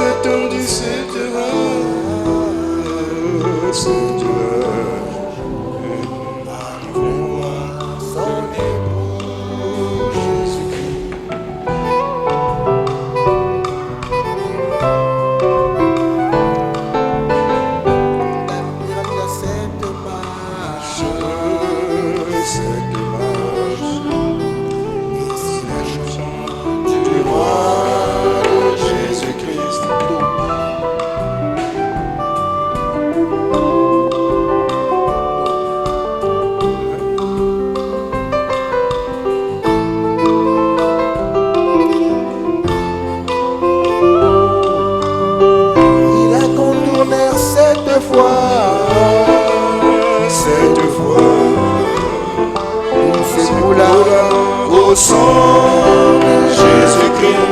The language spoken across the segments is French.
attendus cédera, Son époux, Jésus-Christ. David cette marche, cette marche, ici la chanson du roi Jésus-Christ. Il a contourné cette fois, Cette fois, il s'écoula au sang de Jésus-Christ.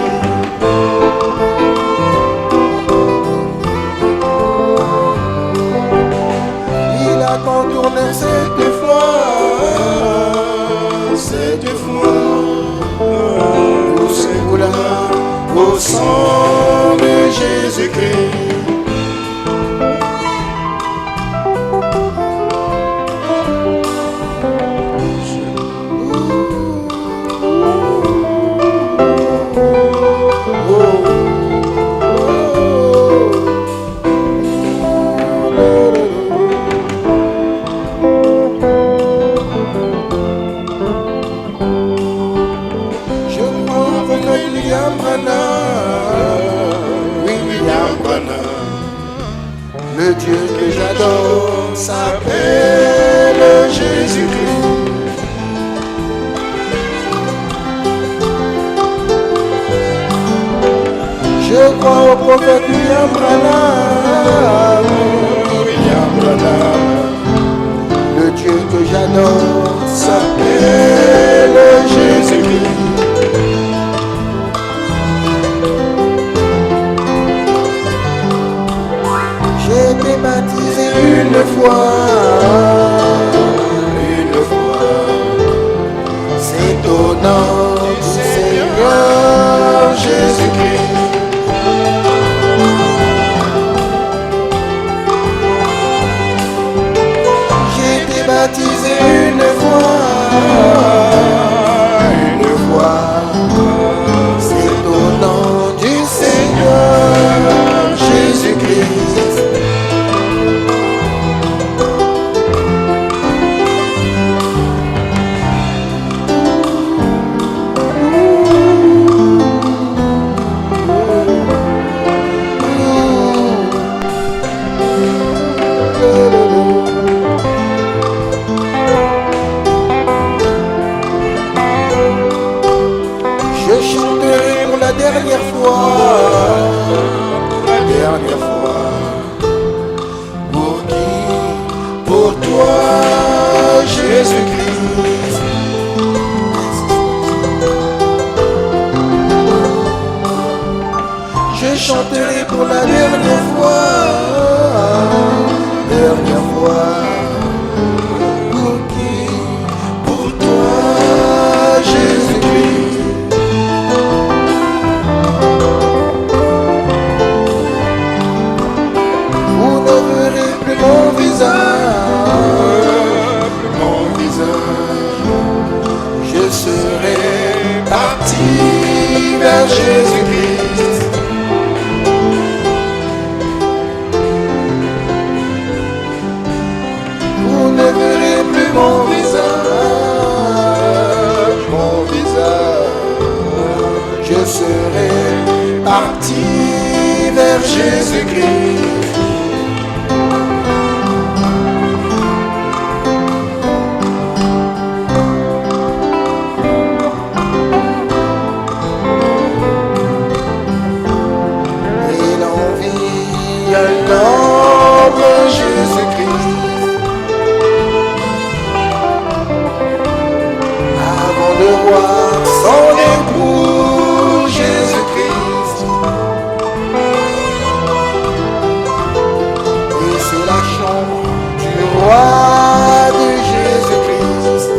il a contourné cette fois, tout s'écoula au sang de Jésus-Christ. Je crois au prophète William Branham, William Branham, le Dieu que j'adore s'appelle Jésus-Christ. Je crois au prophète William Branham, William Branham le Dieu que j'adore s'appelle Jésus-Christ. J'ai été baptisé une fois, c'est au nom du Seigneur Jésus-Christ. J'ai été baptisé une fois, c'est au nom du Seigneur Jésus-Christ. Je chanterai pour la dernière fois, Pour qui? Pour toi, Jésus-Christ. je chanterai pour la dernière fois, pour qui? Pour toi, Jésus-Christ. Vous ne verrez plus mon visage, Mon visage, je serai parti vers Jésus-Christ. Vous ne verrez plus mon visage, je serai Parti vers Jésus-Christ. et l'envie alors Jésus-Christ. Avant de voir son époux Jésus-Christ, et c'est la chambre du roi de Jésus-Christ.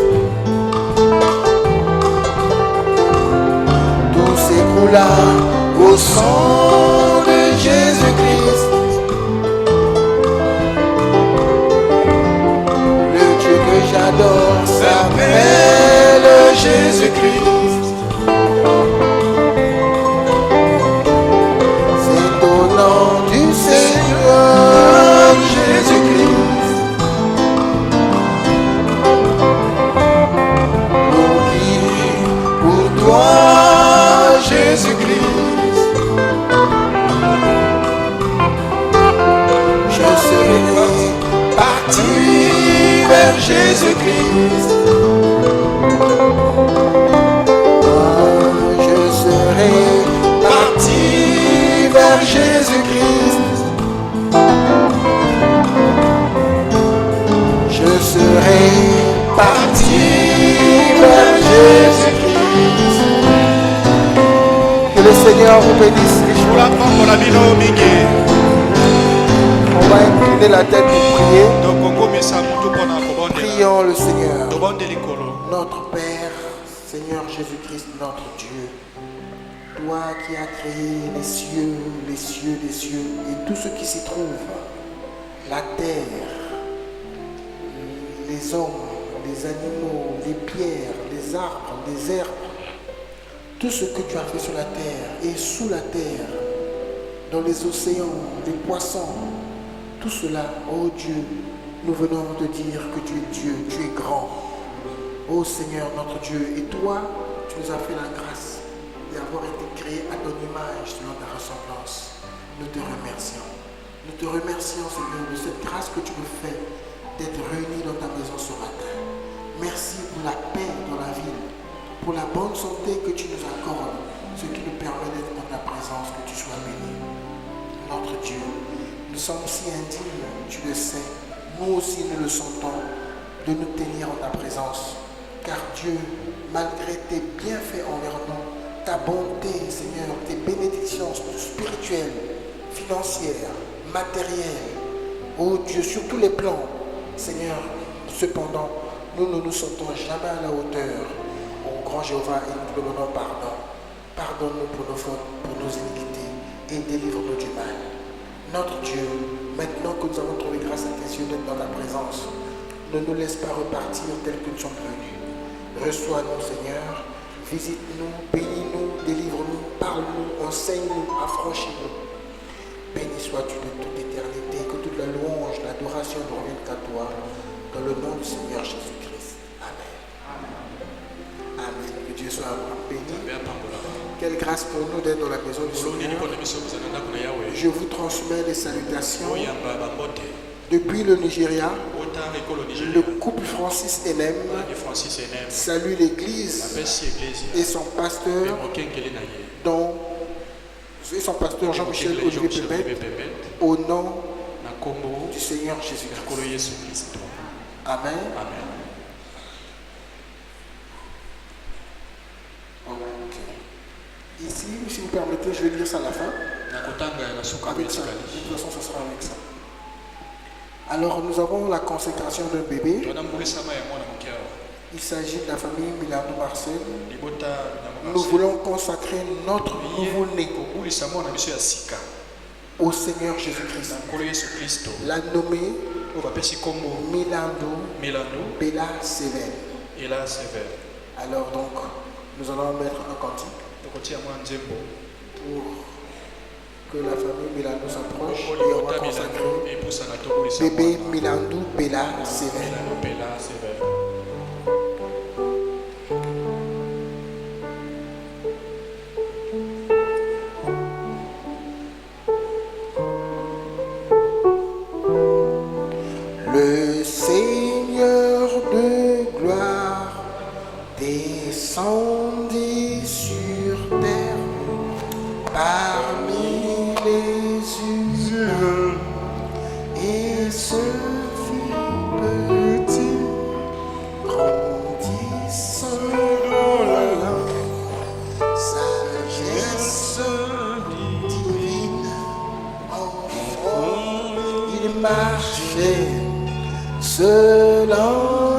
Tout s'écoula au sang de Jésus-Christ. Le Dieu que j'adore s'appelle Jésus-Christ. C'est au nom du Seigneur Jésus-Christ. Pour qui, pour toi, Jésus-Christ, je serai parti vers Jésus-Christ. Je serai parti vers Jésus-Christ. Je serai parti vers Jésus-Christ. Que le Seigneur vous bénisse richement. On va incliner la tête pour prier. Prions le Seigneur. Notre Père, Seigneur Jésus-Christ, notre Dieu. Toi qui as créé les cieux, les cieux, les cieux et tout ce qui s'y trouve. La terre, les hommes, les animaux, les pierres, les arbres, les herbes. Tout ce que tu as fait sur la terre et sous la terre, dans les océans, les poissons, tout cela, oh Dieu, nous venons te dire que tu es Dieu, tu es grand. Oh Seigneur notre Dieu, et toi, tu nous as fait la grâce d'avoir été créé à ton image selon ta ressemblance. Nous te remercions. Nous te remercions Seigneur de cette grâce que tu nous fais d'être réunis dans ta maison ce matin. Merci pour la paix dans la ville, pour la bonne santé que tu nous accordes, ce qui nous permet d'être dans ta présence, que tu sois béni. Notre Dieu, nous sommes si indignes, tu le sais, nous aussi nous le sentons, de nous tenir en ta présence. Car Dieu, malgré tes bienfaits envers nous, ta bonté, Seigneur, tes bénédictions spirituelles, financières, matérielles, oh Dieu, sur tous les plans, Seigneur, cependant, nous ne nous sentons jamais à la hauteur. Ô grand Jéhovah, et nous te demandons pardon. Pardonne-nous pour nos fautes, pour nos iniquités, et délivre-nous du mal. Notre Dieu, maintenant que nous avons trouvé grâce à tes yeux d'être dans ta présence, ne nous laisse pas repartir tel que nous sommes venus. Reçois-nous, Seieur, visite-nous, bénis-nous, délivre-nous, parle-nous, enseigne-nous, affranchis-nous. Béni sois-tu de toute éternité, que toute la louange, l'adoration ne revienne qu'à toi, dans le nom du Seigneur Jésus-Christ. Amen. Amen. Que Dieu soit béni. Quelle grâce pour nous d'être dans la maison du Seigneur. Je vous transmets les salutations depuis le Nigeria. Le couple Francis Enem salue l'église et son pasteur, dont son pasteur Jean-Michel Olivier Pépet, au nom du Seigneur Jésus-Christ. Amen. Okay. Ici, si vous permettez, je vais lire ça à la fin. Avec ça. De toute façon, ce sera avec ça. Alors, nous avons la consécration d'un bébé. Il s'agit de la famille Milano Marcel. Nous voulons consacrer notre nouveau-né au Seigneur Jésus-Christ. La nommer Milano Bella Seven. Alors donc, nous allons mettre un cantique pour que la famille Milano s'approche et on va consacrer bébé Milano Bella Seven. Le Seigneur de gloire descendit sur terre parmi les humains et se fit petit, grandissant dans la sagesse divine. Enfant, il marchait selon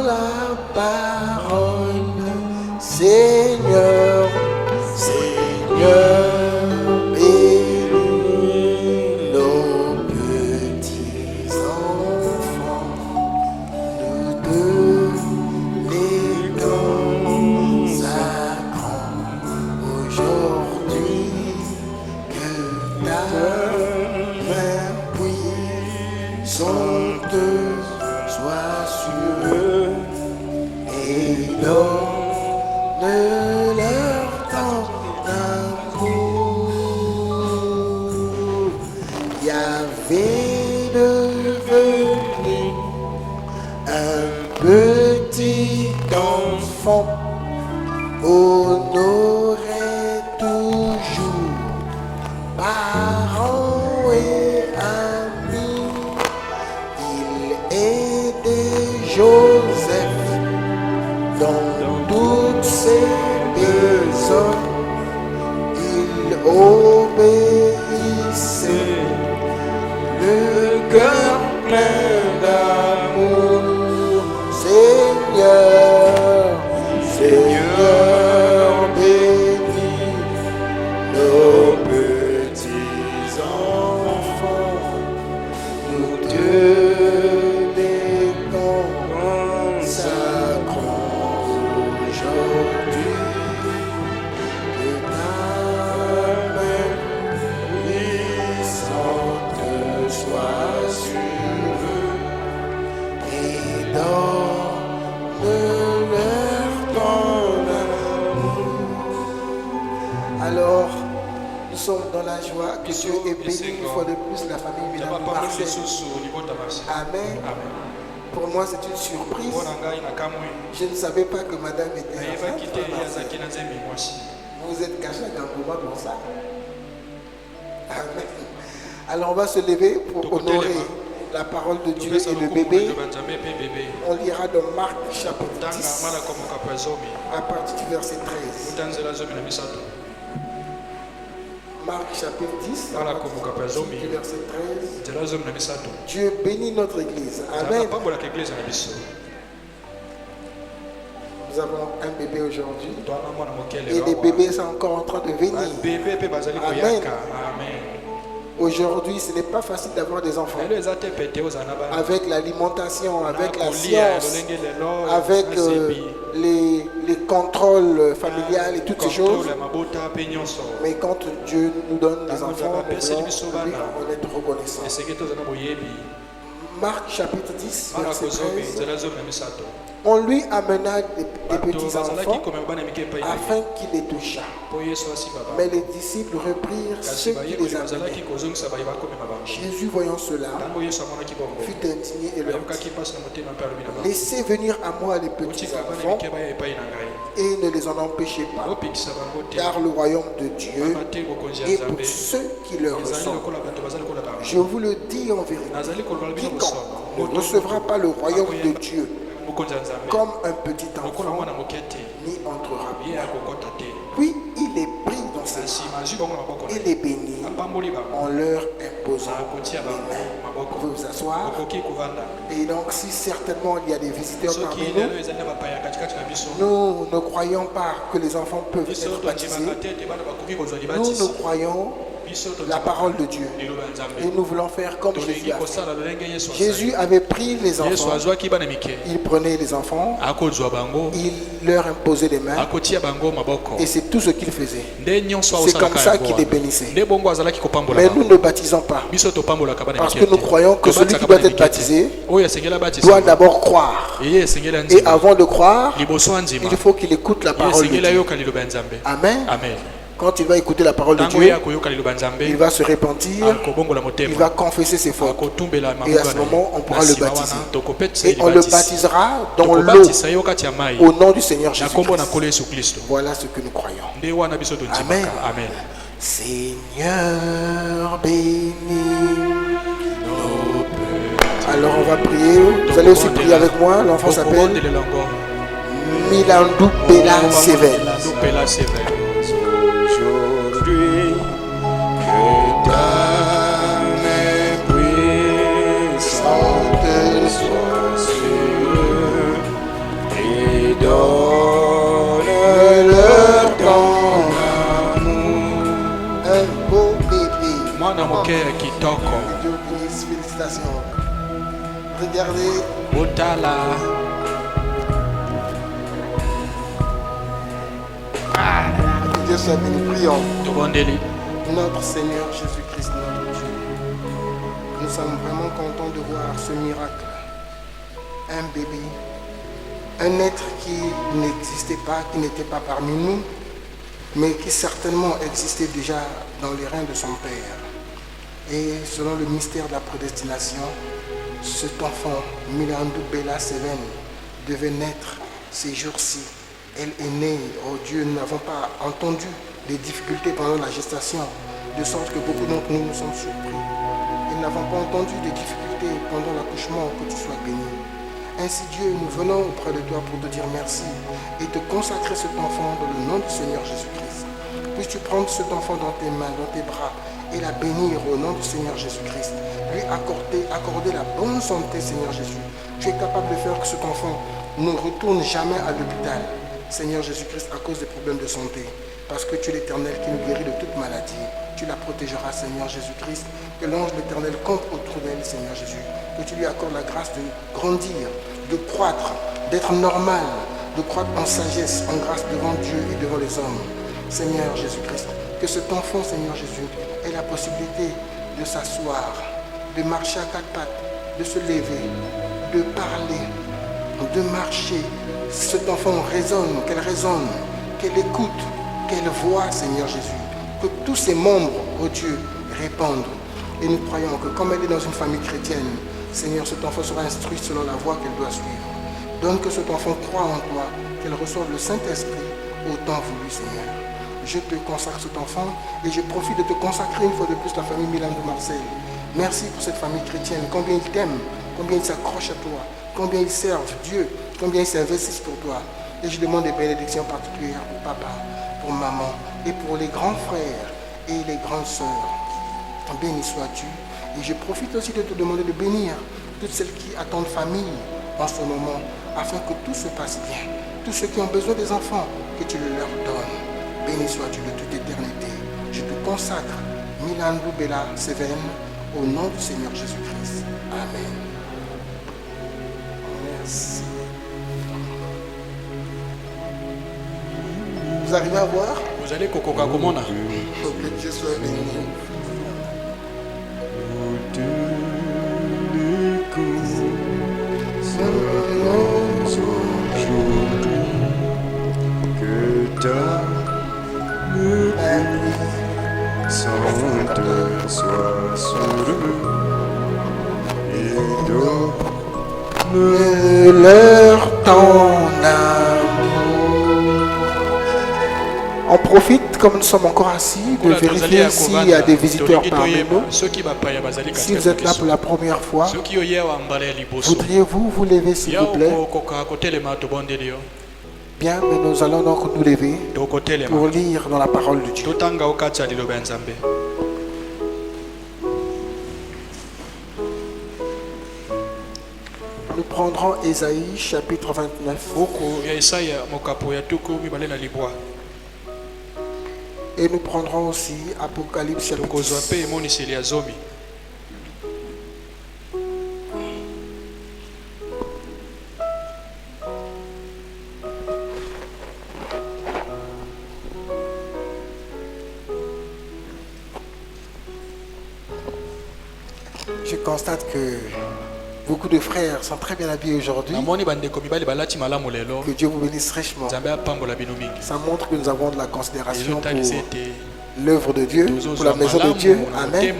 la parole. Seigneur, Seigneur, béni. ta main puissante soit sur eux et donne-leur tant d'amour. Yahvé devenu un petit enfant, honoré toujours, parents et amis. Il aidait Joseph dans toutes ses besognes. Il obéissait, le cœur plein d'amour. Seigneur, bénis nos petits enfants. Nous te consacrons aujourd'hui que ta main puissante soit sur eux et donne-leur ton amour. Alors, nous sommes dans la joie que Dieu ait béni une fois de plus la famille Milan Marseille. Amen. Pour moi, c'est une surprise. Je ne savais pas que madame était enceinte. Vous êtes caché à Gangoma pour ça. Amen. Alors, on va se lever pour honorer la parole de Dieu et le bébé. On lira dans Marc chapitre 10 à partir du verset 13. Marc chapitre 10 à partir du verset 13. Dieu bénit notre église. Amen. Nous avons un bébé aujourd'hui et les bébés sont encore en train de venir. Amen. Aujourd'hui, ce n'est pas facile d'avoir des enfants. Avec l'alimentation, avec la science, avec les contrôles familiales et toutes ces choses. Mais quand Dieu nous donne des enfants, nous voulons lui en être reconnaissants. Marc chapitre 10, verset 13. On lui amena des petits enfants afin qu'il les touchât. Mais les disciples reprirent ceux qui les amenaient. Jésus, voyant cela, fut indigné et leur dit: laissez venir à moi les petits enfants et ne les en empêchez pas, car le royaume de Dieu est pour ceux qui leur ressemblent. Je vous le dis en vérité, quiconque ne recevra pas le royaume de Dieu comme un petit enfant, n'y entrera pas. Puis il est pris dans ses mains et les bénit en leur imposant les mains. Vous pouvez vous asseoir. Et donc, si certainement il y a des visiteurs parmi nous, nous ne croyons pas que les enfants peuvent être baptisés. Nous croyons la parole de Dieu. Et nous voulons faire comme Jésus a fait. Jésus avait pris les enfants, il prenait les enfants, il leur imposait les mains, et c'est tout ce qu'il faisait. C'est comme ça qu'il les bénissait. Mais nous ne baptisons pas, parce que nous croyons que celui qui doit être baptisé doit d'abord croire. Et avant de croire, il faut qu'il écoute la parole de Dieu. Amen. Quand il va écouter la parole de Dieu, il va se repentir, il va confesser ses fautes. Et à ce moment, on pourra le baptiser. Et on le baptisera dans l'eau au nom du Seigneur Jésus-Christ. Voilà ce que nous croyons. Amen. Seigneur, bénis nos petits. Alors on va prier. Vous allez aussi prier avec moi. L'enfant s'appelle Milandou Bella Seven. Aujourd'hui, que ta main puissante soit sur eux et donne-leur ton amour. Un beau bébé. Dieu bénisse, félicitations. Regardez. Dieu soit béni, prions. Notre Seigneur Jésus-Christ, notre Dieu, nous sommes vraiment contents de voir ce miracle. Un bébé, un être qui n'existait pas, qui n'était pas parmi nous, mais qui certainement existait déjà dans les reins de son Père. Et selon le mystère de la prédestination, cet enfant, Milandou Bella Seven, devait naître ces jours-ci. Elle est née, oh Dieu, nous n'avons pas entendu des difficultés pendant la gestation, de sorte que beaucoup d'entre nous nous sommes surpris. Et nous n'avons pas entendu des difficultés pendant l'accouchement, que tu sois béni. Ainsi Dieu, nous venons auprès de toi pour te dire merci et te consacrer cet enfant dans le nom du Seigneur Jésus-Christ. Puisses-tu prendre cet enfant dans tes mains, dans tes bras et la bénir au nom du Seigneur Jésus-Christ. Lui accorder la bonne santé, Seigneur Jésus. Tu es capable de faire que cet enfant ne retourne jamais à l'hôpital, Seigneur Jésus-Christ, à cause des problèmes de santé. Parce que tu es l'Éternel qui nous guérit de toute maladie. Tu la protégeras, Seigneur Jésus-Christ. Que l'ange de l'Éternel campe autour d'elle, Seigneur Jésus. Que tu lui accordes la grâce de grandir, de croître, d'être normal, de croître en sagesse, en grâce devant Dieu et devant les hommes. Seigneur Jésus-Christ, que cet enfant, Seigneur Jésus, ait la possibilité de s'asseoir, de marcher à quatre pattes, de se lever, de parler, de marcher. Cet enfant résonne, qu'elle écoute, qu'elle voit, Seigneur Jésus. Que tous ses membres, oh Dieu, répondent. Et nous croyons que comme elle est dans une famille chrétienne, Seigneur, cet enfant sera instruit selon la voie qu'elle doit suivre. Donne que cet enfant croie en toi, qu'elle reçoive le Saint-Esprit au temps voulu, Seigneur. Je te consacre cet enfant et je profite de te consacrer une fois de plus la famille Milan de Marseille. Merci pour cette famille chrétienne, combien ils t'aiment, combien ils s'accrochent à toi, combien ils servent Dieu, combien ils s'investissent pour toi. Et je demande des bénédictions particulières pour papa, pour maman et pour les grands frères et les grandes sœurs. Béni sois-tu. Et je profite aussi de te demander de bénir toutes celles qui attendent famille en ce moment, afin que tout se passe bien. Tous ceux qui ont besoin des enfants, que tu le leur donnes. Béni sois-tu de toute éternité. Je te consacre Milandou Bella Seven au nom du Seigneur Jésus-Christ. Amen. Merci. Vous arrivez à voir? Vous allez kokoka komona. Que Dieu soit béni. Que ta sainte soit sur eux et Leur ton amour. On profite, comme nous sommes encore assis, de vérifier s'il y a des visiteurs parmi nous. Si vous êtes là pour la première fois, voudriez-vous vous lever s'il vous plaît? Bien, mais nous allons donc nous lever pour lire dans la parole de Dieu. Nous prendrons Ésaïe chapitre 29 et nous prendrons aussi Apocalypse chapitre 10. Je constate que beaucoup de frères sont très bien habillés aujourd'hui. Que Dieu vous bénisse richement. Ça montre que nous avons de la considération pour l'œuvre de Dieu, pour la maison de Dieu. Amen.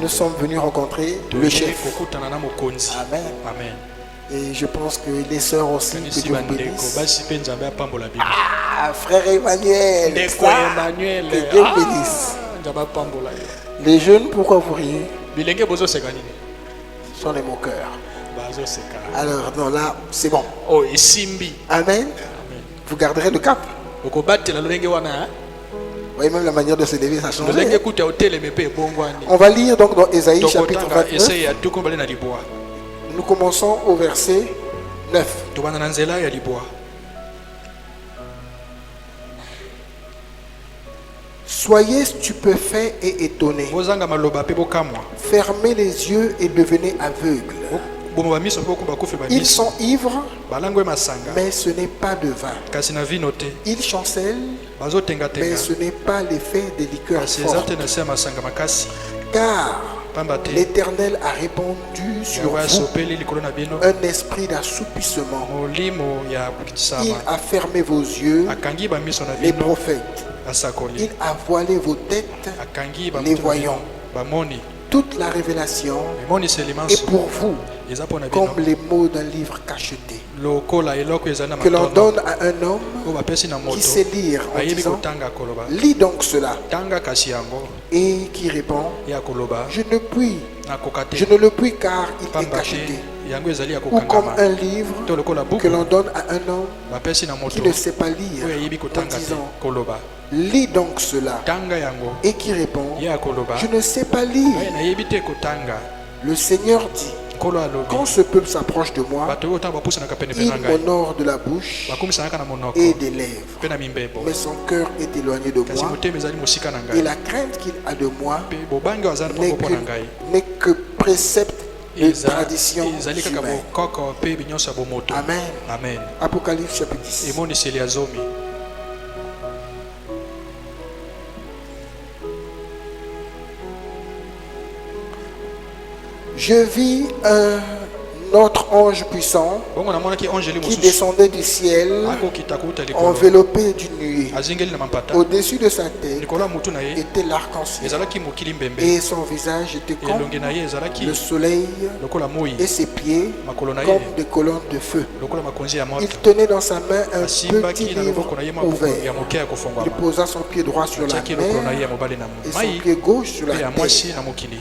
Nous sommes venus rencontrer le chef. Amen. Et je pense que les sœurs aussi, que Dieu vous bénisse. Ah, frère Emmanuel. Que Dieu vous bénisse. Les jeunes, pourquoi vous riez? Ce sont les moqueurs. Alors, non, là, c'est bon. Amen. Vous garderez le cap. Vous voyez, même la manière de se lever, ça change. On va lire donc dans Ésaïe chapitre 29. Nous commençons au verset 9. Soyez stupéfaits et étonnés. Fermez les yeux et devenez aveugles. bomo bamiso mpo ko bakufi Ils bamiso sont ivres, balango ya masanga mais ce n'est pas de vin. kasi na vino te Ils chancellent, mais bazotengatenga ce n'est pas l'effet des liqueurs kasi eza fortes. te na se ya masanga makasi Car pamba te l'Éternel a répandu sur yango vous asopeli likolo na bino un esprit d'assoupissement. molimo ya Il kokitsama a fermé vos yeux, akangi bamiso na les bino prophètes. asakoli Il a voilé vos têtes, akangi les bamutu na bino voyants. bamoni Toute la révélation emoniseli est manso pour vous eza mpo na bino comme les mots d'un livre cacheté. lokola eloko ezali na Que l'on matono donne à un homme oyo bapesi na qui moto sait lire en ayebi disant kotanga koloba lis donc cela, tanga kasi yango et qui répond ya koloba je ne puis, nakoka te je ne le puis car il est pamba cacheté. te yango ezali ya Ou comme kokangama un livre to lokola que buku l'on donne à un homme bapesi na moto qui ne sait pas lire oyo ayebi en kotanga te disant koloba lis donc cela, tanga yango et qui répond ye ya koloba je ne sais pas Oye, lire. nayebi te kotanga Le Seigneur dit nkolo alobi quand ce peuple s'approche de moi, bato oyo ntango bapusanaka pene il na ngai m'honore de la bouche bakomisanaka na monoko et des lèvres, mpe na mimbebo mais son cœur est éloigné de kasi moi, motema ezali mosika na et ngai la crainte qu'il a de moi mpe bobangi oyo aza na n'est mpongo mpo na ngai que, n'est que précepte de tradition ezali kaka humaine. bokoko mpe binyonso ya bomoto Amen. amen Apocalypse chapitre 6. emoniseli ya zomi Je vis un autre ange puissant bongo namonaki angeli qui mosusu descendait du ciel, akokita kouta likolo enveloppé d'une nuée. azingeli na mampata Au-dessus de sa tête likolo ya mutu na ye était l'arc-en-ciel, ezalaki mokili mbembe et son visage était comme elongi na ye ezalaki le soleil, lokola moi et ses pieds makolo na ye comme des colonnes de feu. lokola makonzi ya Il moto tenait dans sa main un asimbaki petit na livre loboko na ye mabuku ya ouvert. moke ya Il kofongwama posa son pied droit sur la atiaki lokolo na ye ya mer mobali na et son mai pied gauche sur la mpe ya mwasi terre. na mokili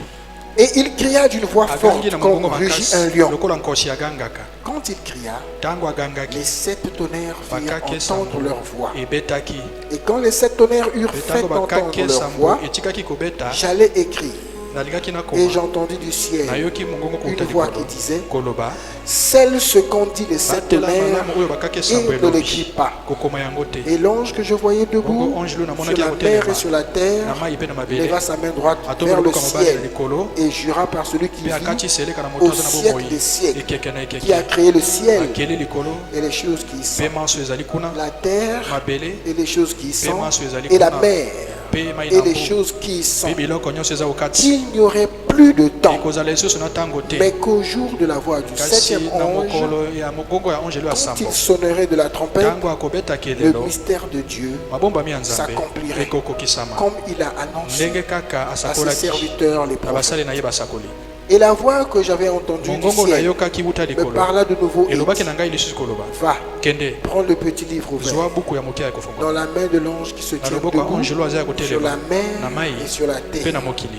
Et il cria d'une voix agangi forte na comme mongongo rugit makasi un lion. lokola nkosi agangaka Quand il cria, ntango agangaki les 7 tonnerres firent bakakesa entendre leur voix. ebetaki Et quand les 7 tonnerres eurent mpe fait ntango entendre bakakesa leur mbo voix, etikaki kobeta j'allais écrire. nalingaki Et nakoma j'entendis du ciel nayoki mongongo une kouta voix likolo qui disait koloba scelle ce qu'ont dit les 7 batela tonnerres malamu oyo bakakesa mbo et ne l'écris elobi pas. kokoma yango te Et l'ange que je voyais debout bongo ange lo sur namonaki la ya mer kotelema et sur la terre na mai mpe na mabele leva sa main droite atombi vers le loboko ya mobali na ciel likolo et jura par celui qui mpe akati vit, seleka na moto au aza na siècle bomoi des siècles, ekeke na qui a ekeke créé le ciel akeli likolo et les choses qui y sont, mpe manso ezali kuna la terre mabele et les choses qui y mpe sont, manso ezali et la kuna mer mpe mai et na les mbu choses qui y sont, mpe biloko nyonso eza kokati qu'il n'y aurait plus de temps, ekozala lisusu na ntango te mais qu'au jour de la voix du kasi 7e na ange, mokolo ya mogongo ya angelo ya quand sambo il sonnerait de la trompette, ntango akobetaki le elelo mystère de Dieu mabombami ya nzambe s'accomplirait ekokokisama comme il a annoncé ndenge kaka à ses asakolaki serviteurs les na prophètes. basali na ye basakoli Et la voix que j'avais entendue du mongongo ciel nayokaki wuta me likolo parla de nouveau et elobaki dit, na ngai lisusu koloba va, kende prends le petit livre zwa ouvert buku ya moke ya dans kofongola la main de l'ange qui se na tient loboko ya debout angelo aza ya sur kotelema la na mer mai et sur la mpe terre. na mokili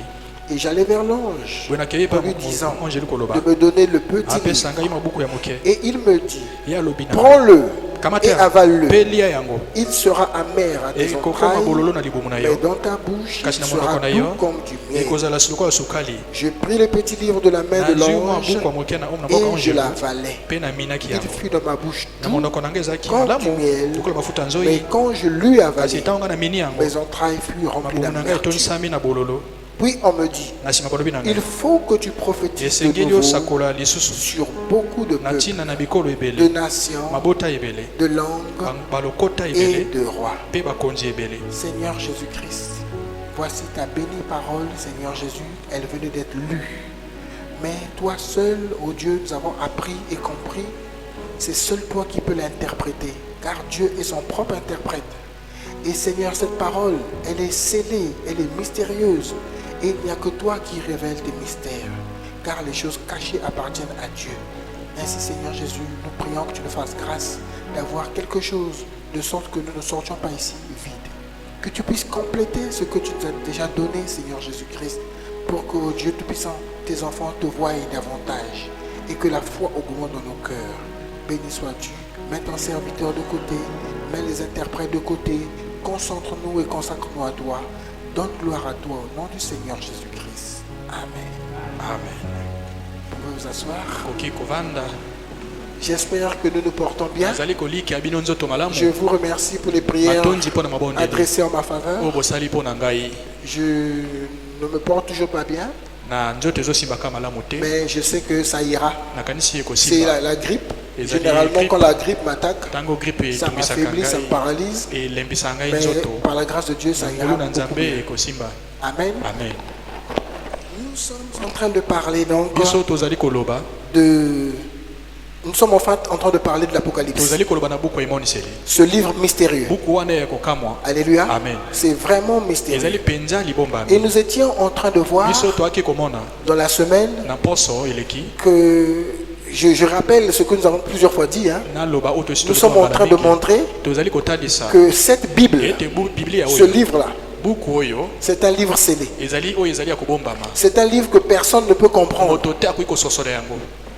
Et j'allais vers l'ange boye nakei en mpe lui disant angelo koloba de me donner le petit apesa livre. ngai mabuku ya moke Et il me dit, ye alobi na prends-le kamata et avale-le. mpe lia yango Il sera amer à tes ekokoma entrailles, bololo na libumu na mais yo dans ta bouche il kasi na sera monoko na doux yo comme du miel. ekozala lokola sukali Je pris le petit livre de la main de nazwi mwa l'ange buku ya moke na maboko ya et je angelo l'avalai. mpe naminaki Il yango fut dans ma bouche na doux, monoko na ngai ezalaki comme malamu du miel, lokola mafuta ya mais nzoyi quand je l'eus kasi avalé, ntango ngai namini yango mes entrailles furent remplies mabumu na ngai d'amertume. etonisami na bololo Puis on me dit, na nsima balobi na il ngai faut que tu prophétises de esengeli nouveau osakola lisusu sur beaucoup de na peuples, ntina na bikolo de ebele nations, mabota ebele de langues balokota et ebele de rois. mpe bakonzi ebele Seigneur Jésus-Christ, voici ta bénie parole, Seigneur Jésus, elle venait d'être lue. Mais toi seul, ô Dieu, nous avons appris et compris, c'est seul toi qui peux l'interpréter, car Dieu est son propre interprète. Et Seigneur, cette parole, elle est scellée, elle est mystérieuse, et il n'y a que toi qui révèles tes mystères, car les choses cachées appartiennent à Dieu. Ainsi, Seigneur Jésus, nous prions que tu nous fasses grâce d'avoir quelque chose, de sorte que nous ne sortions pas ici vides. Que tu puisses compléter ce que tu nous as déjà donné, Seigneur Jésus-Christ, pour que, Dieu Tout-Puissant, tes enfants te voient davantage et que la foi augmente dans nos cœurs. Béni sois-tu. Mets ton serviteur de côté, mets les interprètes de côté, concentre-nous et consacre-nous à toi. Donne gloire à toi au nom du Seigneur Jésus-Christ. Amen. amen Vous pouvez vous asseoir. koki kovanda J'espère que nous nous portons bien. nazali kolikia bino nzoto malamu Je vous remercie pour les prières matondi mpo na mabondeli adressées en ma faveur. oyo bosali mpo na ngai Je ne me porte toujours pas bien, na nzoto ezosimbaka malamu te mais je sais que ça ira. nakanisi C'est ekosimba la grippe. Et ça, Généralement, les grippes. quand la grippe m'attaque, ntango grippe ça etumbisaka m'affaiblit, ça me ngai paralyse. elembisa ngai Mais nzoto par la grâce de Dieu, ça ira ngolu na beaucoup nzambe mieux. ekosimba. Amen. Amen. Nous sommes en train de parler donc biso tozali koloba de... Nous sommes enfin en train de parler de l'Apocalypse. tozali koloba na buku ya emoniseli Ce livre mystérieux. buku wana ya kokamwa Alléluia. Amen. C'est vraiment mystérieux. ezali mpenza Et libombami nous étions en train de voir biso toaki komona dans la semaine na poso eleki que je rappelle ce que nous avons plusieurs fois dit. Hein. naloba oyo tosi Nous sommes en train de montrer tozali kotalisa que cette Bible, ete biblia ce oyo livre-là, buku oyo c'est un livre scellé. ezali oyo ezali ya kobombama C'est un livre que personne ne peut comprendre. moto te akoki kososola yango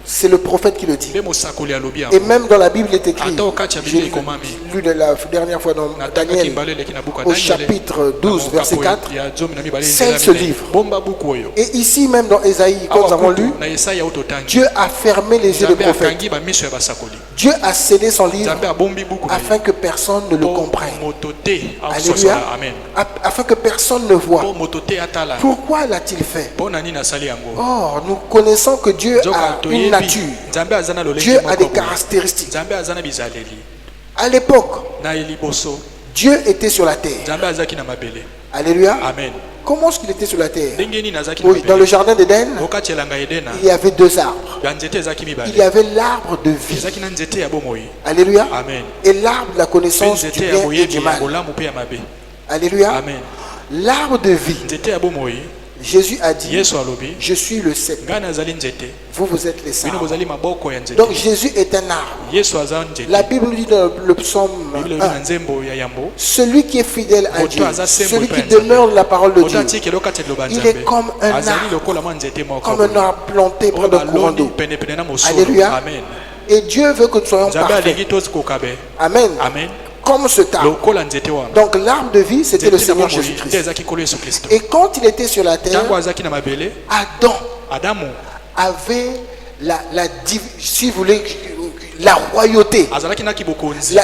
C'est le prophète qui le dit. nde mosakoli alobi Et yango même dans la Bible, il est écrit. ata okati ya J'ai biblia ekomami lu de la dernière fois dans natangaki Daniel, mbala eleki na buku ya au Daniel, chapitre 12, na verset mokapo 4. ya zomi na mibale Scelle nzela ce minei. livre. bomba buku oyo Et ici même dans Ésaïe, quand nous avons lu, na yesaya oyo totangi Dieu a fermé les yeux des nzambe prophètes. akangi bamiso ya basakoli Dieu a scellé son livre nzambe abombi buku na ye afin que personne ne le mpo comprenne. moto te Alléluia. akososola amen Afin que personne ne voit. mpo moto te atala Pourquoi l'a-t-il fait? mpo na nini asali yango Or, nous connaissons que Dieu nzoka a une toyebi nature. nzambe aza na lolenge Dieu a moko des boye. caractéristiques. nzambe aza na bizaleli À l'époque, na liboso Dieu était sur la terre. nzambe azalaki na mabele Alléluia. amen Comment est-ce qu'il était sur la terre? ndenge nini azalaki na Oui, dans le mabele jardin d'Éden, okati elanga edena il y avait deux arbres. banzete ezalaki Il y mibale avait l'arbre de vie. ezalaki na nzete ya bomoi Alléluia. amen Et l'arbre de la mpe connaissance du nzete ya bien et boyebi du ya mal. bolamu mpe ya mabe Alléluia. amen L'arbre de vie. nzete ya bomoi Jésus a dit, yesu alobi je suis le cep. ngai nazali nzete Vous, vous êtes les bino arbres. bozali maboko ya nzete Donc Jésus est un arbre. yesu aza nzete La Bible nous dit dans le psaume biblia elobi na 1, nzembo ya yambo celui qui est fidèle à Moto Dieu, aza sembo celui epai qui ya Nzambe. demeure dans la parole de moto Dieu, atikeli okati ya liloba il nzambe est comme un azali arbre, lokola mwa nzete moko comme un arbre planté près oyo d'un courant baloni d'eau. penepene na mosolo Alléluia. amen Et Dieu veut que nous soyons nzambe parfaits. alingi tokokabe Amen. amen Comme cet arbre. lokola nzete wana Donc l'arbre de vie, c'était le nzete na Seigneur bomoi nde Jésus-Christ. ezalaki nkolo yesu kristo Et quand il était sur la terre, ntango azalaki na mabele Adam adamu avait si vous voulez, la royauté, azalaki na kibokonzi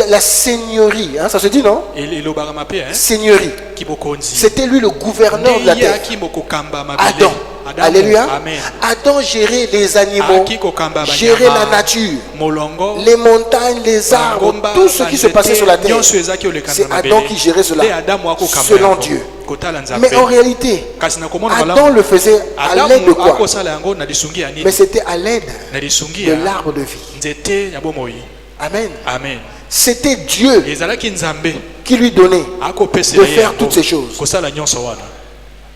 la seigneurie, hein, ça se dit non? elobaka mpe Seigneurie. kibokonzi C'était lui le gouverneur de la nde terre. yaki mokokamba mabele Adam. Alléluia. amen Adam gérait les animaux, aki kokamba gérait la banyama nature, molongo les montagnes, les arbres, bangomba, tout ce qui se passait sur la terre. nyonso ezalaki olekana C'est na Adam mabele qui gérait cela, nde adamu akokamba selon yango Dieu. kotala nzambe Mais en réalité, kasi na komona Adam malamu le faisait à l'aide de adamu quoi? akosala yango na lisungi ya Mais nini c'était à l'aide na lisungi de ya l'arbre de vie. nzete ya bomoi Amen. amen C'était Dieu ezalaki nzambe qui lui donnait akopesela de ye faire yango toutes ces choses. kosala nyonso wana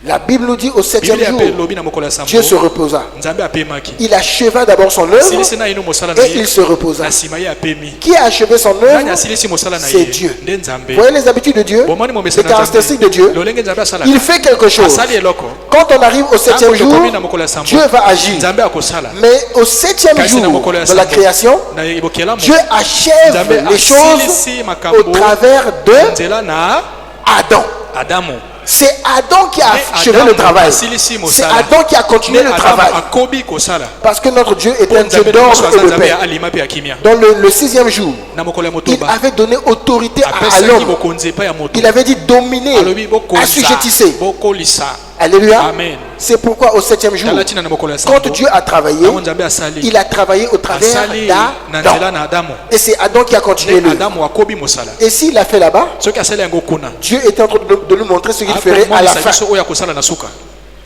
La Bible nous dit au septième biblia jour, mpe elobi na mokolo ya Dieu se sambo reposa. nzambe apemaki Il acheva d'abord son œuvre asilisi na ino mosala na et il ye se reposa. na nsima ye apemi Qui a achevé son nani œuvre? asilisi mosala na C'est ye Dieu. nde nzambe Vous voyez les habitudes de Dieu, bomoni les momesana caractéristiques de Dieu. lolenge nzambe asalaka Il fait quelque chose. asali eloko Quand on arrive au septième Ntango jour, tokomi na mokolo ya sambo Dieu va agir. nzambe akosala Mais au septième kasi na jour mokolo ya de la sambo création, na bokelamu Dieu achève nzambe les choses asilisi au makambo travers de nzela na Adam. adamu C'est Adam qui a Mais achevé Adamu le travail. asilisi C'est mosala. Adam qui a continué nde le adamu travail. akobi kosala Parce que notre Dieu est po un Dieu nzambe d'ordre nyonso et aza de nzambe paix. ya alima mpe ya kimia Dans le sixième jour, na mokolo ya il motoba avait donné autorité à apesaki l'homme. bokonzi epai ya moto Il avait dit dominer, alobi bokonza assujettissez. bokolisa Alléluia. amen C'est pourquoi au septième jour, tala ntina na mokolo ya quand sambo Dieu a travaillé, ntango nzambe asali il a travaillé au travers asali na nzela d'Adam. na adamu Et c'est Adam qui a continué nde le. adamu akobi mosala Et s'il l'a fait là-bas, soki asali yango kuna Dieu était en train de nous montrer ce qu'il ferait à la akomonisa fin. biso oyo akosala na suka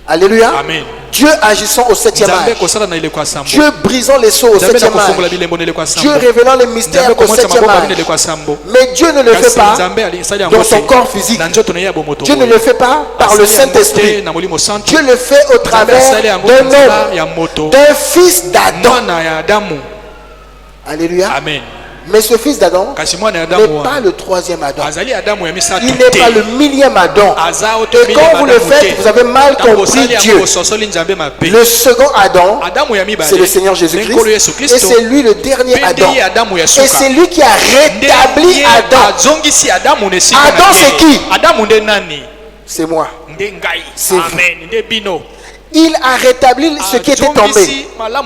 Alléluia. amen Dieu agissant au septième nzambe âge. kosala na eleko ya sambo Dieu brisant les sceaux au nzambe na septième kofungola âge. bilembo na eleko ya Dieu sambo révélant les mystères nzambe au komonisa septième makombo na âge. eleko ya sambo Mais Dieu ne le fait kasi pas nzambe alisali yango dans son te corps physique. na nzoto na ye ya bomoto Dieu ne le fait pas par le Saint-Esprit. na molimo santo Dieu le fait au nzambe travers asali yango d'un nzela homme, ya moto d'un fils d'Adam. mwana ya adamu Alléluia. amen Mais ce fils d'Adam kasi mwana ya n'est adamu pas wana le troisième Adam. azali adamu ya misato Il n'est pas te le millième Adam. aza Et quand vous le faites, vous avez mal compris Dieu. ososoli nzambe mabe Le second Adam, adamu ya mibale c'est le Seigneur nkolo Jésus-Christ. yesu Et kristo c'est lui le dernier mpe Adam. nde ye adamu ya Et suka c'est lui qui a rétabli nde ye Adam. azongisi adamu na esika Adam, na ye. c'est qui? adamu nde nani C'est moi. nde ngai C'est vous. amen nde bino Il a rétabli ce qui était tombé.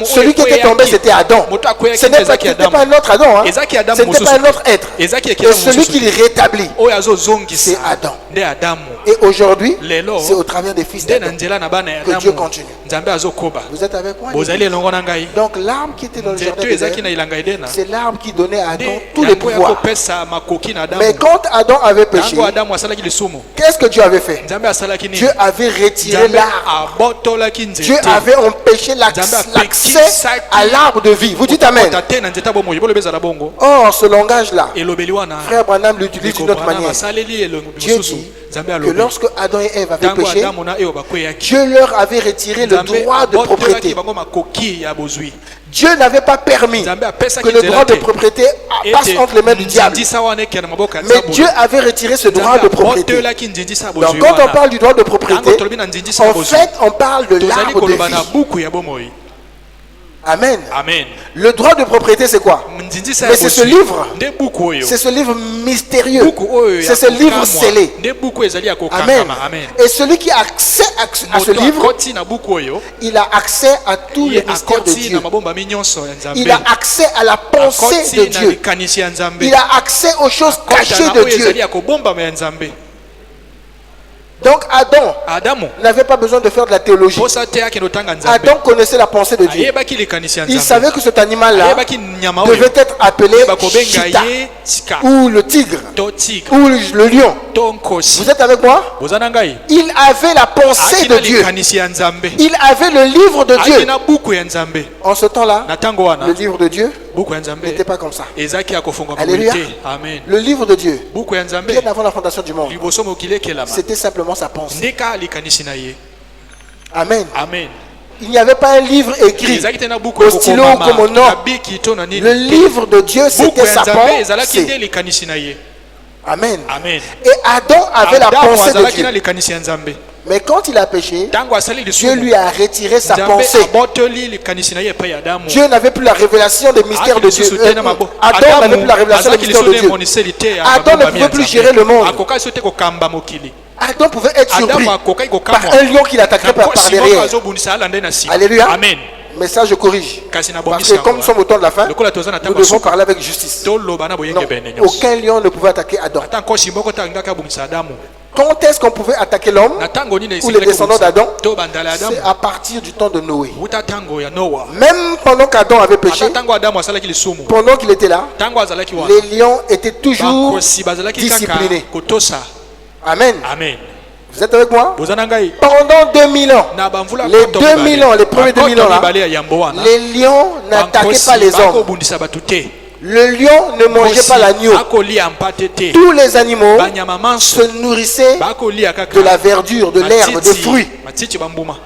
Celui qui était tombé, c'était Adam. Ce n'était pas un autre Adam. Hein. Ce n'était pas un autre être. ezaki Et ekela celui qui le rétablit, oyo azozongisa c'est Adam. nde adamu Et aujourd'hui, lelo c'est au travers des fils nde na d'Adam nzela na bana ya que Dieu adamu continue. nzambe azokoba Vous êtes avec moi? bozali elongo na ngai Donc l'arbre qui était dans le jardin nzeto ezalaki na d'Éden, ilanga edena c'est l'arbre qui donnait à Adam nde tous les yango ya pouvoirs. kopesa makoki na adamu Mais quand Adam avait péché, ntango adamu asalaki lisumu qu'est-ce que Dieu avait fait? nzambe asalaki nini Dieu avait retiré nzambe l'arbre. abotolaki Dieu nzete avait empêché l'accès à l'arbre de vie. Vous dites Amen. Kota te na nzete bomoi boloba ezala bongo Or, ce langage-là, elobeli wana Frère Branham l'utilise d'une autre manière. basaleli elongo Dieu mosusu dit nzambe que alobi lorsque Adam et Ève avaient ntango péché, adamu na eo bakweyaki Dieu leur avait retiré le nzambe droit de abotolaki propriété. bango makoki ya bozwi Dieu n'avait pas permis nzambe apesaki que le nzela droit de te propriété passe entre les mains du diable. ndindisa wana ekea na maboko ya Mais nzambe Dieu avait retiré ce droit de propriété. abotolaki ndindisa Donc bozwi quand on wana parle du droit de propriété, ntango tolobi na ndindisa en bozwi fait on parle de tozali l'arbre de koloba na vie. buku ya bomoi Amen. amen Le droit de propriété c'est quoi? ndindisa Mais ya c'est ce bozwi livre. nde buku oyo C'est ce livre mystérieux. buku oyo C'est ce livre scellé. nde buku ezali ya Amen. kokangama amen Et celui qui a accès à ce moto livre, akoti na buku oyo il a accès à tous les ye mystères de akoti na Dieu. mabombami nyonso ya nzambe Il a accès à la pensée de akoti na Dieu. likanisi ya nzambe Il a accès aux choses Akota cachées na de oyo ezali Dieu. ya kobombama ya nzambe Donc Adam adamu n'avait pas besoin de faire de la théologie. posa te akende otanga nzambe Adam connaissait la pensée de Dieu. ayebaki likanisi ya Il nzambe savait que cet animal-là ayebaki nyama oyo devait être appelé bakobenga Cheetah ye sika ou le tigre to tigre ou le lion. to nkosi Vous êtes avec moi? boza na ngai Il avait la pensée de akina Dieu. likanisi ya nzambe Il avait le livre de Dieu. akina buku ya nzambe En ce temps-là, na ntango wana le livre de Dieu buku ya nzambe n'était pas comme ça. ezaki ya kofungwa Alléluia. te amen Le livre de Dieu, buku ya nzambe bien avant la fondation du monde, liboso mokili ekelama c'était simplement sa pensée. ndeka likanisi na ye Amen. amen Il n'y avait pas un livre écrit. ezalaki te na buku au ya stylo kokomama comme au nom. na biki to na nini Le livre de Dieu, buku c'était ya sa nzambe ezalaki nde pensée. likanisi na ye Amen. amen Et Adam avait la adamu pensée de azalaki na Dieu. likanisi ya nzambe Mais quand il a péché, ntango asali Dieu lisumu lui a retiré sa nzambe pensée. abotoli likanisi na ye epai ya adamu Dieu n'avait plus la révélation des mystères de Dieu. Adam n'avait plus la révélation des mystères de Dieu. Adam ne pouvait plus gérer le monde. akokaki so te kokamba mokili Adam pouvait être surpris adamu akokaki par kokamwa un lion qui l'attaquerait par derrière. azobundisa alanda na nsima Alléluia. amen Mais ça, je corrige. kasi na Parce bomisi que comme nous sommes au temps de la fin, lokola toza na nous ntango devons suka parler avec justice. toloba na Non, boyenge bene nyonso aucun lion ne pouvait attaquer Adam. ata nkosi moko talingaki abundisa adamu Quand est-ce qu'on pouvait attaquer l'homme na ntango nini ou les descendants d'Adam? to bandala ya adamu C'est à partir du temps de Noé. wuta ntango ya noa Même pendant qu'Adam avait péché, ata ntango adamu asalaki lisumu pendant qu'il était là, ntango azalaki wana les lions étaient toujours bakosi bazalaki kaka disciplinés. kotosa Amen. amen Vous êtes avec moi? boza na ngai Pendant 2000 ans, na bamvula les koto 2000 ans, les premiers 2000 ans là, mibale ya yambo wana les lions n'attaquaient pas les hommes. bakobundisa bato te Le lion ne mangeait pas l'agneau. bakolia mpate te Tous les animaux banyama manso se nourrissaient bakolia kaka de la verdure, de l'herbe, des fruits. matiti bambuma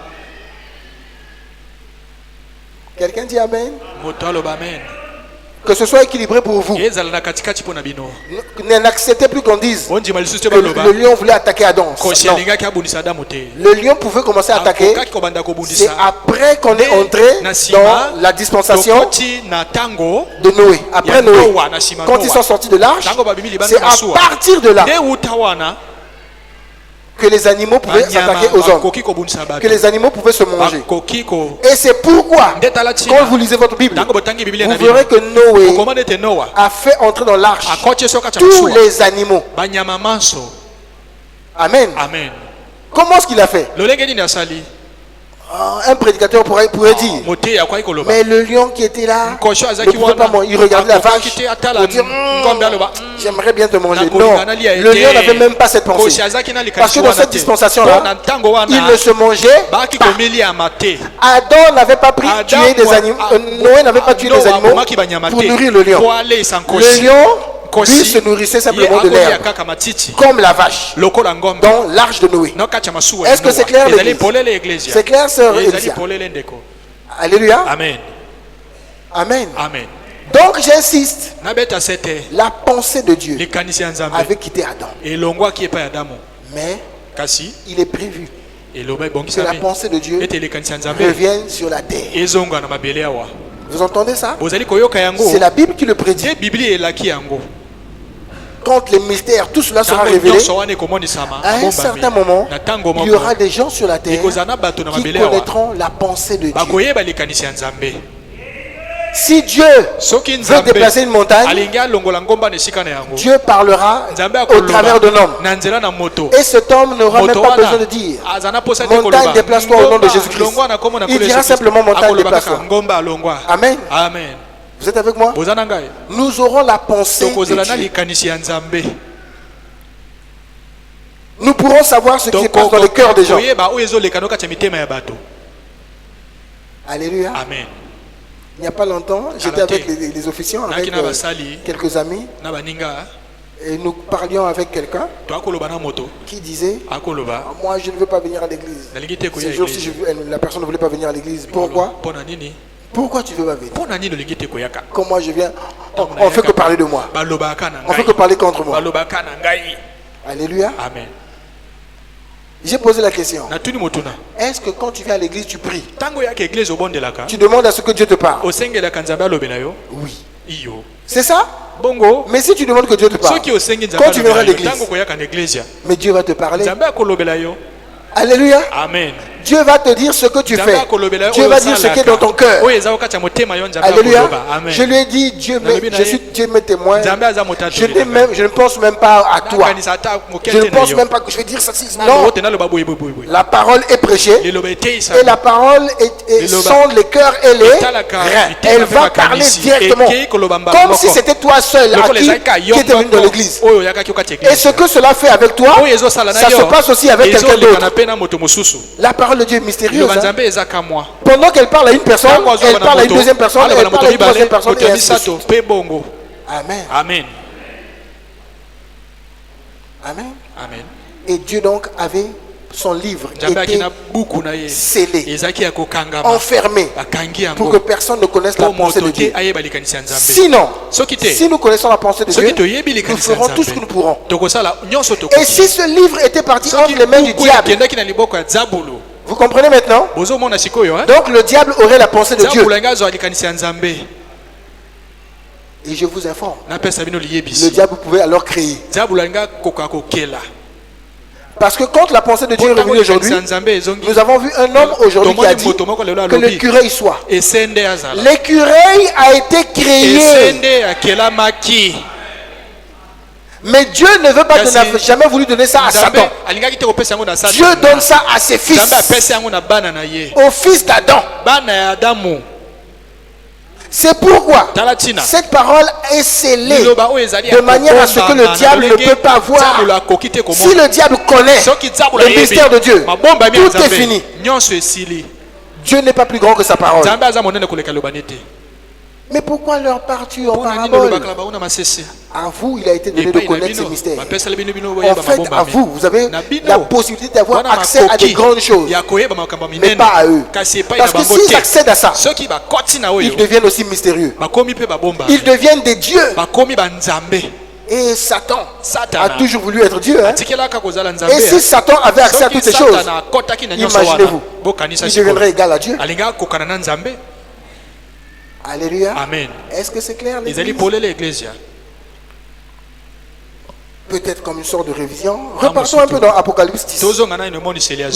Quelqu'un dit Amen? moto aloba amen Que ce soit équilibré pour vous. ezala na katikati mpo na bino N'acceptez plus qu'on dise ondima lisusu te que baloba le lion voulait attaquer Adam. kosi Non. alingaki abundisa adamu te Le lion pouvait commencer à attaquer. akokaki kobanda C'est kobundisa après qu'on est entré na nsima dans la dispensation tokoti na ntango de Noé. Après ya Noé. Noa, na nsima Quand Noa. ils sont sortis de l'arche, ntango babimi libanda c'est à masuwa partir de là nde wuta wana que les animaux pouvaient banyama s'attaquer aux hommes. bakoki kobundisa Que bato les animaux pouvaient se manger. bakoki ko Et c'est pourquoi, nde tala quand ntina vous lisez votre Bible, ntango botangi biblia vous na bino verrez que Noé okomona ete noa a fait entrer dans l'arche akoti soka cha tous masuwa les animaux. banyama manso Amen. amen Comment est-ce qu'il a fait? lolenge nini asali Un prédicateur pourrait dire. moteyi akwaki koloba Mais le lion qui était là nkosho ne azaki pouvait pas wana manger. Il regardait la akokaki vache te atala pour dire ngombe aloba j'aimerais bien te manger. Non, nakolinga nalia le ete lion n'avait même pas cette kosi pensée. azaki na Parce likanisi que dans wana cette te dispensation-là, mpo na ntango il wana ne se mangeait baki pas. komiliama te Adam n'avait pas pris Adamu tuer des animaux. Noé n'avait pas tué des animaux abomaki banyama pour te nourrir le lion. po aleisa Le nkosi lion, lui, Nkosi, se nourrissait ye simplement de akolia l'herbe, kaka matiti comme la vache, lokola ngombe dans l'arche de Noé. na kati ya masuwa Est-ce que c'est clair, ezali l'église? polele eglesia C'est clair, sœur ezali Elisa? polele ndeko Alléluia. amen Amen. amen Donc j'insiste, nabeta sete la pensée de Dieu likanisi ya nzambe avait quitté Adam. elongwaki epai ya adamu Mais kasi il est prévu eloba que la ebongisami pensée de Dieu ete likanisi ya nzambe revienne sur la terre. ezonga na mabele awa Vous entendez ça? bozali koyoka yango C'est la Bible qui le prédit. te biblia elaki yango Quand les mystères, tout cela sera ntango révélé, nyonso wana ekomonisama à un certain moment, na ntango il y moko aura des gens sur la terre ekozala na bato na qui mabele awa connaîtront la pensée de Dieu. bakoyeba likanisi ya nzambe Si Dieu soki veut nzambe déplacer une montagne, alingi alongola ngomba na esika na yango Dieu parlera nzambe au travers d'un homme. na nzela na moto Et cet homme n'aura même moto pas wana besoin de dire azana posa te montagne, koloba déplace-toi au nom de Jésus-Christ. longwa na kombo na Il kolo dira Yesu simplement Christ. montagne, Akoloba déplace-toi. kaka ngomba alongwa Amen. amen Vous êtes avec moi? bozana ngai Nous aurons la pensée tokozala de na Dieu. likanisi ya nzambe Nous pourrons savoir ce qui se passe dans le cœur des gens. koyeba oyo ezoleka no kati ya mitema ya bato Alléluia. amen Il n'y a pas longtemps, j'étais avec les officiants, avec nakina basali quelques amis, na baninga et nous parlions avec quelqu'un to akoloba na moto qui disait akoloba moi je ne veux pas venir à l'église. nalingi te koya Ces jours-ci, la personne ne voulait pas venir à l'église. Pourquoi? pona nini Pourquoi tu ne veux pas venir? pona nini olingi te koyaka Comme moi je viens, on fait que parler de moi. balobaka na On fait que ngai parler contre moi. balobaka na ngai Alléluia. amen J'ai posé la question. natuni motuna Est-ce que quand tu viens à l'église, tu pries? ntango oyaka eglize obondelaka Tu demandes à ce que Dieu te parle? osengelaka nzambe alobe na yo Oui. iyo C'est ça? bongo Mais si tu demandes que Dieu te parle, soki osengi quand tu viendras à nzambe l'église, ntango koyaka na eglise mais Dieu va te parler. nzambe akolobela yo Alléluia. amen Dieu va te dire ce que tu nzambe fais. akolobela yo Dieu oyo va dire ce qui est dans ton cœur. oyo eza okati ya motema yo nzambe Alléluia. akoloba amen Je lui ai dit, Dieu, Dieu me témoigne. nzambe aza moto Je ne pense même pas à toi. nakanisa ata moke Je ne te na pense yo même pas que je vais dire ça. Non. naloba te naloba boye boye boye boye La parole est prêchée. liloba eteisa Et la parole sonde les cœurs et les reins. Elle va parler directement. Comme si c'était toi seul qui était venu dans l'église. oyo oyakaki okati Et ce que cela fait avec toi, oyo ezosala na ça se yo passe aussi avec quelqu'un ezoleka na d'autre. pe na moto mosusu La parole de Dieu est mystérieuse. liloba Hein. nzambe eza ka mwa Pendant qu'elle parle à une personne, elle parle à une deuxième personne, elle parle à une troisième personne et ainsi de misato suite. pe bongo Amen. amen Amen. amen Et Dieu donc avait son livre nzambe était akina buku na ye scellé, ezaki ya kokangama enfermé, bakangi pour yango que personne ne connaisse la po pensée de moto te Dieu. ayeba likanisi ya nzambe Sinon, soki te si nous connaissons la pensée de Dieu, soki toyebi nous likanisi ya ferons tout ce que nous nzambe pourrons. tokosala nyonso Et tokoki si ce livre était parti entre soki les mains du buku diable, ekendaki na liboko ya zabulu vous comprenez maintenant? bozomona sikoyo Donc le diable aurait la pensée de Dieu. zabulu yango azwa likanisi ya nzambe Et je vous informe, napesa bino le liyebisi diable pouvait alors créer. zabulu yango akoka kokela Parce que quand la pensée de Dieu est revenue aujourd'hui, nous avons vu un homme aujourd'hui qui a dit que l'écureuil soit. L'écureuil a été créé. Mais Dieu ne veut pas, n'a jamais voulu donner ça à Satan. Dieu donne ça à ses fils. Au fils d'Adam. C'est pourquoi cette parole est scellée de manière à ce que le diable ne peut pas voir. Si le diable connaît le mystère de Dieu, tout est fini. Dieu n'est pas plus grand que sa parole. Mais pourquoi leur parles-tu en parabole? À vous, il a été donné de connaître ces mystères. En fait, à vous, vous avez la possibilité d'avoir accès à des grandes choses, mais pas à eux. Parce que s'ils accèdent à ça, ils deviennent aussi mystérieux. Ils deviennent des dieux. Et Satan a toujours voulu être Dieu. Hein? Et si Satan avait accès à toutes ces choses, imaginez-vous, il deviendrait égal à Dieu. Alléluia. Amen. Est-ce que c'est clair? L'église? Peut-être comme une sorte de révision. Repartons un peu dans Apocalypse 10.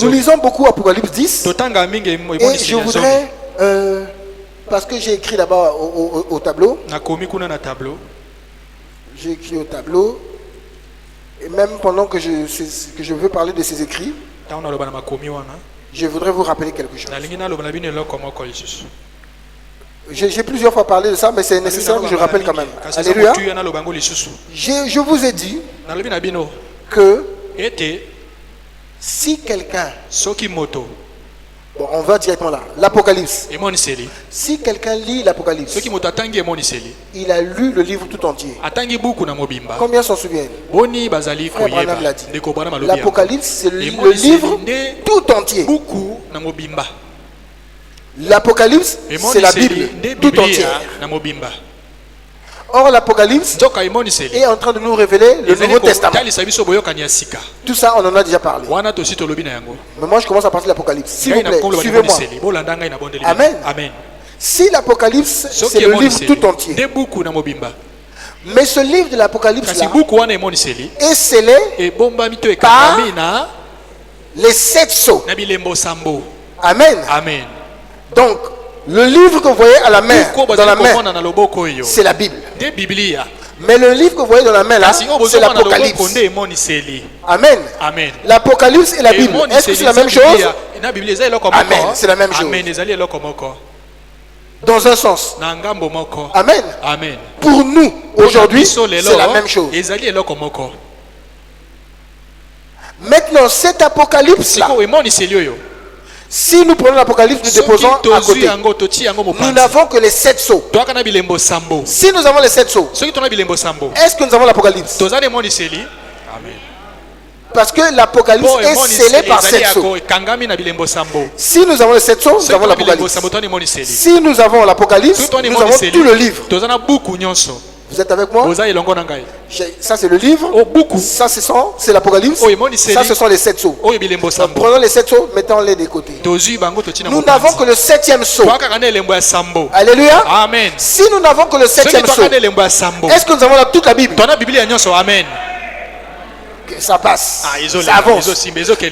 Nous lisons beaucoup Apocalypse 10. Et je voudrais, parce que j'ai écrit là-bas au tableau. J'ai écrit au tableau. Et même pendant que je veux parler de ces écrits, je voudrais vous rappeler quelque chose. J'ai plusieurs fois parlé de ça, mais c'est nécessaire que je rappelle quand même. Alléluia. Je vous ai dit que si quelqu'un, bon, on va directement là, l'Apocalypse. Si quelqu'un lit l'Apocalypse, il a lu le livre tout entier. Combien s'en souviennent? Frère Branham l'a dit. L'Apocalypse, c'est le livre tout entier. L'Apocalypse, c'est la Bible tout entière. Or, l'Apocalypse est en train de nous révéler le Nouveau Testament. Tout ça, on en a déjà parlé. Mais moi, je commence à parler de l'Apocalypse. S'il vous plaît, suivez-moi. Amen. Si l'Apocalypse, c'est le livre tout entier. Mais ce livre de l'Apocalypse est scellé par les 7 sceaux. Amen. Donc, Le livre que vous voyez à la main, Buku dans la bozali main, komona na loboko oyo c'est la Bible. nde biblia Mais le livre que vous voyez dans la main là, kasi oyo c'est bozomona na loboko l'Apocalypse. nde emoniseli. Amen. Amen. L'Apocalypse et la Bible, est-ce que c'est la même chose? Na biblia eza eloko Amen, moko. c'est la même chose. Amen, ezali eloko moko. Dans un sens. Na ngambo moko. Amen. Amen. Pour nous, aujourd'hui, Biso lelo, c'est la même chose. ezali eloko moko. Maintenant, cet Apocalypse là, Siko emoniseli oyo. si nous prenons l'Apocalypse, nous déposons à Soki côté. yango toti yango Nous mopanzi. n'avons que les 7 sceaux. Toaka na bilembo sambo. Si nous avons les 7 sceaux, Soki tona bilembo sambo. est-ce que nous avons l'Apocalypse? Tozali emoniseli. Amen. Parce que l'Apocalypse Po est scellé par 7 sceaux. kangami na bilembo sambo. Si nous avons les 7 sceaux, nous Soki avons tona bilembo l'Apocalypse. sambo toni emoniseli. Si nous avons l'Apocalypse, Soki toni nous avons emoniseli. tout le livre. Tozana buku nyonso. Vous êtes avec moi? Boza elongo na ngai. Ça c'est le livre. O buku. Ça c'est l'Apocalypse. Oh, emoniseli. Ça ce sont les 7 sceaux. Oyo bilembo Donc, sambo. prenons les 7 sceaux, mettons-les de côté. Tozui bango totina Nous mopanzi. n'avons que le 7e sceau. Toaka kana elembo ya sambo. Alléluia. Amen. Si nous n'avons que le Soki 7e sceau, toaka na elembo ya sambo. est-ce que nous avons toute la Bible? Tona biblia nyonso. Amen. Que ça passe. Ah, Ça avance.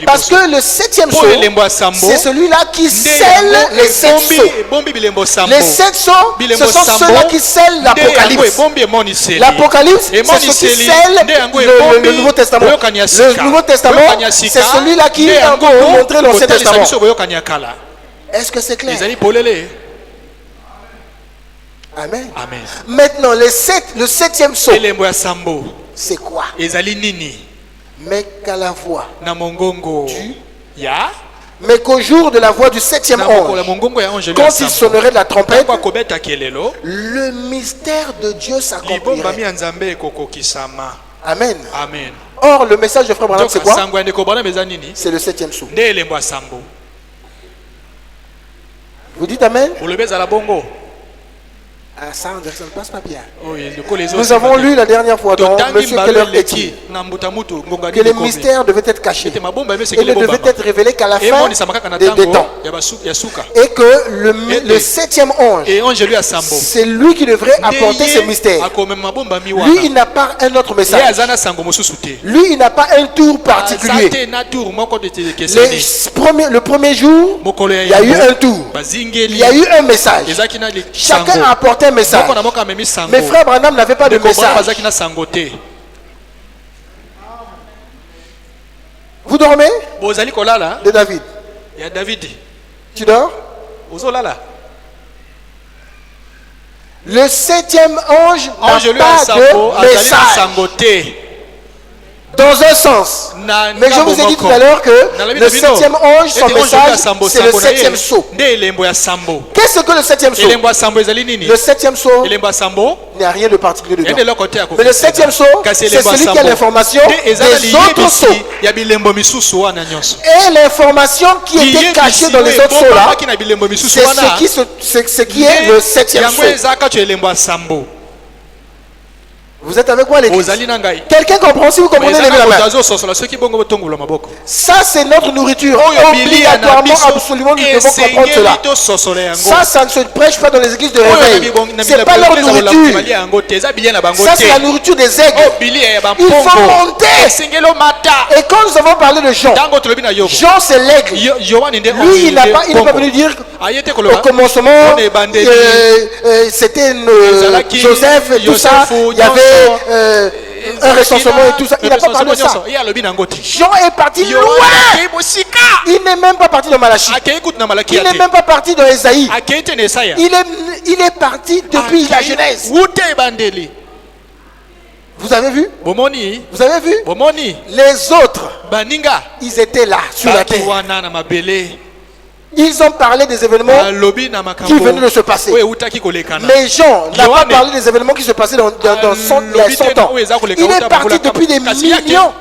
Parce que le 7e Po sceau, elembo ya sambo. c'est celui-là qui scelle les 7 sceaux. Bombi bilembo sambo. Les 7 sceaux, Bilembo ce sont sambo. ceux-là qui scellent l'Apocalypse. Bombi emoniseli. L'Apocalypse, c'est ce qui scelle le Nouveau Testament. Le Nouveau Testament, c'est celui-là qui peut montrer l'Ancien Testament. Est-ce que c'est clair? Ezali polele. Amen. Amen. Maintenant, le 7e sceau, Elembo ya sambo. c'est quoi? Ezali nini? Mais qu'à la voix. Na mongongo. Ya. Mais qu'au jour de la voix du 7e Na mokola ange, mongongo ya ange. quand il sonnerait de la trompette, Kwa kobeta kelelo. le mystère de Dieu Libomba s'accomplirait. mi ya nzambe ekokokisama. Amen. Amen. Or, le message de Frère Branham, c'est Toka quoi? sango ya ndeko bana meza nini? C'est le 7e sceau. Nde elembo ya sambo. Vous dites Amen? Olobe ezala bongo. Ah, ça ne passe pas bien. Oh, yeko les autres. Nous avons lu la dernière fois dans Totangi Monsieur mbalo Keller eleki Eti na mbuta mutu ngonga que les mystères devaient être cachés Ete mabomba et emesekile ne devaient bomba. être révélés qu'à la fin Emoni samaka na des tango temps. ya suka. Et que le 7e ange, Et ange lui a sambo. c'est lui qui devrait apporter ces mystères. Akome mabomba mi Lui, wana. il n'a pas un autre Ye message. azana sango mosusu te. Lui, il n'a pas un tour particulier. Azate na tour moko de keseni. Le premier jour, Mokolo ya il y a eu yango. un tour. Bazingeli. Il y a eu un message. Ezaki na Chacun sango. a apporté un message. Moko na moko amemi sango. Mais Frère Branham n'avait pas de Ndeko bana message. bazaki na sango te. Vous dormez? Bozali kolala De David. ya David. Tu dors? Ozolala. Le 7e ange n'a Ange lui a pas sango, de azali na message. sango te. Dans un sens. Na Mais je vous ai dit tout à l'heure que le 7e ange, son message, c'est le 7e sceau. Nde elembo ya sambo. Qu'est-ce que le 7e sceau? Elembo ya sambo ezali nini? Le 7e sceau, Elembo ya sambo il n'y a rien de particulier yende dedans. eloko te ya Mais le 7e sceau, c'est celui qui a l'information des autres sceaux. ya bilembo misusu wana nyonso. Et l'information qui était cachée dans les autres sceaux là, na bilembo misusu c'est wana. ce qui est le 7e Yango sceau. eza kati ya elembo ya sambo. Vous êtes avec moi l'église? Ozali na ngai. Quelqu'un comprend? Si vous comprenez, levez la main. soki bongo botongola maboko. Ça c'est notre nourriture. Oyo bilia na Obligatoirement, biso. absolument, nous devons comprendre cela. Esengeli tososola yango. Ça ne se prêche pas dans les églises de Oyo réveil. C'est pas leur nourriture. yango te eza bilia na bango Ça te. c'est la nourriture des aigles. Oh bilia ya Il faut bampongo. monter. Esengelo mata. Et quand nous avons parlé de Jean, Tango tolobi na yobo. Jean c'est l'aigle. Yohane nde Lui, il n'est pas venu dire ayete au koloba. commencement, On est bandés. c'était Ezalaki, Joseph et tout ça. Yosef, Il y avait un recensement et tout ça. Il n'a pas parlé de ça. Ya lobi na ngoti. Jean est parti loin. Yohane bosika. Il n'est même pas parti dans Malachie. Akei kut na malaki Il n'est ate. même pas parti dans Esaïe. Akei te na Esaya. Il est parti depuis la Genèse. Wute bandeli. Vous avez vu? Bomoni. Vous avez vu? Bomoni. Les autres, Baninga. ils étaient là, sur la terre. Wana na mabele. Ils ont parlé des événements Lobi na makambo. qui venaient de se passer. Oye utaki kolekana. Mais Jean n'a pas Yohane. parlé des événements qui se passaient dans il y a 100 ans. Il est parti depuis des millions,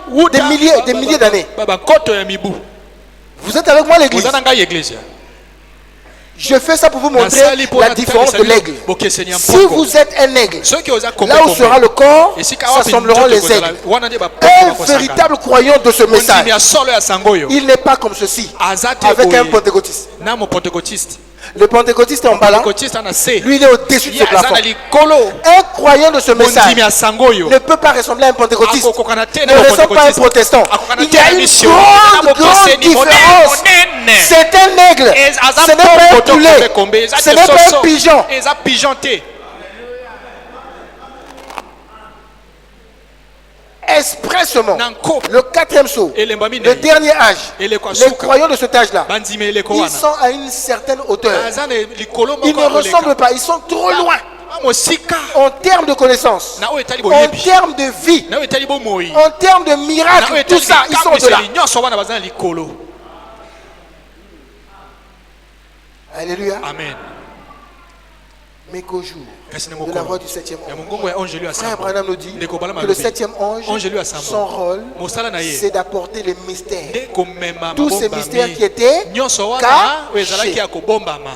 des milliers d'années. Baba koto ya mibu. Vous êtes avec moi l'église? Ozana ngai iglesia. Je fais ça pour vous montrer la différence de l'aigle. Si vous êtes un aigle, là où sera le corps, s'assembleront les aigles. Un véritable croyant de ce message, il n'est pas comme ceci, avec un pentecôtiste. Le pentecôtiste est en bas là, lui il est au-dessus de ce plafond. Un croyant de ce message ne peut pas ressembler à un pentecôtiste, ne ressemble pas à un protestant. Il y a une grande différence. C'est un aigle, ce n'est pas un rotulé. Ce n'est pas un pigeon. eza pigeon te. Expressement. Nanko. Le quatrième saut. Elemba Le minei. dernier âge. Elekwa Les suka. croyants de cet âge-là. Bandime eleko Ils wana. sont à une certaine hauteur. Aza na likolo moko Ils ne ya koleka. ressemblent pas. Ils sont trop loin. Mosika. En termes de connaissances. Na oyo etali En boyebi. termes de vie. Na oyo etali bomoi. En termes de Na oyo miracles. Tout etali ça, ils sont au-delà. likamwiseli nyonso wana baza na likolo. Alléluia. Amen. Mais qu'au jour Kasi na de la mokolo. voix du septième Ya ange, mongongo ya ange lui Frère asambo. Branham nous dit Ndeko Branham que le alobi. septième ange, Ange lui asambo. son rôle, Mosala na ye. c'est d'apporter les mystères. Nde komema Tous ces mabombami. mystères qui étaient Nyonso wana oyo ezalaki cachés. ya kobombama.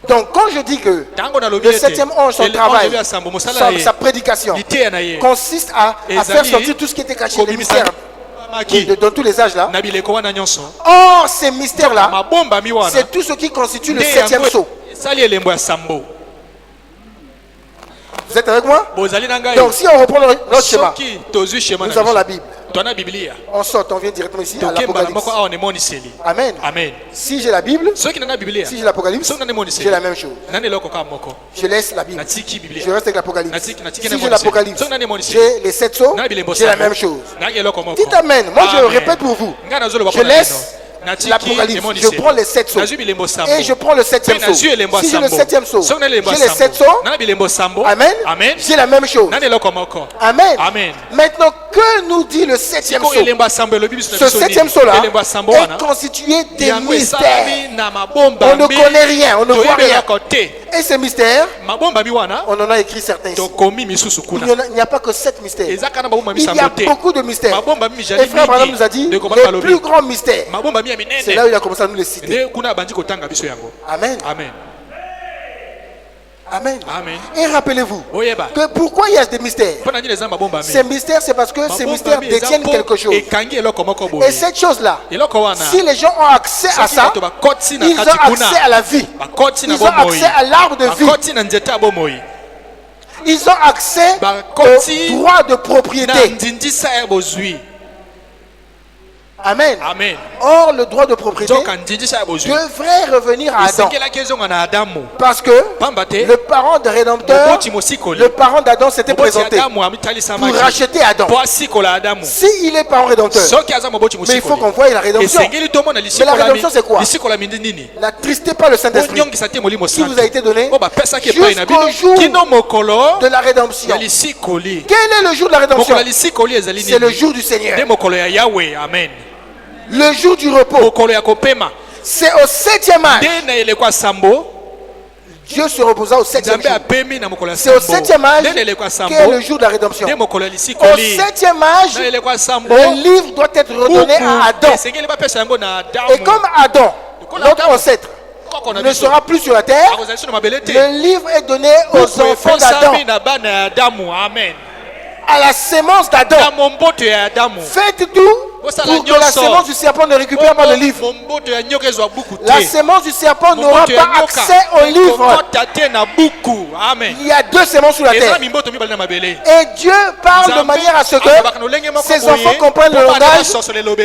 Donc quand je dis que Tango nalobi le ete, septième ange, son ele- travail, ange lui asambo, mosala na ye. sa prédication, Liteya na ye. consiste à faire sortir tout ce qui était caché, les mystères Maki. dans tous les âges là. Na bileko wana nyonso. Or, ces mystères-là, Mabombami wana. c'est tout ce qui constitue le Nde septième yango saut. esali elembo ya sambo. Vous êtes avec moi? Bozali na ngai. Donc si on reprend notre schéma, Soki tozwi schéma nous na avons la biso. Bible. Tona Biblia. On sort, on vient directement ici à Tokemba na l'Apocalypse. moko awa nemoniseli. Amen. Amen. Si j'ai la Bible, Soki na Biblia. si j'ai l'Apocalypse, Soki na nemoniseli. j'ai la même chose. Nani eloko kaka moko. Je laisse la Bible. Natiki Biblia. Je reste avec l'Apocalypse. Natiki Si j'ai l'Apocalypse, Soki na nemoniseli. j'ai les 7 sceaux, Na bilembo j'ai la sambo. même chose. Na eloko moko. Dites Amen. Moi, je Amen. répète pour vous. Nga nazoloba Je mpona laisse bino. Natiki l'Apocalypse. nemoniseli. Je prends les 7 sceaux. Nazwi bilembo sambo. Et je prends le 7e Pe saut. nazwi elembo Si j'ai le sambo. 7e saut, Soki na elembo j'ai les sambo. 7 sauts. Na bilembo sambo. Amen. Amen. J'ai la même chose. Nani eloko moko. Amen. Amen. Maintenant, que nous dit le 7e Siko saut? elembo sambo elobi biso na Ce biso nini? 7e saut-là Elembo ya sambo est wana. constitué des Yango mystères. esalami na mabomba On ne connaît rien, on ne voit rien. Toyebelaka te. Et ces mystères, Mabomba mi wana. on en a écrit certains ici. Tokomi misusu Il kuna. n'y a pas que 7 mystères. Eza kana mabomba mi Il y a sambo te. beaucoup de mystères. Mabomba mi Et jali frère Branham nous a mingi. dit, De kobala les balobi. plus grands mystères. Mabomba mi ya C'est là où minene. il a commencé à nous les citer. Nde kuna bandi kotanga biso yango. Amen. Amen. Amen. Amen. Et rappelez-vous Oyeba. que pourquoi il y a des mystères? Mpona nini eza mabomba mi? Ces mystères, c'est parce que ces Mabomba mystères mi eza détiennent po quelque chose. ekangi eloko moko boye. Et cette chose-là, Eloko wana. si les gens ont accès à Soki ça, bato bakoti na ils ont kati kuna. accès à la vie. Bakoti na Ils ont bomoi. accès à l'arbre de vie. Bakoti na nzete ya bomoi. Ils ont accès Bakoti au droit de Na propriété. ndindisa ya bozwi. Amen. Amen. Or, le droit de propriété Nzoka ndindisa ya bozwi. devrait revenir à Adam. Esengelaki ezonga na Adamu. Parce que Pamba te. le parent de Rédempteur, Moboti mosikoli. le parent d'Adam s'était Moboti présenté Adamu amitalisamaki. pour racheter Adam. Po asikola Adamu. S'il est parent rédempteur, Soki aza moboti mais il faut mosikoli. qu'on voie la rédemption. Esengeli tomona Mais la rédemption, c'est quoi? lisikola mindi nini? N'attristez pas le Saint-Esprit Bonyongisa te molimo qui vous a santo. été donné O bapesaki epai na bino. jusqu'au jour Kino mokolo de la rédemption. ya lisikoli. Quel est le jour de la rédemption? Mokolo ya lisikoli ezali C'est le nini? jour du Seigneur. Nde mokolo ya Yahweh. Amen. Le jour du repos. Mokolo ya kopema. C'est au 7e âge. Nde na elekwa sambo. Dieu se reposa au 7e Nzambe jour. apemi na mokolo ya C'est au sambo. 7e âge Nde na elekwa sambo. qu'est le jour de la rédemption. Nde mokolo ya Au lisikoli. 7e âge, Na elekwa sambo. le livre doit être redonné à Adam. Esengeli bapesa yango na Adamu. Et comme Adam, notre ancêtre, Koko na ne biso. sera plus sur la terre, Akozali so na mabele te. le livre est donné aux enfants d'Adam, Epesami na bana ya Adamu. Amen. à la sémence Na d'Adam. momboto ya Adamu. Faites tout pour que la sémence du serpent ne récupère pas le livre. Momboto ya nyoka ezwa buku te. La sémence du serpent n'aura Momboto ya pas nyoka accès au livre. ekokota te na buku. Amen. Il y a 2 sémences sur la Eza terre. mimboto mibale na mabele. Et Dieu parle de manière à ce que ses enfants comprennent le langage,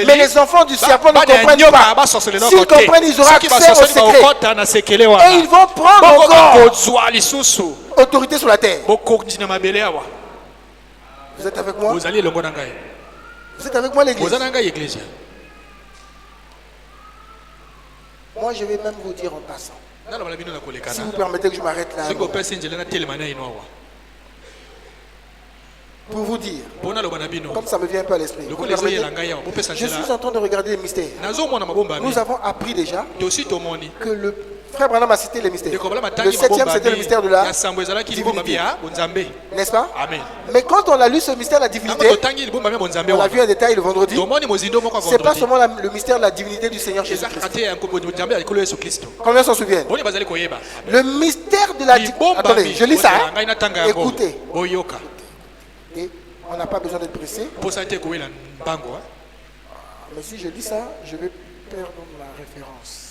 mais les enfants du serpent ne comprennent pas. S'ils comprennent, ils auront accès au secret. Et ils vont prendre encore autorité sur la terre. Vous êtes avec moi? Vous allez longo na ngai. Vous êtes avec moi, l'église? Vous na ngai église. Moi, je vais même vous dire en passant. Na la bino na Si kolekana. vous permettez que je m'arrête là. Siko pesa njela na telema na inowa. Pour vous dire, Pona lo bana bino. comme ça me vient un peu à l'esprit. Vous Lokole permettez? ezela ngai ya bo pesa Je njela. suis en train de regarder les mystères. Nazo mona mabomba mi. Nous avons appris déjà Tosi tomoni. que le frère Branham a cité les mystères. De kobala Le matangi 7e, mabomba. c'était le mystère de la Ya sambo ezala ki libomba divinité. bia bonzambe. N'est-ce pas? Amen. Mais quand on a lu ce mystère de la Nango divinité, totangi libomba bia bonzambe on l'a wa. vu en détail le vendredi, Tomoni mozindo moko c'est pas vendredi. seulement le mystère de la divinité du Seigneur Eza Jésus-Christ. kate ya nkombo bonzambe alikolo Yesu Kristo. Combien s'en souviennent? Boni bazali koyeba. Le mystère de la divinité. Libomba Attendez, je lis ça. hein. ngai natanga yango. Écoutez. Boyoka. Et on n'a pas besoin d'être pressé. Posa te kowela mbango. Mais si je lis ça, je vais perdre la référence.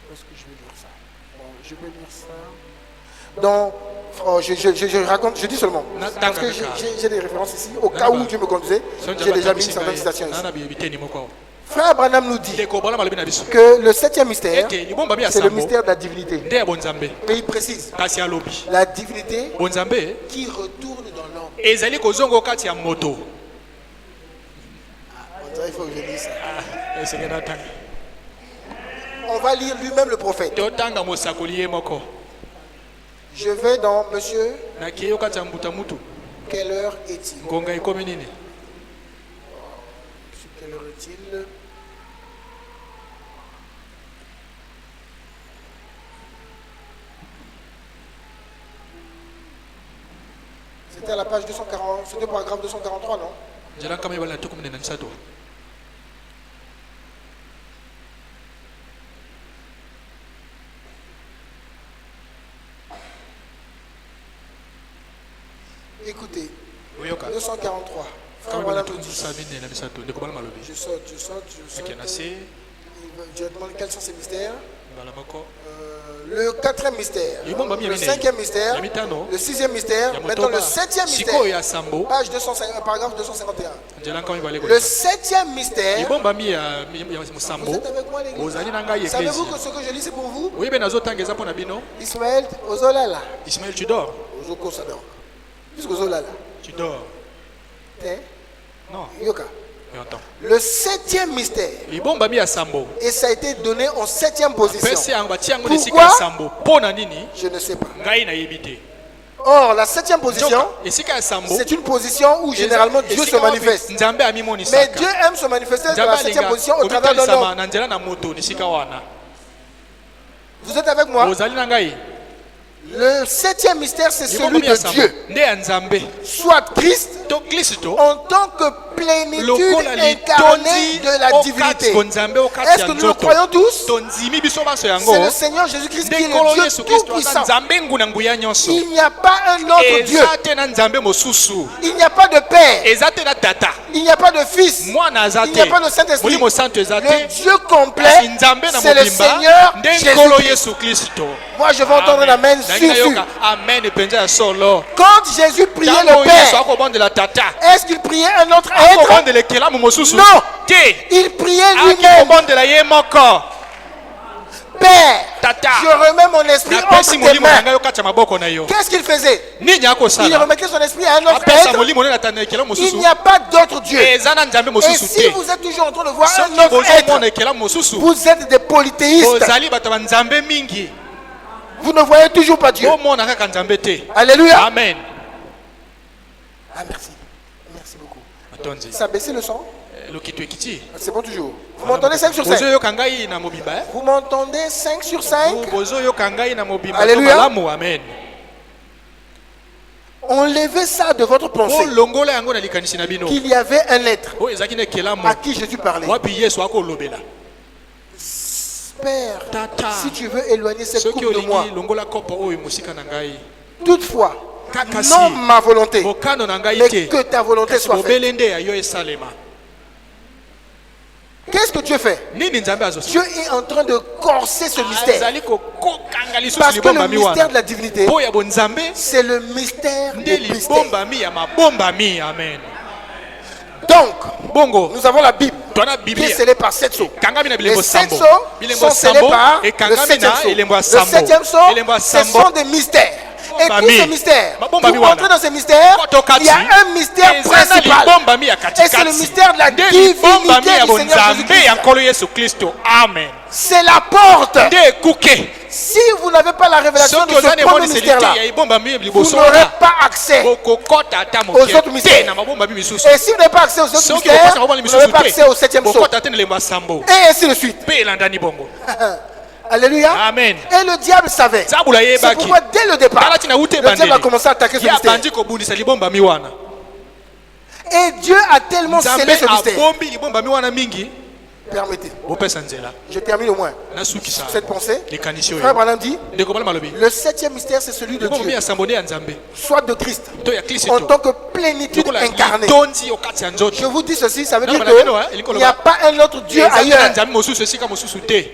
Où est-ce que je vais lire ça? Bon, je vais lire ça. Donc, oh, je raconte, je dis seulement. Parce que j'ai des références ici. Au cas où Dieu me conduisait, j'ai déjà mis certaines citations ici. Frère Branham nous dit ndeko bala malobi na biso que le septième mystère, ete libomba mi ya c'est le sambo mystère de la divinité. nde ya bonzambe Mais il précise, kasi alobi la divinité bonzambe qui retourne dans l'homme. ezali kozonga kati ya moto. On dirait, il faut que je dise ça. Esenge natanga On va lire lui-même le prophète. totanga mosakoli ye moko Je vais dans Monsieur, nakei yo kati ya mbuta mutu quelle heure est-il? ngonga ekomi nini Quelle heure est-il? C'était à la page 240, c'était le paragraphe 243, non? nzela nkama ebala na tuku minene na misato. Écoutez, oyoka 243. Frère kama ebala Branham na nous tuku dit, sa minene na misato ndeko bala malobi je saute. akena se Je demande quels sont ces mystères. mbala moko Le quatrième mystère, Libomba mi ya le minene. cinquième mystère, Ya mitano. le sixième mystère, ya maintenant le motoba septième sikoyo mystère, ya sambo page 250, paragraphe 251. nzela nkama ebale Le koyoka septième mystère, libomba mi ya vous mosambo êtes avec moi l'église? ozali na ngai Savez-vous eglise que ce que je lis c'est pour vous? oyebi nazotanga eza mpo na bino. Ismaël, Ozolala. Ismaël tu dors Ozoko Sador. Puisque Ozolala. tu dors Hein? non Yoka. mais attends Le septième mystère, libomba mi ya sambo et ça a été donné en septième pesi position. yango batia yango na esika ya Pourquoi? sambo mpo na nini Je ne sais pas. ngai nayebi te. Or, la septième position, Nzoka, esika ya sambo c'est une position où généralement Dieu se manifeste. nzambe Mais amimonisaka Dieu aime se manifester dans nzambe la septième alinga position au travers d'un komitalisama homme. na nzela na moto na esika wana. Vous êtes avec moi? ozali na ngai Le septième mystère, c'est libomba celui mi ya de sambo Dieu. nde ya nzambe Soit Christ to kristo en tant que plénitude lokola incarnée litondi de la okati divinité. konzambe okati Est-ce ya que nous le nzoto croyons tous? tondimi biso baso yango C'est le Seigneur Jésus-Christ qui est nde nkolo le yesu Dieu kristo aza tout-puissant. nzambe nguna nguya nyonso Il n'y a pas un autre Dieu. eza te na nzambe mosusu Il n'y a pas de Père. eza te na tata Il n'y a pas de Fils. mwana aza Il n'y a te pas de Saint-Esprit. molimo santo eza Le te Dieu complet, kasi nzambe na c'est le mobimba Seigneur nde nkolo Jésus-Christ. yesu kristo. Moi, je vais entendre un amen Nangi sur. nayoka amen epenza ya solo Quand Jésus priait ntango le yesu Père, akobondela tata est-ce qu'il priait un autre être? akobondela ekelamu mosusu Non. te Il priait aki lui-même. kobondela ye moko. Père, Tata, je remets mon esprit entre napesi tes molimo na mains. ngai yo kati ya maboko na yo. Qu'est-ce qu'il faisait? Nini Il akosala remettait son esprit à un autre apesa être. molimo ne na tana ekelamu Il mosusu n'y a pas d'autre Dieu. eza na nzambe Et mosusu si te. vous êtes toujours en train de voir un soki autre bozomona être, ekelamu mosusu vous êtes des polythéistes. bozali bato ya banzambe mingi Vous ne voyez toujours pas Dieu. bomona kaka nzambe te. Alléluia. Amen. Ah, merci. Merci beaucoup. Matonzi Ça a baissé le son? lokitu ekiti C'est bon toujours. Vous m'entendez 5 sur 5? bozoyoka ngai na mobimba Vous m'entendez 5 sur 5? bozoyoka ngai na mobimba Alléluia. to malamu. Amen. Enlevez ça de votre pensée. bolongola yango na likanisi na bino Qu'il y avait un être oyo ezalaki na ekelamu à qui Jésus parlait. wapi yesu akolobela. Père, Tata, si tu veux éloigner cette soki coupe de moi, olingi longola kopo oyo mosika na ngai toutefois, Kaka si. non ma volonté, mokano na ngai mais te que ta volonté kasi soit faite. bobele nde ya yo esalema. Qu'est-ce que Dieu fait? Nini nzambe azosala Dieu est en train de corser ce mystère. azali kokokanga lisusu Parce que le libombami mystère de wana la divinité, mpo ya bonzambe c'est le mystère nde des mystères. libombami ya mabombami. Amen. Donc, bongo nous avons la Bible twana qui est biblia scellée par 7 sceaux. ekangami na Les bilembo 7 sambo sceaux bilembo sont scellés sambo par le ekangami 7e na sceau. elembo ya Le sambo 7e sceau, elembo ya ce sambo sont des mystères. Et tous Bombami. ces mystères, Mabombami pour wana. entrer dans ces mystères, il y a un mystère eza na principal. libombami ya Et c'est le katikati mystère de la nde divinité libombami ya du Seigneur bonzambe ya Jésus-Christ. nkolo yesu kristo. Amen. C'est la porte. nde ekuke Si vous n'avez pas la révélation de soki oza ce na premier emoniseli mystère-là, te ya libombami vous liboso n'aurez wana pas accès. bokokota ata Aux autres moke te mystères. na mabombami misusu. Et si vous n'avez pas accès aux autres soki mystères, bokosa vous mabomba n'avez misusu pas accès au te 7e sceau. bokota te na elembo ya sambo Et ainsi de suite. mpe elandani bongo. Alléluia. Amen. Et le diable savait. zabula C'est yebaki pourquoi dès le départ, tala tina ute le diable a ebandeli commencé à attaquer ce ye mystère. abandi kobundisa libombami wana. Et Dieu a tellement nzambe scellé ce mystère. abombi libombami wana mingi Permettez, bopesa nzela je termine au moins nasukisa cette pensée. likanisi Frère oyo Branham dit, ndeko bala malobi le 7e mystère, c'est celui de libombami Dieu, ya sambo nde ya nzambe soit de Christ, to ya en kristo tant que plénitude lokola incarnée. litondi okati ya nzoto. Je vous dis ceci, ça veut Non, dire mais la Bible, hein, qu'il n'y a pas un autre Dieu eza te na ailleurs. nzambe mosusu esika mosusu te.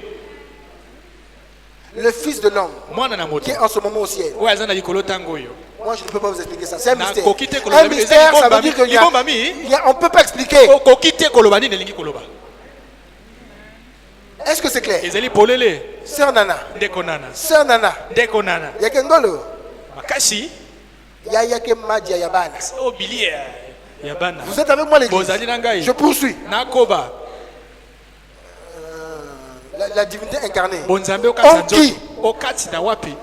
Le Fils de l'homme mwana na qui moto est en ce moment au ciel. oyo aza na likolo ntango oyo Moi, je ne peux pas vous expliquer ça. C'est un mystère. nakoki te Un koloba eza mystère, ça veut dire libombami qu'il y a, libombami on ne peut pas expliquer. okoki te koloba nini elingi koloba c'est clair? ezali polele Sœur Nana. ndeko nana Sœur Nana. ndeko nana Yake ngolo. makasi Yake madia yabana. obili ya bana Vous êtes avec moi l'église? bozali na ngai Je poursuis. nakoba La divinité incarnée. bonzambe okati En ya qui? nzoto okati na wapi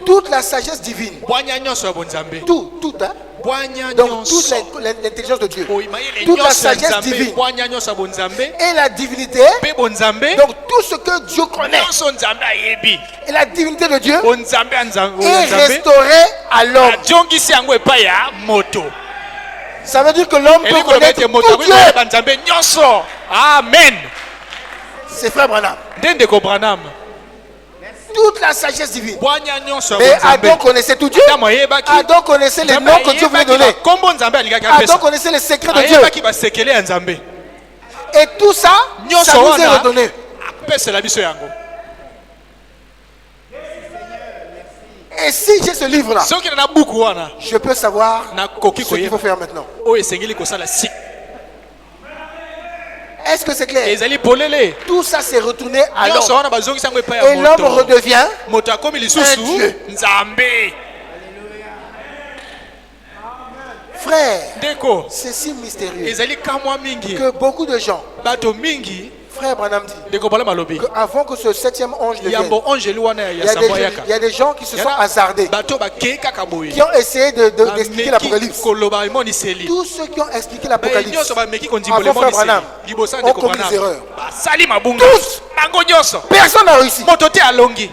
Toute la sagesse divine. bwanya nyonso ya bonzambe Tout, hein? bwanya Donc toute nyonso l'intelligence de Dieu. oyimayele Toute la nyonso ya sagesse nzambe divine. bwanya nyonso ya bonzambe Et la divinité. mpe bonzambe Donc tout ce que Dieu connaît. nyonso nzambe ayebi Et la divinité de Dieu bonzambe ya est nzambe restaurée à l'homme. ajongisi yango epai ya moto Ça veut dire que l'homme peut elikoloba connaître ete moto tout akoki Dieu. koyeba nzambe nyonso amen C'est frère Branham. nde ndeko branam Toute la sagesse divine. bwanya nyonso ya Mais bonzambe Adam connaissait tout Dieu. adamu ayebaki Adam connaissait les Nzambe noms que Dieu voulait ayebaki donner. bakombo nzambe alingaki Adam apesa connaissait les secrets de Dieu. ayebaki basekele ya nzambe Et tout ça, ça nyonso nous est wana redonné. apesela biso yango Et si j'ai ce livre-là, soki na buku wana je peux savoir nakoki ce qu'il faut koyeba faire maintenant. oyo esengeli kosala sik Est-ce que c'est clair? ezali polele Tout ça s'est retourné à nyonso l'homme. wana bazongisi yango epai Et ya l'homme moto redevient. moto akomi Un lisusu Dieu. nzambe Frère, ndeko c'est si mystérieux ezali kamwa mingi que beaucoup de gens, bato mingi frère Branham dit, ndeko bala malobi que avant que ce septième ange ne vienne, yambo angeli wana il ya y a sambo des, ayaka il y a des gens qui se sont hasardés, bato bakei kaka boye qui ont essayé d'expliquer bameki l'Apocalypse. koloba emoniseli Tous ceux qui ont expliqué baye l'Apocalypse, nyonso bameki kondimbola avant frère emoniseli Branham, libosa ont ndeko commis Branham. des erreurs. basali mabunga Tous. bango nyonso Personne n'a réussi. moto te alongi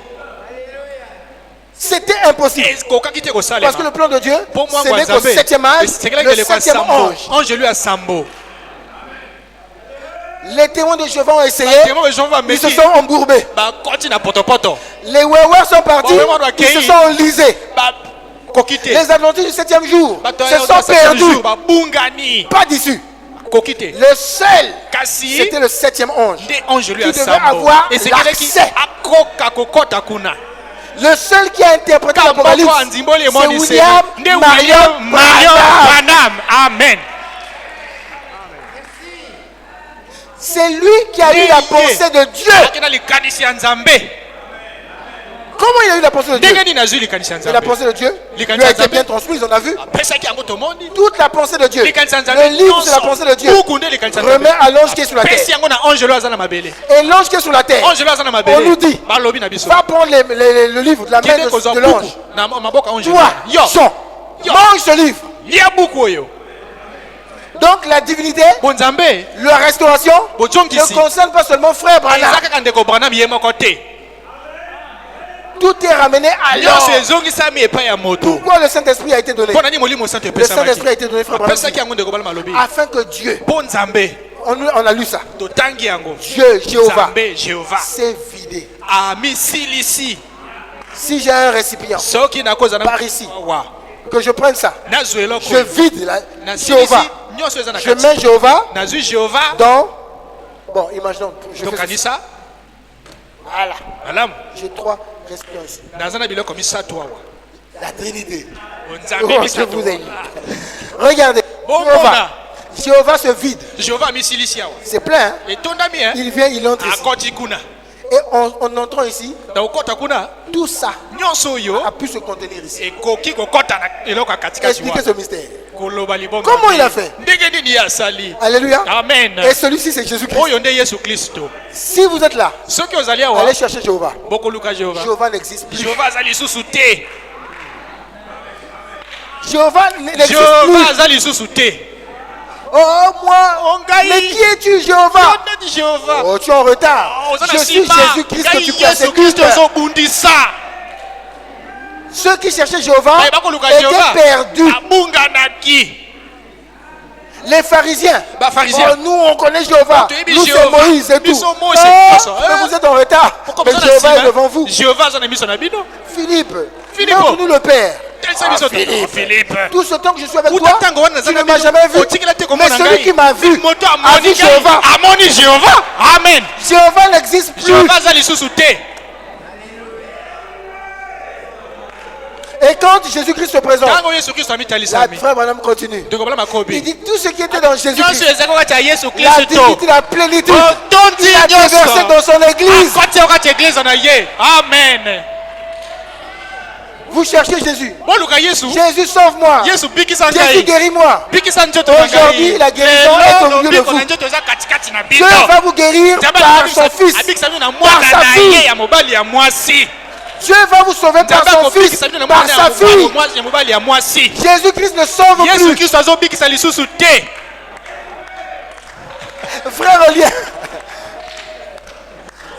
C'était impossible. ekokaki te Parce que kosalema le plan de Dieu, mpo ce mwangu n'est qu'au septième âge, esengelaki le eleko ya septième sambo ange. angelu ya sambo Les témoins de Jéhovah ont essayé, témoin de Jéhovah ils se bameki sont embourbés. bakoti na potopoto Les Wewers sont partis, Bon, vraiment, ils se ok. sont enlisés. bakoki te Les Adventistes du septième jour bato se ya sont perdus. babungani Pas d'issue. koki te Le seul, kasi c'était le septième ange. nde angelu ya Qui devait sambo avoir esengelaki l'accès. akoka kokota kuna Le seul qui a interprété moko l'Apocalypse, andimboli c'est emoniseli William nde Marion Marion Branham. Branham amen C'est lui qui a eu la pensée de Dieu. aki na likanisi ya nzambe Comment il a eu la pensée de Dieu? ndenge nini azwi likanisi ya Et la nzambe pensée de Dieu lui Likanisa a été Nzambe. bien transmise, on a vu. apesaki yango tomoni Toute la pensée de Dieu. likanisi ya Le nzambe livre, c'est la pensée de Dieu. buku nde likanisi ya nzambe Remet à l'ange qui est sur la pesi terre. yango na angelo aza na mabele Et l'ange qui est sur la terre angelo aza na On mabele nous dit, balobi na biso va prendre le livre de la main kende kozwa de buku l'ange. na maboko ya angelo Toi, yo Jean, Yo. mange ce livre. lia buku oyo Donc la divinité, bonzambe la restauration bozongisi ne concerne pas seulement frère Branham. eza kaka ndeko branam ye moko te Tout est ramené à nyonso l'ordre. ezongisami epai ya moto Pourquoi le Saint-Esprit a été donné? mpo nani molimo santo Le Saint-Esprit a epesamaki été donné, frère Branham, apesaki yango ndeko bala malobi afin que Dieu, mpo nzambe on a lu ça, totangi yango Dieu, Jéhovah, nzambe jehova s'est vidé. amisilisi Si j'ai un récipient, soki nakozala Par ici. wa que je prenne ça, nazwa eloko je vide la, nasilisi Jéhovah. nyonso eza na Je kati mets Jéhovah nazwi jehova dans. Bon, imaginons, je fais ceci. tokanisa Voilà. malamu J'ai 3 récipients ici. naza na biloko misato awa La Trinité. onzambe Oh, je misato vous ai dit. Regardez. Bon, Jéhovah. Jéhovah se vide. jehova amisilisi awa C'est plein. Hein? etondami e Il vient, il entre ici. akoti kuna Et en entrant ici, na kokɔta kuna tout ça nyonso oyo a pu se contenir ici. ekoki kokɔta na eloko ya katikati Expliquez ce wana mystère. koloba libongo Comment il a fait? ndenge nini ye asali Alléluia. amen Et celui-ci, c'est Jésus-Christ. oyo nde yesu kristo Si vous êtes là, soki ozali awa allez chercher Jéhovah. bokoluka jehova Jéhovah n'existe plus. jehova aza lisusu te Jéhovah n'existe jehova plus. aza lisusu te Oh, moi. ongai Mais qui es-tu, Jéhovah? nani jehova Oh, tu es en retard. oza Je na suis nsima Jésus-Christ que ngai tu yesu persécutes. kristo ozobundisa Ceux qui cherchaient Jéhovah Baye bakoluka étaient jehova perdus. abunganaki Les pharisiens. Bapharisiens. Oh, nous, on connaît Jéhovah. Tu es Nous, c'est Jéhovah. Moïse et tout. Nous sommes Moïse. Ah, Nous sommes- mais vous êtes en retard. Pourquoi Mais vous êtes Jéhovah assis, est hein? devant vous. jehova aza na miso na bino Philippe, Philippe. montre-nous le Père. telisa biso te Philippe. philippe Tout ce temps que je suis avec uta toi, ntango wana naza tu na ne m'as bino jamais vu. otikela te Mais komona celui qui m'a vu moto a amoni vu Jéhovah. ngai amoni jehova amen Jéhovah n'existe plus. jehova aza lisusu te Et quand Jésus-Christ se présente, ntango yesu kristo la amitalisami frère Branham continue. ndeko makobi Il dit tout ce qui était dans nyonso Jésus-Christ, ezali kati ya yesu la kristo divinité, la plénitude, otondi il a déversé nyonso dans son église. akoti kati ya eglize na ye amen Vous cherchez Jésus. boluka yesu Jésus, sauve-moi. yesu bikisa Jésus, ngai guéris-moi. bikisa nzoto na Aujourd'hui, ngai la guérison est au milieu de lobiko vous. na nzoto eza katikati na Dieu bino va vous guérir par son fils, abikisa bino na par mwaka sa na ye fille. ya mobali ya mwasi Dieu va vous sauver par son fils, par sa fille. ya mobali ya mwasi Jésus-Christ ne sauve yesu plus. kristo azobikisa lisusu te Frère Olien,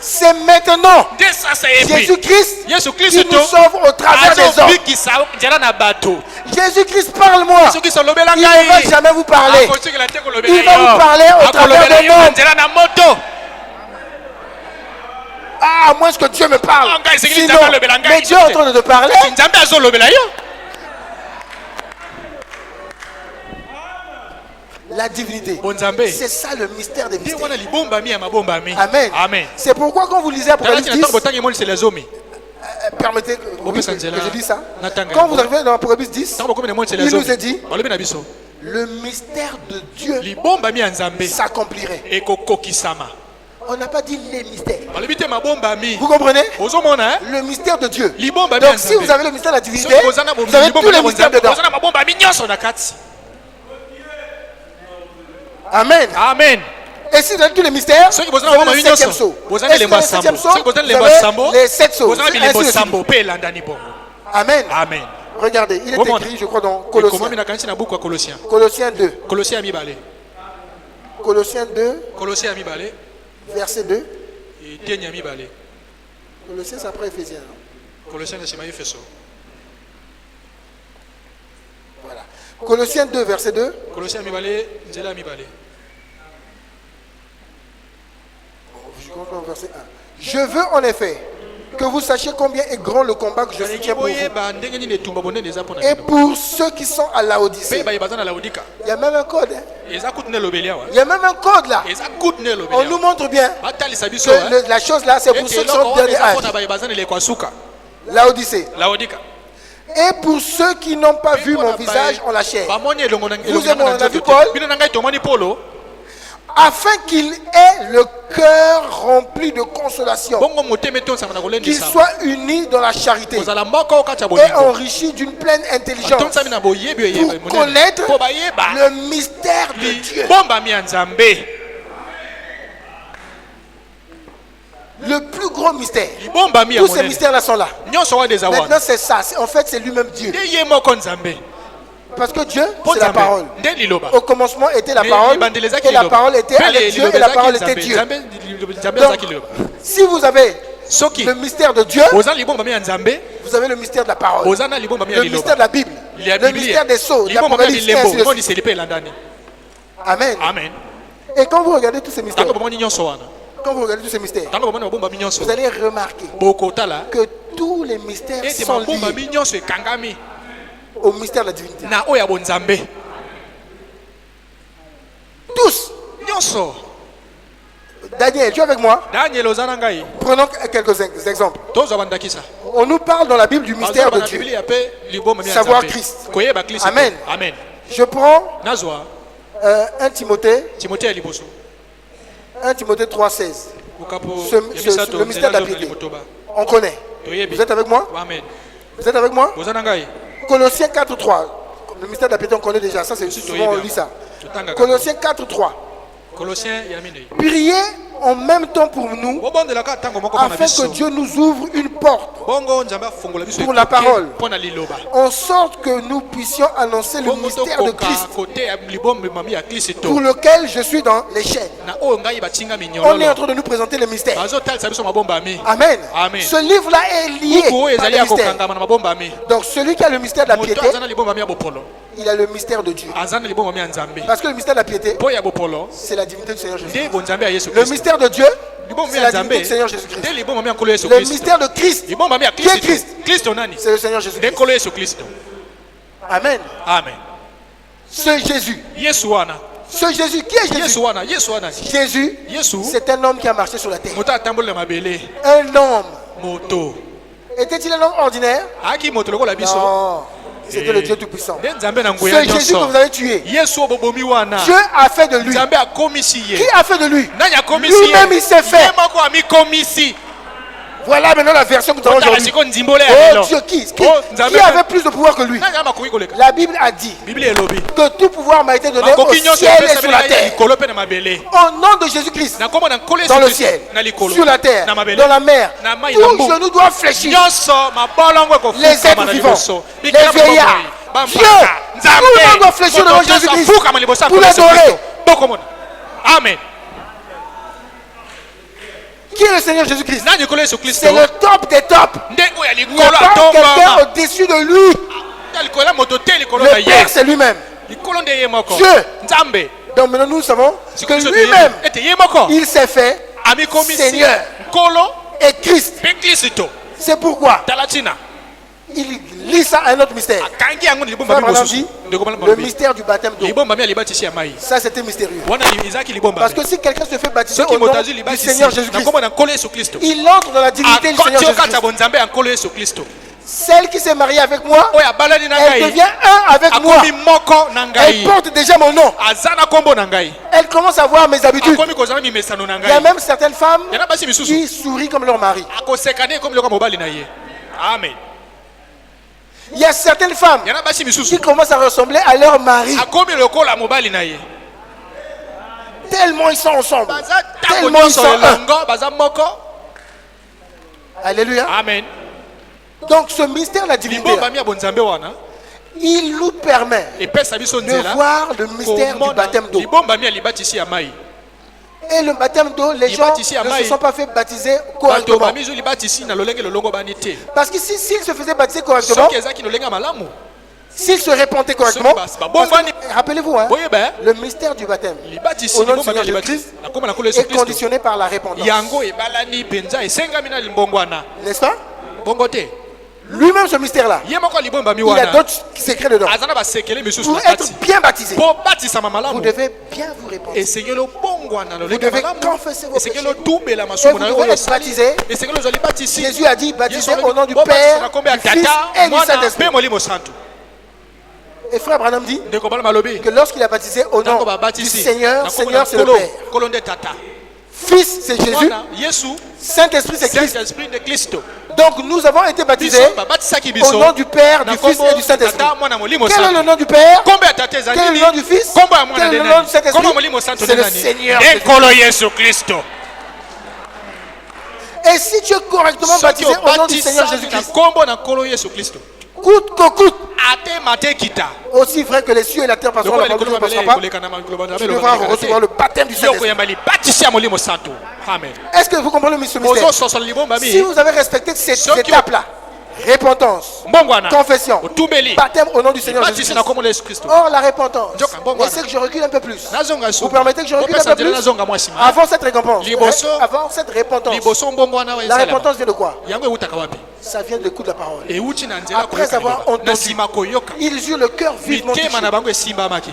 c'est maintenant nde sasa yebi Jésus-Christ yesu qui kristo nous sauve au travers des hommes. azobikisa nzela na bato Jésus-Christ, parle-moi. yesu kristo olobela Il ne va ngai jamais vous parler. akotikela te kolobela Il va yo vous parler au travers akolobela des yo na hommes. nzela na moto Ah, à moins que Dieu me parle. Ah, ngai, c'est que Sinon, Nzambe alobela ngai. mais Dieu est en train de te parler. nzambe azolobela yo La divinité. bonzambe C'est ça le mystère des nde mystères. wana libombami ya mabombami Amen. amen C'est pourquoi quand vous lisez Apocalypse talaki na 10, ntango botangi emoniseli ya zomi permettez que, oui, Bopesa que nzela je dise ça. natanga Quand yango. vous arrivez dans Apocalypse 10, ntango bokomi na emoniseli ya il nous zomi a dit, balobi na biso le mystère de Dieu libombami ya nzambe s'accomplirait. ekokokisama On n'a pas dit les mystères. balobi te mabombami Vous comprenez? ozomona Le mystère de Dieu. libombami ya Donc si vous nzambe avez le mystère de la divinité, soki boza na vous avez tous les mystères dedans. boza na mabombami nyonso na kati Amen. amen Et si vous avez tous les mystères, soki vous boza na avez mabombami le septième nyonso saut. boza Et na si vous elembo avez ya le septième sambo saut, soki boza na vous elembo ya sambo avez les sept sauts. boza na Ainsi bilembo de suite. sambo mpe elandani bongo Amen. amen Regardez, il est Comment? écrit, je crois, dans ekomami Colossiens. na kanisi na buku ya kolosien Colossiens 2. kolosien ya mibale Colossiens 2, kolosien ya mibale verset 2. eteni ya mibale Colossiens, c'est après Éphésiens. Hein? kolosien na nsima ya efeso Voilà. Colossiens 2, verset 2. kolosien ya mibale nzela ya mibale Je comprends le verset 1. Je veux en effet que vous sachiez combien est grand le combat que je nalingi soutiens pour vous. boyeba ndenge nini etumba bonene eza mpona Et bino pour ceux qui sont à Laodicée. mpe bayeba aza na laodika Il y a même un code. Hein? eza kutu na elobeli awa Il y a même un code là. eza kutu na elobeli On nous awa montre bien batalisa biso que la chose là, c'est pour ceux qui sont au dernier âge. mpona bayeba aza na eleko ya suka Laodicée. laodika Et pour ceux qui n'ont pas vu mon visage en la chair. bamoni elongo na Vous et moi, on a vu nzoto Paul? te bino na ngai tomoni polo Afin qu'il ait le cœur rempli de consolation. bongo motema etonsama na Qu'il kolendisa soit uni dans la charité. kozala moko kati ya Et bolingo enrichi d'une pleine intelligence. atonsami na boyebi oyeba Pour connaître mpo bayeba le mystère de Dieu. libombami ya nzambe Le plus gros mystère. libombami ya Tous ces monene mystères là sont là. nyonso wana eza Maintenant wana c'est ça. En fait c'est lui-même Dieu. nde ye moko nzambe Parce que Dieu mpo c'est la parole. nzambe nde liloba Au commencement était la Mais parole. libandeli ezaki Et la liloba. parole était Mpe avec Dieu liloba et la ezaki parole nzambe. était Dieu. nzambe Donc, azaki liloba si vous avez soki le mystère de Dieu, oza na libombami ya nzambe vous avez le mystère de la parole. oza na libombami ya Le mystère de liloba la Bible. ya Le biblia mystère des sceaux, de libombami ya l'Apocalypse, et ainsi lilembo de suite. moniseli mpe elandani Amen. amen Et quand vous regardez tous ces mystères, ntango bomoni nyonso wana quand vous regardez tous ces mystères, ntango bomoni mabombami nyonso vous allez remarquer bokotala que tous les mystères ete sont liés mabombami nyonso ekangami au mystère de la divinité. na oyo ya bonzambe Tous. nyonso Daniel, tu es avec moi? daniel oza na ngai Prenons quelques exemples. tozwa bandakisa On nous parle dans la Bible du mystère de na Dieu. biblia mpe libombami ya Savoir nzambe Christ. koyeba kristo Amen. amen Je prends nazwa 1 Timothée, timote ya liboso 1 Timothée 3,16. mokapo Ce- ya ce- misato le mystère nzela de la lobeli piété. motoba On connaît. toyebi Vous êtes avec moi? amen Vous êtes avec moi? oza na ngai Colossiens 4,3. Le mystère de la piété, on connaît déjà. Ça, c'est souvent on lit ça. totangaka Colossiens 4,3. kolosien ya minei Priez en même temps pour nous, bobondelaka ntango moko mpo na afin biso que Dieu nous ouvre une porte, bongo nzambe afongola biso Pour la ekuke parole. mpo na liloba en sorte que nous puissions annoncer le bongo mystère de tokoka Christ, kote ya libombami ya kristo pour lequel je suis dans les chaînes. na oyo ngai batinga On est en minyololo train de nous présenter le mystère. bazotalisa biso mabombami Amen. Amen. Ce livre-là est lié buku oyo par ezali le ya mystère. kokangama na mabombami Donc celui qui a le mystère de la moto piété, aza na libombami ya bopolo il a le mystère de Dieu. aza na libombami ya nzambe Parce que le mystère de la piété, mpo ya bopolo c'est la divinité du Seigneur Jésus. nde bonzambe ya yesu Le kristo mystère de Dieu, libombami c'est ya la divinité nzambe du Seigneur Jésus-Christ. nde libombami ya nkolo yesu Le kristo mystère de Christ, libombami ya qui est kristo Christ, kristo nani c'est le Seigneur nde Jésus-Christ. nkolo yesu kristo Amen. amen Ce Jésus, yesu wana ce Jésus, qui est Jésus? yesu wana Jésus, yesu c'est un homme qui a marché sur la terre. moto atambolela mabele Un homme moto Était-il un homme ordinaire? Aki moto lokola biso. Non. C'était le Dieu Tout-Puissant. Nde Nzambe na nguya Ce Jésus que nyonso. vous avez tué, Yesu obobomi wana. Dieu a fait de lui. Nzambe akomisi Qui ye. a fait de lui? Nani akomisi ye? Lui-même il s'est fait. Ye moko amikomisi. Voilà maintenant la version que nous avons Otala aujourd'hui. siko nzimbole ya Oh lelo. Dieu, qui Oh, Nzambe qui avait plus de pouvoir que lui? Nani amakoki koleka? La Bible a dit Biblia elobi. que tout pouvoir m'a été donné au Makoki nyonso ciel et epesa sur la bino ya terre. likolo pe na mabele. Au nom de Jésus-Christ, Na kombo na nkolo Yesu dans le Kristo, ciel, na likolo, sur la terre, na mabele, dans la mer, na mai, tout na mbu. genou doit fléchir. Nyonso mabolongo ekofukama Les êtres na vivants, liboso. les Bikela vieillards, bomoi, Dieu, bambaka, tout le monde doit fléchir devant moto nyonso Jésus-Christ afukama liboso ya pour nkolo Yesu l'adorer. Kristo. Bokomona. Amen. Qui est le Seigneur Jésus-Christ? Nani nkolo Yesu Kristo? C'est le top des tops. Nde oyo ya Il n'y a likolo pas quelqu'un atombama. au-dessus de lui. Ya likolo ya moto te likolo Le na ye. Père, c'est lui-même. Likolo nde ye moko. Dieu. Nzambe. Donc maintenant nous savons que Kristo te lui-même, ye. Ete ye moko. il s'est fait Amikomisi. Seigneur Nkolo et Christ. pe Kristo. C'est pourquoi Tala tina. il lit ça à un autre mystère. Akangi yango ni libomba Frère mi Branham mosusu. dit, Ndeko bana le malobi. mystère du baptême d'eau. Libomba mi alibatisi ya mai. Ça c'était mystérieux. Wana izaki libomba. Parce que si quelqu'un se fait baptiser Soki au nom moto azwi du libatisi Seigneur na Jésus-Christ, kombo na nkolo Yesu Kristo. il entre dans la divinité du Seigneur Akoti okata Jésus-Christ. bonzambe ya nkolo Yesu Kristo. Celle qui s'est mariée avec moi, Oyo abalani na elle ngai. devient un avec moi. Akomi moko na Elle ngai. porte déjà mon nom. Aza na kombo na ngai. Elle commence à voir mes habitudes. Akomi kozala mimesano na Il y a ngai. même certaines femmes Yana basi misusu. qui sourient comme leur mari. Akoseka ne komi loka mobali na ye. Amen. Il y a certaines femmes Yana basi qui misusu. commencent à ressembler à leur mari. Akomi lokola mobali na ye. Tellement ils sont ensemble. Baza tango Tellement ils nyonso sont un. elongo baza moko. Alléluia. Amen. Donc ce mystère de la divinité, Libomba mi ya bonzambe wana. il nous permet Epesa biso de nzela. voir le mystère du baptême d'eau. Libomba mi ya libatisi ya mai. Et le baptême d'eau, les gens ne se sont pas fait baptiser Bato correctement. bamizo libatisi na lolenge lolongo bani te. Parce que s'ils se faisaient baptiser correctement, Soki ezaki lolenga malamu. s'ils se répandaient correctement, Soki basi parce babongwani. que, rappelez-vous, hein, Boyeba. le mystère du baptême Libatisi au nom du libomba mi ya Seigneur libatisi. Jésus-Christ Na kombo na nkolo Yesu est Kristo. conditionné par la repentance. Yango ebalani penza esengami na limbongwana. N'est-ce pas? Bongo te. Lui-même, ce mystère-là, Ye moko libomba mi il a wana. d'autres secrets dedans. Azana basekele misusu Pour na être kati. bien baptisé, Po batisama vous malamu. devez bien vous répandre. Esengeli obongwana Vous lolenga devez malamu. confesser vos Esengeli péchés. otubela Et masumu vous na yo devez oyo être osali. baptisé. Esengeli ozali batisi. Jésus a dit, baptisé Yesu au nom du alobi, Père, bobatisa na kombo ya du Fils Tata, et du Mwana Saint-Esprit. mpe Molimo Santu. Et frère Branham dit Ndeko bana malobi. que lorsqu'il a baptisé au nom Ntango du babatisi. Seigneur, na kombo Seigneur na c'est le Nkolo, Père. Nkolo nde Tata. Fils c'est Jésus, Mwana Yesu. Saint-Esprit c'est Christ. Saint-Esprit de Kristo. Donc nous avons été baptisés Biso babatisaki au biso. nom du Père, Na du Fils kombo et du Saint-Esprit. Tata, Mwana Molimo Quel est le Santu. nom du Père? Kombo ya Tata ezali Quel est nini? le nom du Fils? Kombo ya Mwana Quel est nde le nom nani? du Saint-Esprit? Kombo ya Molimo Santu C'est nde le nani? Seigneur Nde Jésus. Nkolo Yesu Kristo. Et si tu es correctement Soki baptisé au nom du Seigneur obatisami na Jésus-Christ, kombo na Nkolo Yesu Kristo. coûte que coûte, Ate mate kita. aussi vrai que les cieux et la terre passeront, la parole ne passera pas, tu devras recevoir le baptême du Yoko Saint-Esprit. yamba libatisi ya Molimo Santu. Amen. Est-ce que vous comprenez ce mystère? Ozo soso libomba Si mi. vous avez respecté cette Soki- étape-là, repentance, Mbongwana. confession, Otumbeli. baptême au nom du Seigneur Libatisi na Jésus-Christ. kombo na Yesu Kristo. Or, la repentance, Njoka, mbongwana. et c'est que je recule un peu plus. Nazonga su. Vous permettez que je recule un Kopesa peu nzela plus nazonga mwa sima. avant cette récompense, Liboso. avant cette repentance. Liboso mbongwana wa La esalama. repentance vient de quoi? Yango ewutaka wapi? Ça vient de l'écoute de la parole. Ewuti na nzela Après koyoka avoir liloba. entendu, Na sima koyoka. ils eurent le cœur vivement touché. Mitema na bango esimbamaki.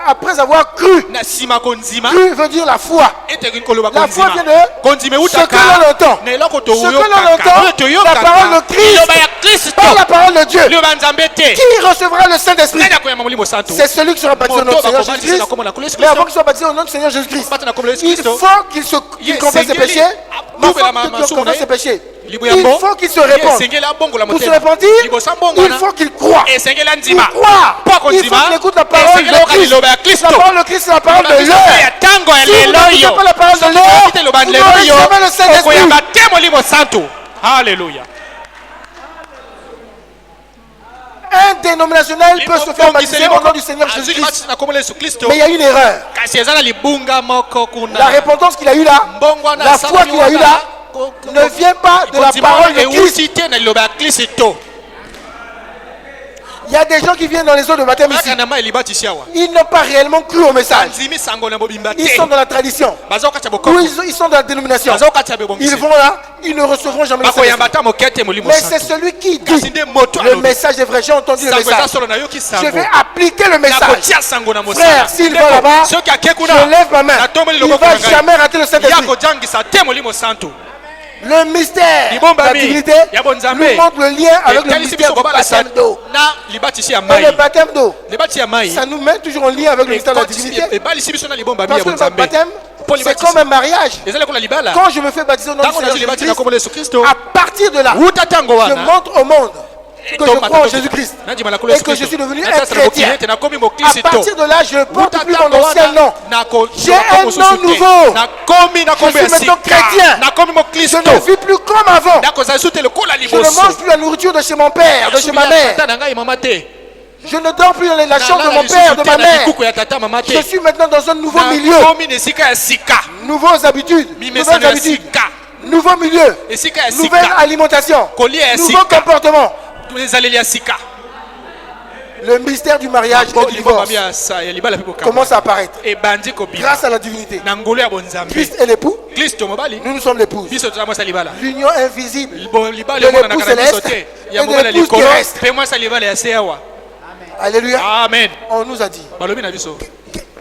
Après avoir cru, Na sima konzima. cru veut dire la foi. Eteki koloba La foi konzima. vient de Konzima ce que ewutaka. l'on entend. Na eloko Ce que l'on toyokaka. Oyo entend, toyokaka. la parole de Christ, Liloba ya Kristo. par la parole de Dieu. Liloba nzambe te. Qui recevra le Saint-Esprit? Nani akoyamba Molimo Santu? C'est celui qui sera baptisé au nom du Moto Seigneur bakobatisa Jésus-Christ. na kombo na Nkolo Yesu Mais avant Kristo. qu'il soit baptisé au nom du Seigneur Jésus-Christ, Baptisé na kombo na Yesu il Kristo. faut qu'il confesse ses péchés. Mais il faut qu'il confesse ses péchés. Il faut qu'il se répande. Pour se repentir, il faut qu'il croie. esengeli Il nzima croit. po Il faut konzima qu'il écoute la parole esengeli oyoka de liloba ya Christ. Kristo. La parole de Christ, c'est la parole de ya l'heure. ntango ya Si vous lelo n'écoutez oyo pas la parole de soki l'heure, okite liloba vous lelo n'aurez oyo jamais le Saint-Esprit. okoyamba te Molimo Santu. Haleluya. Un dénominationnel peut se faire baptiser au nom du Seigneur azwi Jésus-Christ. libatisi na kombo na Yesu Kristo. Mais il y a une erreur. kasi eza na libunga moko kuna La repentance qu'il a eue là, mbongwana la foi qu'il a eue là, ne vient pas de la parole de Christ. ewuti te na liloba ya Kristo. Il y a des gens qui viennent dans les eaux de baptême ici. kaka na mai elibatisi awa Ils n'ont pas réellement cru au message. banzimi sango na mobimba Ils te sont dans la tradition. baza kokatya Ou bokoko ils sont dans la dénomination. baza kokatya Ils bebongisi vont là, ils ne recevront jamais le bakoyamba Saint-Esprit. ata moke te Molimo Mais c'est Santu. celui qui kasi dit nde moto le alobi message est vrai. J'ai entendu le sango eza message. solo nayoki Je sango vais appliquer le message. nakotia sango na Frère, mosala s'il va là-bas, soki ake je kuna lève ma main. natomboli Il ne loboko va na ngai jamais rater le ya Saint-Esprit. kojangisa te Molimo Santu. Le mystère de libomba la mi divinité ya nous bonzambe montre le lien avec le etalisi mystère biso du kobala baptême d'eau. na libatisi ya Et mai le baptême d'eau, libatisi ya mai ça nous met toujours en lien avec le mystère de la divinité. ebalisi biso na libomba mi Parce ya que le bonzambe baptême, Pour c'est libatisi. comme un mariage. ezali kola libala Quand je me fais baptiser au nom du ntango Seigneur nazwi libati na Jésus-Christ, kombo la yesu kristo à partir de là, wuta ntango je wana montre au monde que je crois en Jésus-Christ nandima na kolo et yesu que je kristo suis devenu un natasala chrétien. mokili ete nakomi À mokristo partir de là, je ne porte wuta plus ntango mon ancien nom. wana J'ai un nom nouveau. nakomi na kombo Je ya suis maintenant sika chrétien. nakomi Je mokristo ne vis plus comme avant. nakozala su te lokola Je ne liboso mange plus la nourriture de chez mon père, de chez ma mère. tata na ngai mama te Je ne dors plus dans la chambre de Nalala mon lisusu père, de te ma na mère. likuku ya tata mama te Je suis maintenant dans un nouveau milieu, nakomi na esika ya sika nouvelles habitudes, mimesano nouvelles ya habitudes, sika nouveau milieu, esika ya nouvelle sika alimentation, kolia ya nouveau sika comportement. ezaleli ya sika Le mystère du mariage et du divorce ya libala mpe bokambo commence à apparaître ebandi kobima grâce à la divinité. na ngolu ya bonzambe Christ est l'époux, kristo mobali nous sommes l'épouse. biso toza mwasi ya libala L'union invisible libala de emonanaka l'époux na biso céleste te ya et de mobali ya l'épouse likolo terrestre. mpe mwasi ya libala ya se awa Alléluia. amen On nous a dit. balobi na biso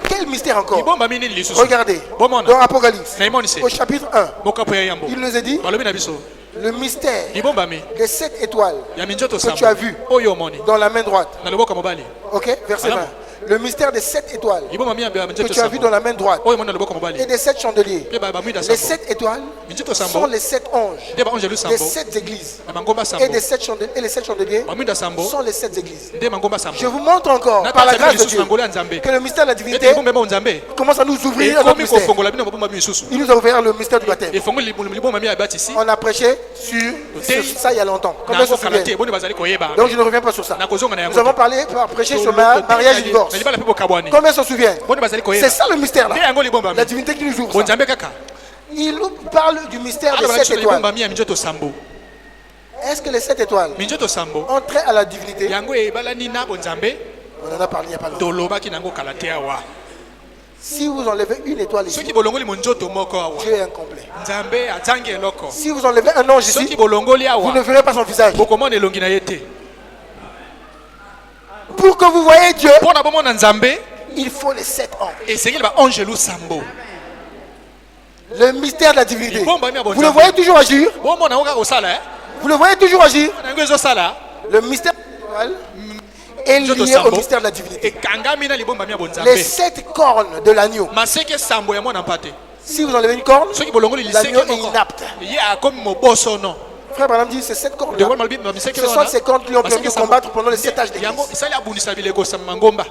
Quel mystère encore? libomba mi nini lisusu Regardez, bomona dans Apocalypse, na emonise au chapitre 1, mokapo ya yambo il nous a dit balobi na biso le mystère libomba mi des 7 étoiles ya minzoto que tu as sambo vu oyo omoni dans la main droite. na loboko ya mobali Ok, verset 20. Le mystère des 7 étoiles libomba mi ya que minzoto tu as vu dans sambo la main droite oyo omoni na loboko ya mobali et des 7 chandeliers. mpe bamwida Les sambo 7 étoiles minzoto sont sambo les 7 anges nde baangelu des sambo 7 églises. na mangomba Et, sambo les 7 chandeliers bamwida sambo sont les 7 églises. nde mangomba Je sambo vous montre encore, par la grâce de Dieu, ngolo ya nzambe que le mystère de la ete divinité libomba ema nzambe commence à nous ouvrir à notre ekomi mystère. kofongola bino mabomba mi misusu Il nous a ouvert le mystère du baptême. efongoli libomba mi ya batisi On a prêché sur ça il y a longtemps. Combien se nakokala te souviennent? boni bazali koyeba Donc je ne reviens pas sur ça. nakozonga na Nous yango avons prêché sur mariage et divorce. na libala mpe bokabwani Combien se souviennent? boni bazali C'est koyeba ça le mystère là. nde yango libomba mi La divinité qui nous ouvre ça. bonzambe kaka Il nous parle du mystère des alobala 7 biso na étoiles. libomba mi ya minzoto sambo Est-ce que les 7 étoiles minzoto sambo ont trait à la divinité? yango ebalani na bonzambe On en a parlé il n'y a pas longtemps. tolobaki nango kala te awa Si vous enlevez une étoile ici, soki bolongoli monzoto moko awa Dieu est incomplet. nzambe azangi eloko Si vous enlevez un ange ici, soki bolongoli vous ne awa verrez pas son visage. bokomona elongi na ye te Pour que vous voyez Dieu, mpo na bomona nzambe il faut les 7 anges. esengeli baangelu sambo Le mystère de la divinité. libomba mi ya Vous le bonzambe voyez toujours agir. bomona yango kaka kosala Vous le voyez toujours agir. na yango ezosala Le mystère est lié au mystère de la divinité. ekangami na libomba mi ya Les bonzambe 7 cornes de l'agneau. maseke sambo ya mwana mpate Si vous enlevez une corne, soki bolongoli liseke l'agneau est moko inapte. ye akomi mobosono Frère Branham dit ces 7 cornes. ndeko malobi bamiseke Ce sont ces cornes qui ont permis de combattre pendant les 7 âges yango d'église. esali abundisa bileko sa mangomba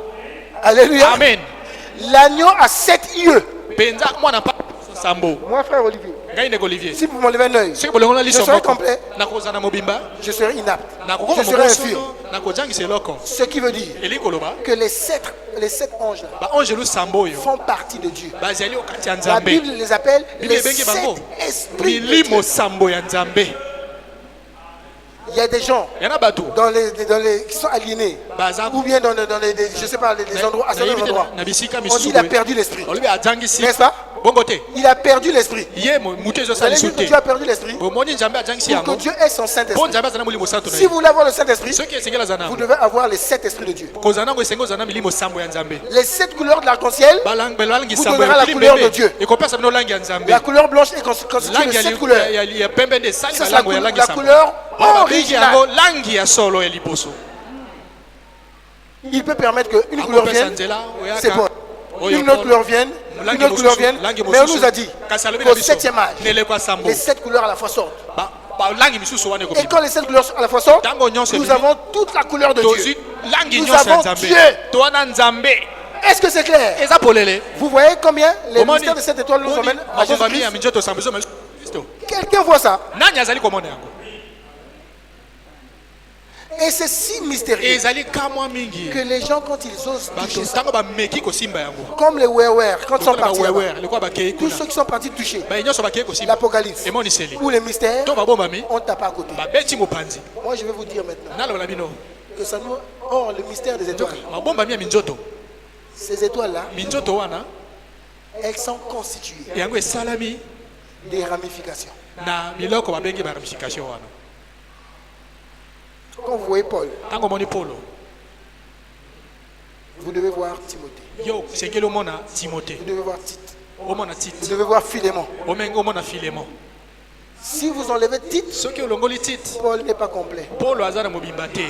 Alléluia. amen L'agneau a 7 yeux. mpenza mwana mpate sambo Moi, frère Olivier, ngai ndeko olivier si vous m'enlevez un œil, soki bolongola je liso serai moko complet, nakozala na mobimba je serai inapte. nakokoma Je serai infirme. mobosono nakozangisa eloko Ce qui veut dire eli koloba que les 7 anges là baangelu sambo oyo font partie de Dieu. bazali okati ya La nzambe Bible les appelle bible les ebengi 7 bango esprits de milimo Dieu. sambo ya nzambe Il y a des gens yana bato qui sont aliénés. baza Ou bien dans les je sais pas, les endroits, à certains endroits. na bisika On dit misusu il a boye. perdu l'esprit. olobi azangisi N'est-ce pas? bongo te Il a perdu l'esprit. ye motu Vous allez ezosalisu dire que te Dieu a perdu l'esprit bomoni nzambe azangisi pour que yango Dieu ait son mpo Saint-Esprit. nzambe aza na molimo santo na Si ye vous voulez avoir le Saint-Esprit, soki esengeli aza vous nango devez avoir les 7 esprits de Dieu. kozala nango esengeli ozala na milimo sambo ya nzambe Les 7 couleurs de l'arc-en-ciel, balangi Vous sambo donnerez ya la mokili couleur de mbembe Dieu. ekopesa bino langi ya nzambe la couleur blanche est constituée langi de ya 7 couleurs. ya pembe nde esali Ça, c'est balango ya langi la sambo couleur wana babengi yango originale. langi ya solo ya liboso Il peut permettre qu'une couleur akopesa vienne, nzela c'est oyaka bon. oyo Une autre couleur vienne, langi une autre couleur mosusu, vienne. langi Mais on mosusu. nous a dit Kasi alobi na qu'au biso, 7e âge, neleko ya sambo les 7 couleurs à la fois sortent. balangi misusu wana Et ekobima quand les 7 couleurs à la fois sortent, ntango nyonso nous ebimi, avons toute la couleur de tozwi Dieu. langi Nous nyonso ya avons nzambe Dieu. towana nzambe Est-ce que c'est clair? eza polele Vous voyez combien les Omoni, mystères de cette étoile nous omoni, emmènent à makomba mi ya Jésus-Christ? minzoto sambo ezoma Yesu Kristo. Quelqu'un voit ça? nani azali komona yango Et c'est si mystérieux ezali kamwa mingi que les gens, quand ils osent bato toucher ça, ntango bameki kosimba yango comme les Wewer, quand ils sont lokola partis là-bas, bawewer lokola bakei tous kuna ceux qui sont partis toucher baye nyonso bakei kosimba l'Apocalypse emoniseli ou les mystères, to babombami on tape à côté. babeti mopanzi Moi, je vais vous dire maintenant naloba bino que ça nous. Or, le mystère des étoiles, babombami ya minzoto ces étoiles-là, minzoto wana elles sont constituées yango esalami des ramifications. na biloko babengi baramification wana Quand vous voyez Paul, ntango omoni polo vous devez voir Timothée, yo sengeli omona timote vous devez voir Tite, omona vous tite devez voir Philémon. omona filemon Si vous enlevez Tite, soki olongoli tite Paul n'est pas complet. polo aza na mobimba te.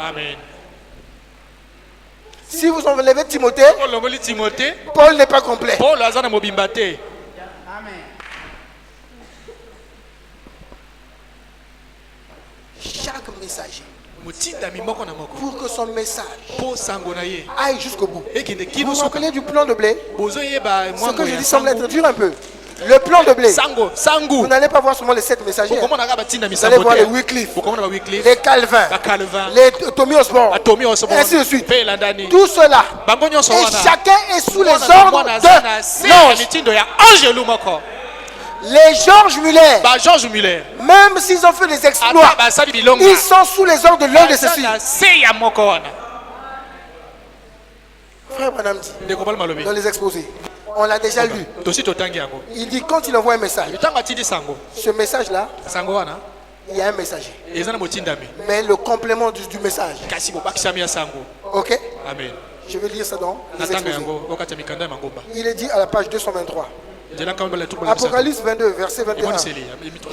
Amen. Si vous enlevez Timothée, olongoli timote Paul n'est pas complet. polo aza na mobimba te. Chaque messager, motindami moko na moko pour que son message mpo sango na ye aille jusqu'au bout. ekende Vous kino vous suka rappelez du plan de blé? bozoyeba Ce mwango que je ya dis semble être sango dur un peu. Le plan de blé. sango sangu Vous n'allez pas voir seulement les 7 messagers. Hein. bokomona kaka batindami Vous allez sango voir les te Wycliffe, bokomona ba Wycliffe les Calvin, bakalvin les Tommy Osborne, batomi osbo ainsi de suite. mpe elandani Tout cela. bango nyonso Et wana chacun est sous les mwana ordres mwana aza na se ya de l'ange. mitindo ya angelu moko Les Georges Muller, ba George Muller même s'ils ont fait des ata exploits, basali bilonga ils sont sous les ordres de l'un de baza ceux-ci. na se ya moko wana Frère Branham dit ndeko bala malobi dans les exposés, on l'a déjà lu. tosi totangi yango Il dit quand il envoie un message, ntango atindi sango ce message-là, sango wana il y a un messager. eza na motindami Mais le complément du message, kasi bobakisami ya sango ok? amen Je vais lire ça dans les natanga exposés. yango okati ya mikanda ya mangomba Il est dit à la page 223. nzela nkamba bala tukola Apocalypse 22, verset 21. emoniseli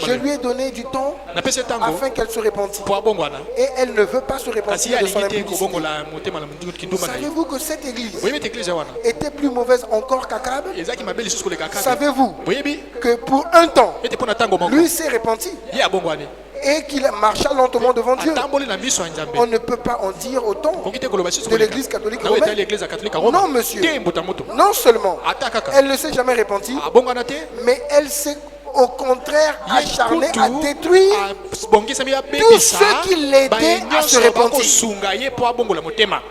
Je lui ai donné du temps napesi ye ntango afin qu'elle se répandisse. po abongwana Et elle ne veut pas se kasi repentir ye de son alingi te impudicité. kobongola motema na kindumba na ye Savez-vous que cette église boyebi ete eglise wana était plus mauvaise encore qu'Akab? ezalaki mabe lisusu koleka kaka Savez-vous boyebi que pour un temps, ete mpo na ntango moko lui s'est repenti ye abongwani et qu'il marcha lentement devant Dieu? atamboli na miso ya nzambe On ne peut pas en dire autant koki te koloba lisusu de l'église catholique na oyo etali romaine. eglise ya katolika roma Non, monsieur. te mbuta moto Non seulement ata kaka elle ne s'est jamais repentie, abongwana te mais elle s'est au contraire ye acharnée kutu à détruire abongisami tous ceux qui l'aidaient à se repentir. bakosunga ye mpo abongola motema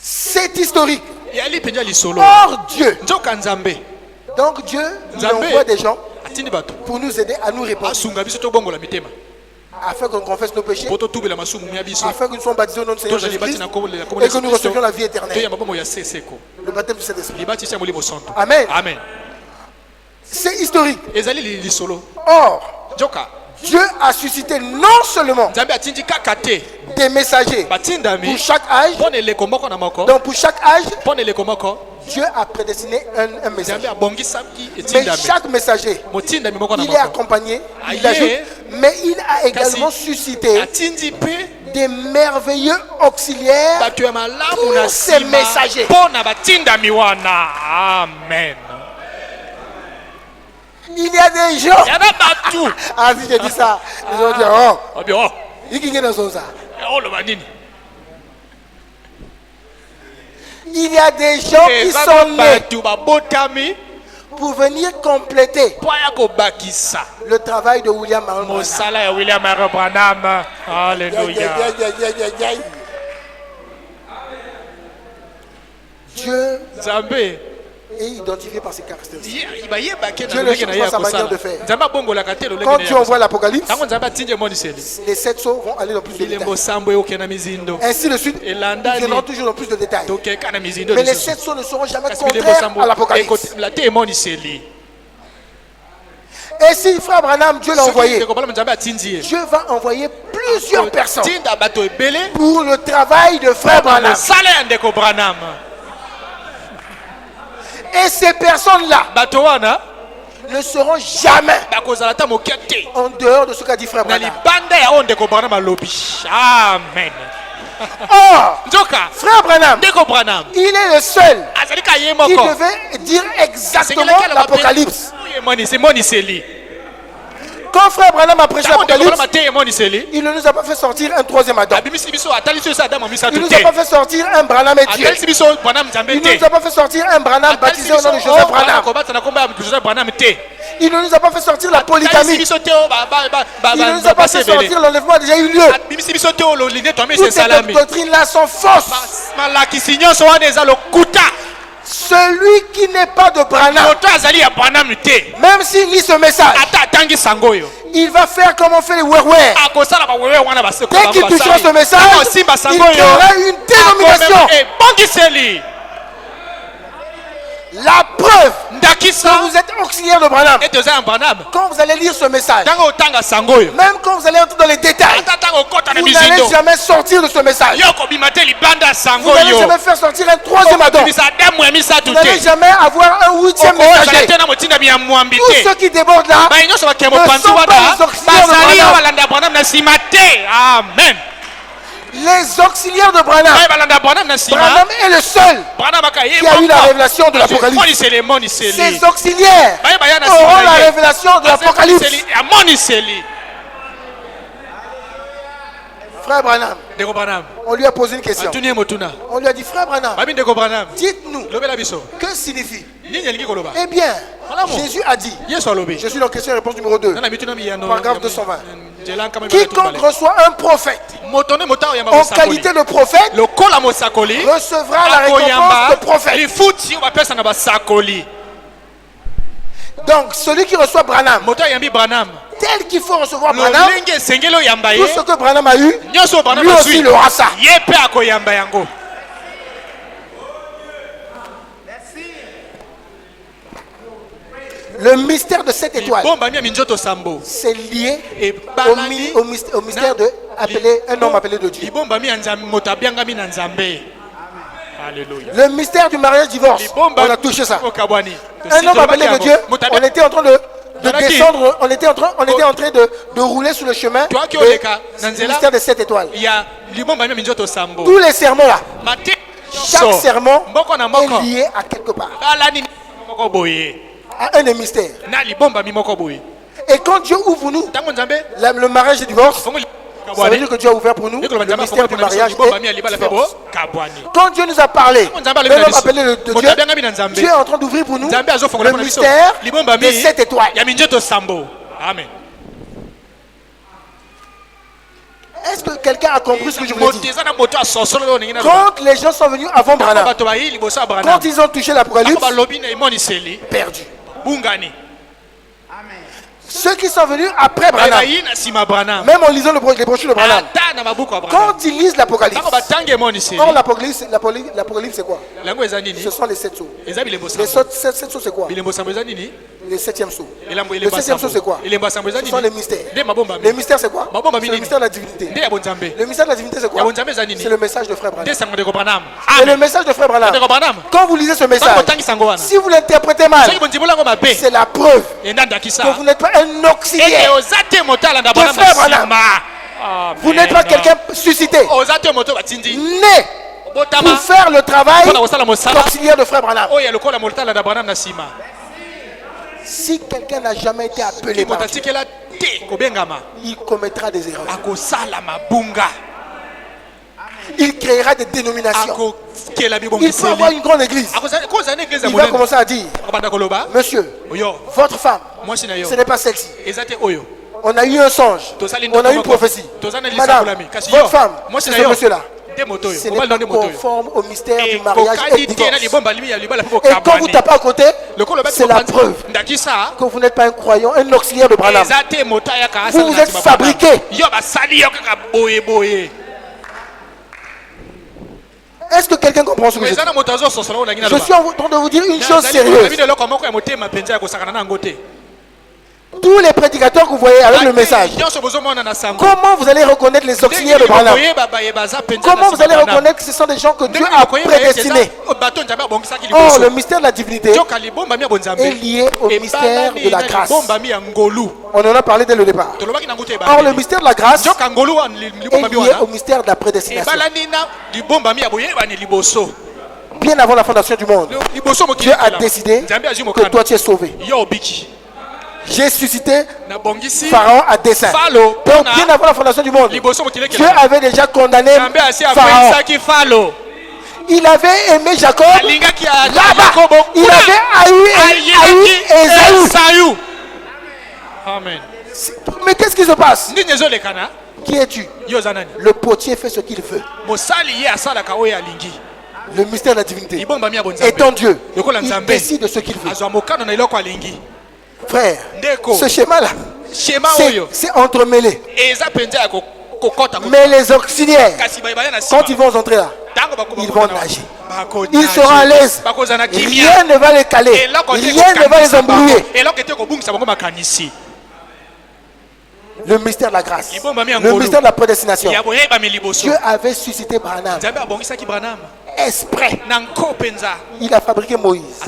C'est historique. yali mpenza lisolo Or Dieu. nzoka nzambe Donc Dieu il Nzambe. envoie des gens atindi bato pour nous aider à nous repentir, asunga biso tobongola mitema afin qu'on confesse nos péchés, mpo totubela masumu ya biso afin que nous soyons baptisés au nom de Seigneur tozala libati Jésus-Christ na kombo la kombo et ya que nous Yesu Kristo, recevions la vie éternelle. toyamba bomoi ya seseko Le baptême du Saint-Esprit. libati tia molimo santo Amen. amen C'est historique. ezali lisolo Or, nzoka Dieu a suscité non seulement nzambe atindi kaka te des messagers batindami pour chaque âge, mpo na eleko moko na moko donc pour chaque âge, mpo na eleko moko Dieu a prédestiné un message. nzambe abongisaki Mais etindami chaque messager, motindami moko na il est moko accompagné, il Aïe. ajoute, mais il a également Kasi- suscité atindi mpe des merveilleux auxiliaires bato ya malamu pour na ces nsima messagers. mpo na batindami wana amen Il y a des gens. yana bato Ah, si j'ai dit ça, ils ont dit, oh, obi o il y a des gens. oloba nini Il y a des gens qui eza sont na nés bato babotami pour venir compléter mpo ya kobakisa le travail de William Marion Branham. mosala ya william r branham alleluya Dieu nzambe est identifié par ses caractéristiques. bayebake na Dieu le lolenge na change ye dans sa ya manière kosala de faire. nzambe abongolaka te lolenge Quand na ye Dieu ya envoie kosala. l'Apocalypse, ntango nzambe atindi emoniseli les 7 sceaux vont aller dans plus de bilembo détails. sambo eokende na mizindo Ainsi de suite, ils elandani viendront toujours dans plus de détails. tokeka na mizindo Mais les lisusu 7 sceaux ne seront jamais kasi bilembo contraires sambo à l'Apocalypse. ekotela te emoniseli Et si frère Branham, Dieu l'a soki envoyé, ndeko bala nzambe atindi ye Dieu va envoyer plusieurs personnes tinda bato ebele pour le travail de frère Branham. mosala ya ndeko branham Et ces personnes-là bato wana ne seront jamais bakozala ta moke te en dehors de ce qu'a dit frère na Branham. libanda ya oyo ndeko branham alobi amen Or, nzoka frère Branham, ndeko branham il est le seul azali ka ye qui moko devait dire exactement asengelaki aloba mpe l'Apocalypse. oyo emoniseli Quand frère Branham a prêché ntango ndeko branham l'Apocalypse, ate emoniseli il ne nous a pas fait sortir un troisième Adam. abimisi biso atalisi biso adamu Il misato ne nous te a pas fait sortir un Branham et Dieu. atalisi biso branham nzambe Il ne te nous a pas fait sortir un Branham baptisé au nom de Joseph Branham. kobata na komba ya joseph branham te Il ne nous a pas fait sortir la atalisi polygamie. biso te oyo Il ne nous a pas fait basebele sortir l'enlèvement a déjà eu lieu. abimisi biso te oyo lolinde twamesi Toutes ces esalami doctrines-là sont fausses. malakisi nyonso wana eza lokuta Celui qui n'est pas de Branham, moto azali ya branham te même s'il lit ce message, ata atangi sango oyo il va faire comme on fait les werwer. akosala bawewe wana Dès qu'il touchera ce message, osimba il sango oyo créera une dénomination. ebongiseli La preuve ndakisa que vous êtes auxiliaire de Branham. ete oza ya Branham. Quand vous allez lire ce message, Ntango otanga sango oyo même quand vous allez entrer dans les détails, ata ntango okota na vous n'allez bizindo jamais sortir de ce message. yo kobima te libanda ya sango Vous n'allez oyo jamais faire sortir un troisième Adam. okobimisa adamu ya misatu Vous n'allez te jamais avoir un huitième okozala messager. te na motinda ya mwambi Tous te ceux qui débordent là, baye nyonso bakee ne mopanzi sont wana pas les auxiliaires de bazali Branham. oyo balanda ya Branham na nsima te. Amen. Les auxiliaires de Branham. baye balanda ya Branham na nsima Branham est le seul Branham aka ye qui a eu la révélation de l'Apocalypse. moniseli moniseli Ces auxiliaires baye baya na auront nsima la ye. révélation de l'Apocalypse. ya moniseli. Frère Branham, ndeko Branham on lui a posé une question. atuni ye motuna On lui a dit, frère Branham, babi ndeko Branham dites-nous, lobela biso que signifie? nini elingi koloba. Eh bien, Voilà, mon. Jésus a dit, yesu alobi je suis dans question-réponse numéro 2. nana mituna miyano Paragraphe 220. nzela nkama Quiconque reçoit un prophète moto nde moto akoyamba en mosakoli qualité de prophète lokola mosakoli recevra la récompense de akoyamba prophète. lifuti oyo bapesa na basakoli. Donc, celui qui reçoit Branham, moto ayambi Branham tel qu'il faut recevoir Branham, lolenge esengeli oyamba tout ye ce que Branham a eu, nyonso oyo Branham lui aussi azwi il aura ça. ye mpe akoyamba yango. Le mystère de cette étoile, libombami ya minzoto sambo c'est lié ebalani au mystère de appeler un homme appelé de Dieu. libombami ya nzambe moto abiangami na nzambe. Alléluia. Le mystère du mariage divorce, on a touché ça. okabwani Un homme appelé de Dieu, on était en train de descendre, on était en train de rouler sur le chemin Toi qui oleka, du Nanzela. mystère de cette étoile. ya libombami ya minzoto sambo Tous les sermons là, mate chaque sermon mboko na mboko est lié à quelque part, balani moko boye à un des mystères. na libombami moko boye. Et quand Dieu ouvre nous ntango nzambe le mariage et divorce, fongo ça veut dire que Dieu a ouvert pour nous le mystère du mariage et divorce. Quand Dieu nous a parlé d'un homme appelé de Dieu, Dieu est en train d'ouvrir pour nous le mystère de cette étoile. ya minzoto sambo. Amen. Est-ce que quelqu'un a compris ce que je vous ai dit? eza na moto asosolo oyo olingi na Quand les gens sont venus avant Branham, bato bayi liboso ya Branham quand ils ont touché l'Apocalypse, ntango balobi na emoniseli perdu. bungani Ceux qui sont venus après baye Branham, bayi na nsima ya Branham même en lisant les brochures de Branham, ata na mabuku ya Branham quand ils lisent l'Apocalypse, ntango batangi emoniseli or l'Apocalypse c'est quoi? lango eza nini Ce sont les 7 sceaux. eza bilembo Les sambo 7 sceaux c'est quoi? bilembo sambo eza nini Les 7e sceaux. elambo Le elembo 7e sceau c'est quoi? elembo sambo eza Ce sont les nini mystères. nde mabombami Les mystères c'est quoi? Mabomba C'est le minini. mystère de la divinité. nde ya bonzambe Le mystère de la divinité c'est quoi? ya bonzambe eza nini C'est le message de Frère nde Branham. sango ndeko Branham. Et le Amen. message de Frère Branham, ndeko Branham quand vous lisez ce ntango message, botangi sango wana si vous l'interprétez mal, soki bonzimbola yango mabe c'est la preuve enda que ndakisa vous n'êtes pas un ete auxiliaire. oza te moto alanda De Branham frère na Branham. nsima. Vous n'êtes pas quelqu'un suscité, oza te moto batindi né botama pour faire le travail mpona kosala mosala d'auxiliaire de Frère Branham. oyo ya lokola moto alanda Branham na nsima. Si quelqu'un n'a jamais été appelé moto par Dieu, atikela te kobengama il commettra des erreurs. akosala mabunga Il créera des dénominations. akokela Il peut avoir bibongiseli une grande église. kozala na eglise ya Il va monene commencer à dire, akobanda koloba monsieur, oyo votre femme, mwasi na yo ce n'est pas celle-ci. eza te oyo On a eu un songe. On a eu une prophétie. Madame, votre femme, c'est ce monsieur-là. Ce n'est pas conforme au mystère du mariage et du divorce. Et quand vous tapez à côté, c'est la preuve que vous n'êtes pas un croyant, un auxiliaire de Branham. Vous vous êtes fabriqué. Est-ce que quelqu'un comprend ce que je dis? Je suis en train de vous dire une chose sérieuse. Tous les prédicateurs que vous voyez avec le message, comment vous allez reconnaître les auxiliaires de Branham? Comment vous allez reconnaître que ce sont des gens que Dieu a prédestinés? Or, le mystère de la divinité est lié au mystère de la grâce. On en a parlé dès le départ. Or, le mystère de la grâce est lié au mystère de la prédestination. Bien avant la fondation du monde, Dieu a décidé que toi tu es sauvé. J'ai suscité Pharaon à dessein. Donc, bien avant la fondation du monde, Dieu avait déjà condamné Pharaon. Il avait aimé Jacob. Là-bas, il avait haï Ésaü. Amen. Mais qu'est-ce qui se passe? Qui es-tu? Le potier fait ce qu'il veut. Le mystère de la divinité. Étant Dieu, il décide de ce qu'il veut. Frère, ce schéma-là, c'est entremêlé. Mais les auxiliaires, quand ils vont entrer là, ils vont nager. Ils seront à l'aise. Rien ne va les caler. Rien ne va les embrouiller. Le mystère de la grâce. Le mystère de la prédestination. Dieu avait suscité Branham. Exprès. Il a fabriqué Moïse.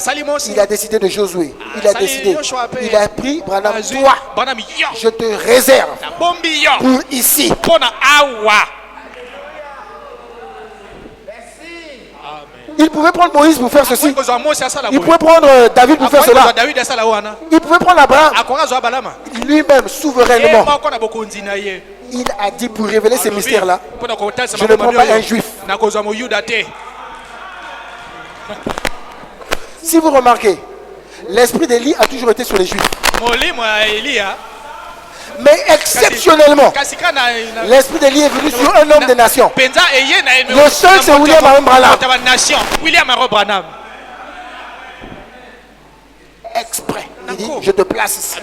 Il a décidé de Josué. Il a décidé. Il a pris Branham. Toi, je te réserve pour ici. Il pouvait prendre Moïse pour faire ceci. Il pouvait prendre David pour faire cela. Il pouvait prendre Abraham. Lui-même, souverainement. Il a dit pour révéler ces mystères-là, je ne prends pas un juif. Si vous remarquez, l'esprit d'Élie a toujours été sur les juifs. Mais exceptionnellement, l'esprit d'Élie est venu sur un homme des nations. Le seul, c'est William Branham. Exprès. Il dit, je te place ici.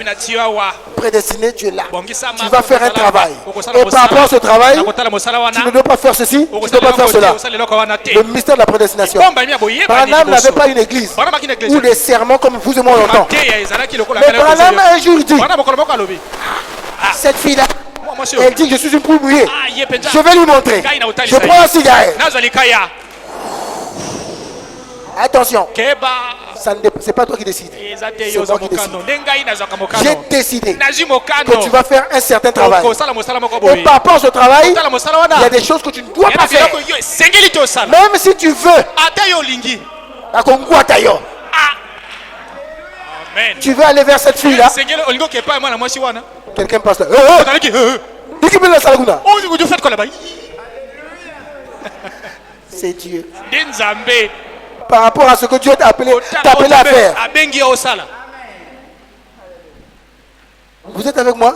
Prédestiné, tu es là. Tu vas faire un travail. Et par rapport à ce travail, tu ne dois pas faire ceci, tu ne dois pas faire cela. Le mystère de la prédestination. Branham n'avait pas une église ou des serments comme vous et moi longtemps. Mais Branham un jour dit, cette fille-là, elle dit, je suis une poule mouillée. Je vais lui montrer. Je prends un cigarette. Attention. Ce n'est pas toi qui décides. C'est moi qui décide. J'ai décidé que tu vas faire un certain travail. Et par rapport à ce travail, il y a des choses que tu ne dois pas faire. Même si tu veux. Tu veux aller vers cette fille-là. Quelqu'un passe là. C'est Dieu. Par rapport à ce que Dieu t'a appelé à faire. Vous êtes avec moi?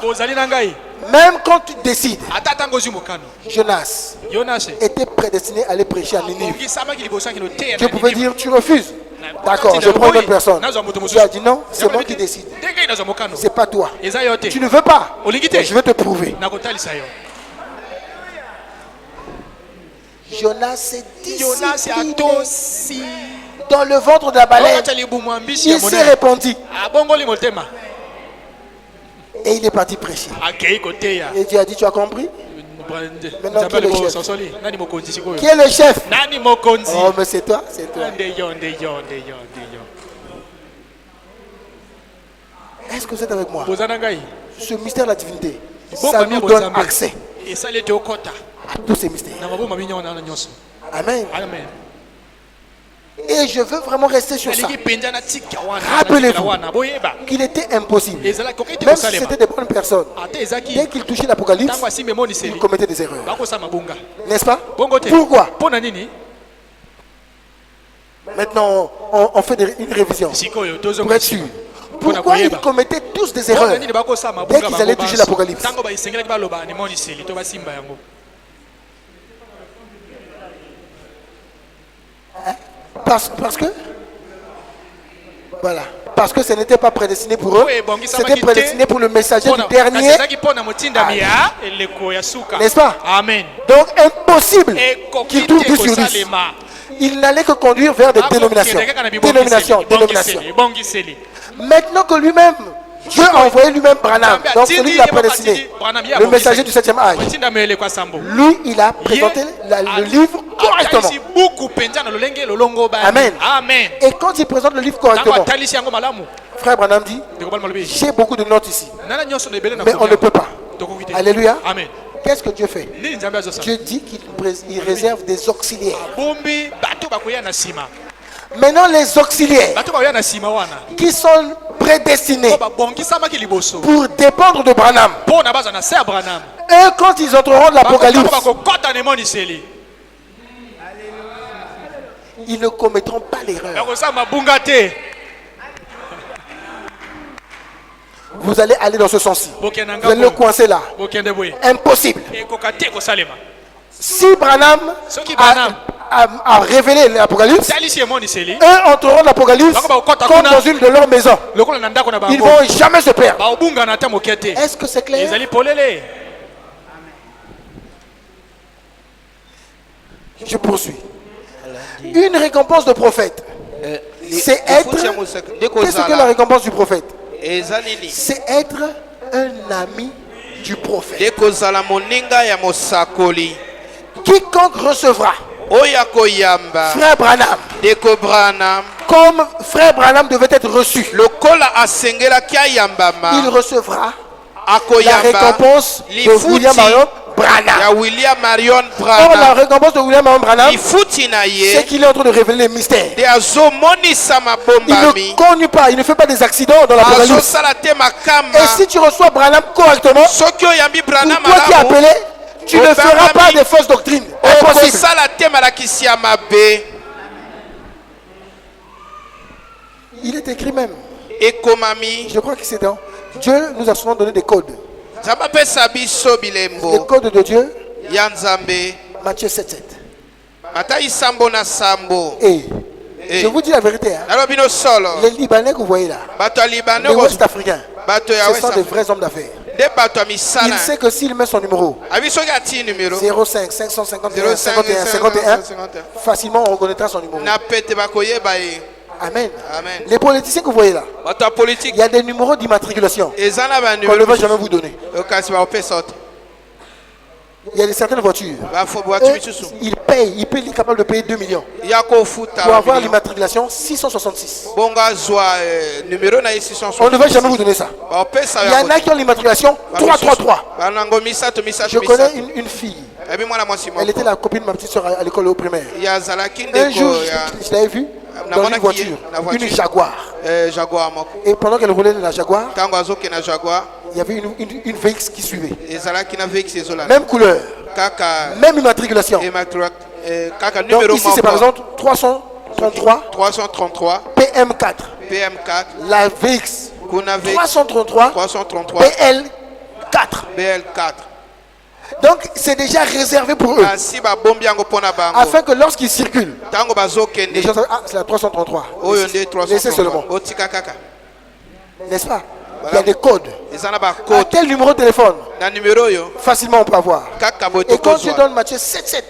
Même quand tu décides, Jonas était prédestiné à aller prêcher à Ninive. Dieu pouvait dire, tu refuses. D'accord, je prends une autre personne. Dieu a dit non, c'est moi qui décide. C'est pas toi. Tu ne veux pas. Je vais te prouver. Jonas s'est discipliné dans le ventre de la baleine. Il s'est répandu. Et il est parti prêcher. Et Dieu a dit, tu as compris? Maintenant, qui est le chef? Qui est le chef? Oh, mais c'est toi, c'est toi. Est-ce que vous êtes avec moi? Ce mystère de la divinité, ça nous donne accès à tous ces mystères. Amen. Et je veux vraiment rester sur ça. Rappelez-vous qu'il était impossible, même si c'était des bonnes personnes, dès qu'ils touchaient l'Apocalypse, ils commettaient des erreurs. N'est-ce pas? Pourquoi? Maintenant, on fait une révision pour être sûr. Pourquoi ils commettaient tous des erreurs dès qu'ils allaient toucher l'Apocalypse? Parce que voilà, parce que ce n'était pas prédestiné pour eux, c'était prédestiné pour le messager du dernier. N'est-ce pas? Amen. Donc impossible qu'il tourne 10 sur 10. Il n'allait que conduire vers des dénominations. Maintenant que lui-même, Dieu a envoyé lui-même Branham, donc celui qui l'a prédestiné, le messager du 7e âge. Lui, il a présenté le livre correctement. Amen. Et quand il présente le livre correctement, frère Branham dit, j'ai beaucoup de notes ici, mais on ne peut pas. Alléluia. Qu'est-ce que Dieu fait? Dieu dit qu'il réserve des auxiliaires. Maintenant, les auxiliaires qui sont prédestinés pour dépendre de Branham, eux, quand ils entreront dans l'Apocalypse, ils ne commettront pas l'erreur. Vous allez aller dans ce sens-ci. Vous allez le coincer là. Impossible. Si Branham a révélé l'Apocalypse, eux entreront dans l'Apocalypse comme dans une de leurs maisons. Ils ne vont jamais se perdre. Est-ce que c'est clair? Je poursuis. Une récompense de prophète, c'est être... Qu'est-ce que la récompense du prophète? C'est être un ami du prophète. Quiconque recevra Frère Branham comme Frère Branham devait être reçu, il recevra la récompense de William Marion Branham. Or, la récompense de William Marion Branham, c'est qu'il est en train de révéler les mystères. Il ne conduit pas, il ne fait pas des accidents dans la journaliste. Et si tu reçois Branham correctement, pour toi qui es appelé, tu ne feras pas de fausses doctrines. Impossible. Il est écrit même. Je crois que c'est dans Dieu nous a souvent donné des codes. Les codes de Dieu. Matthieu 7,7. Et je vous dis la vérité. Les Libanais que vous voyez là, les Ouest-Africains, ce sont des vrais hommes d'affaires. Il sait que s'il met son numéro 05 551 51 51, facilement on reconnaîtra son numéro. Amen. Les politiciens que vous voyez là, il y a des numéros d'immatriculation qu'on ne va jamais vous donner. Il y a certaines voitures. Il est capable de payer 2 millions pour avoir l'immatriculation 666. On ne va jamais vous donner ça. Il y en a qui ont l'immatriculation 333. Je connais une fille. Elle était la copine de ma petite soeur à l'école au primaire. Un jour, je l'avais vue dans une voiture, une Jaguar. Et pendant qu'elle roulait dans la Jaguar, il y avait une VX qui suivait. Même couleur, même immatriculation. Donc ici c'est par exemple 333 PM4. La VX 333 BL4. Donc c'est déjà réservé pour eux. Afin que lorsqu'ils circulent, les gens savent, ah, c'est la 333. Laissez seulement. N'est-ce pas? Il y a des codes. À tel numéro de téléphone, facilement on peut avoir. Et quand tu donnes Matthieu 7,7,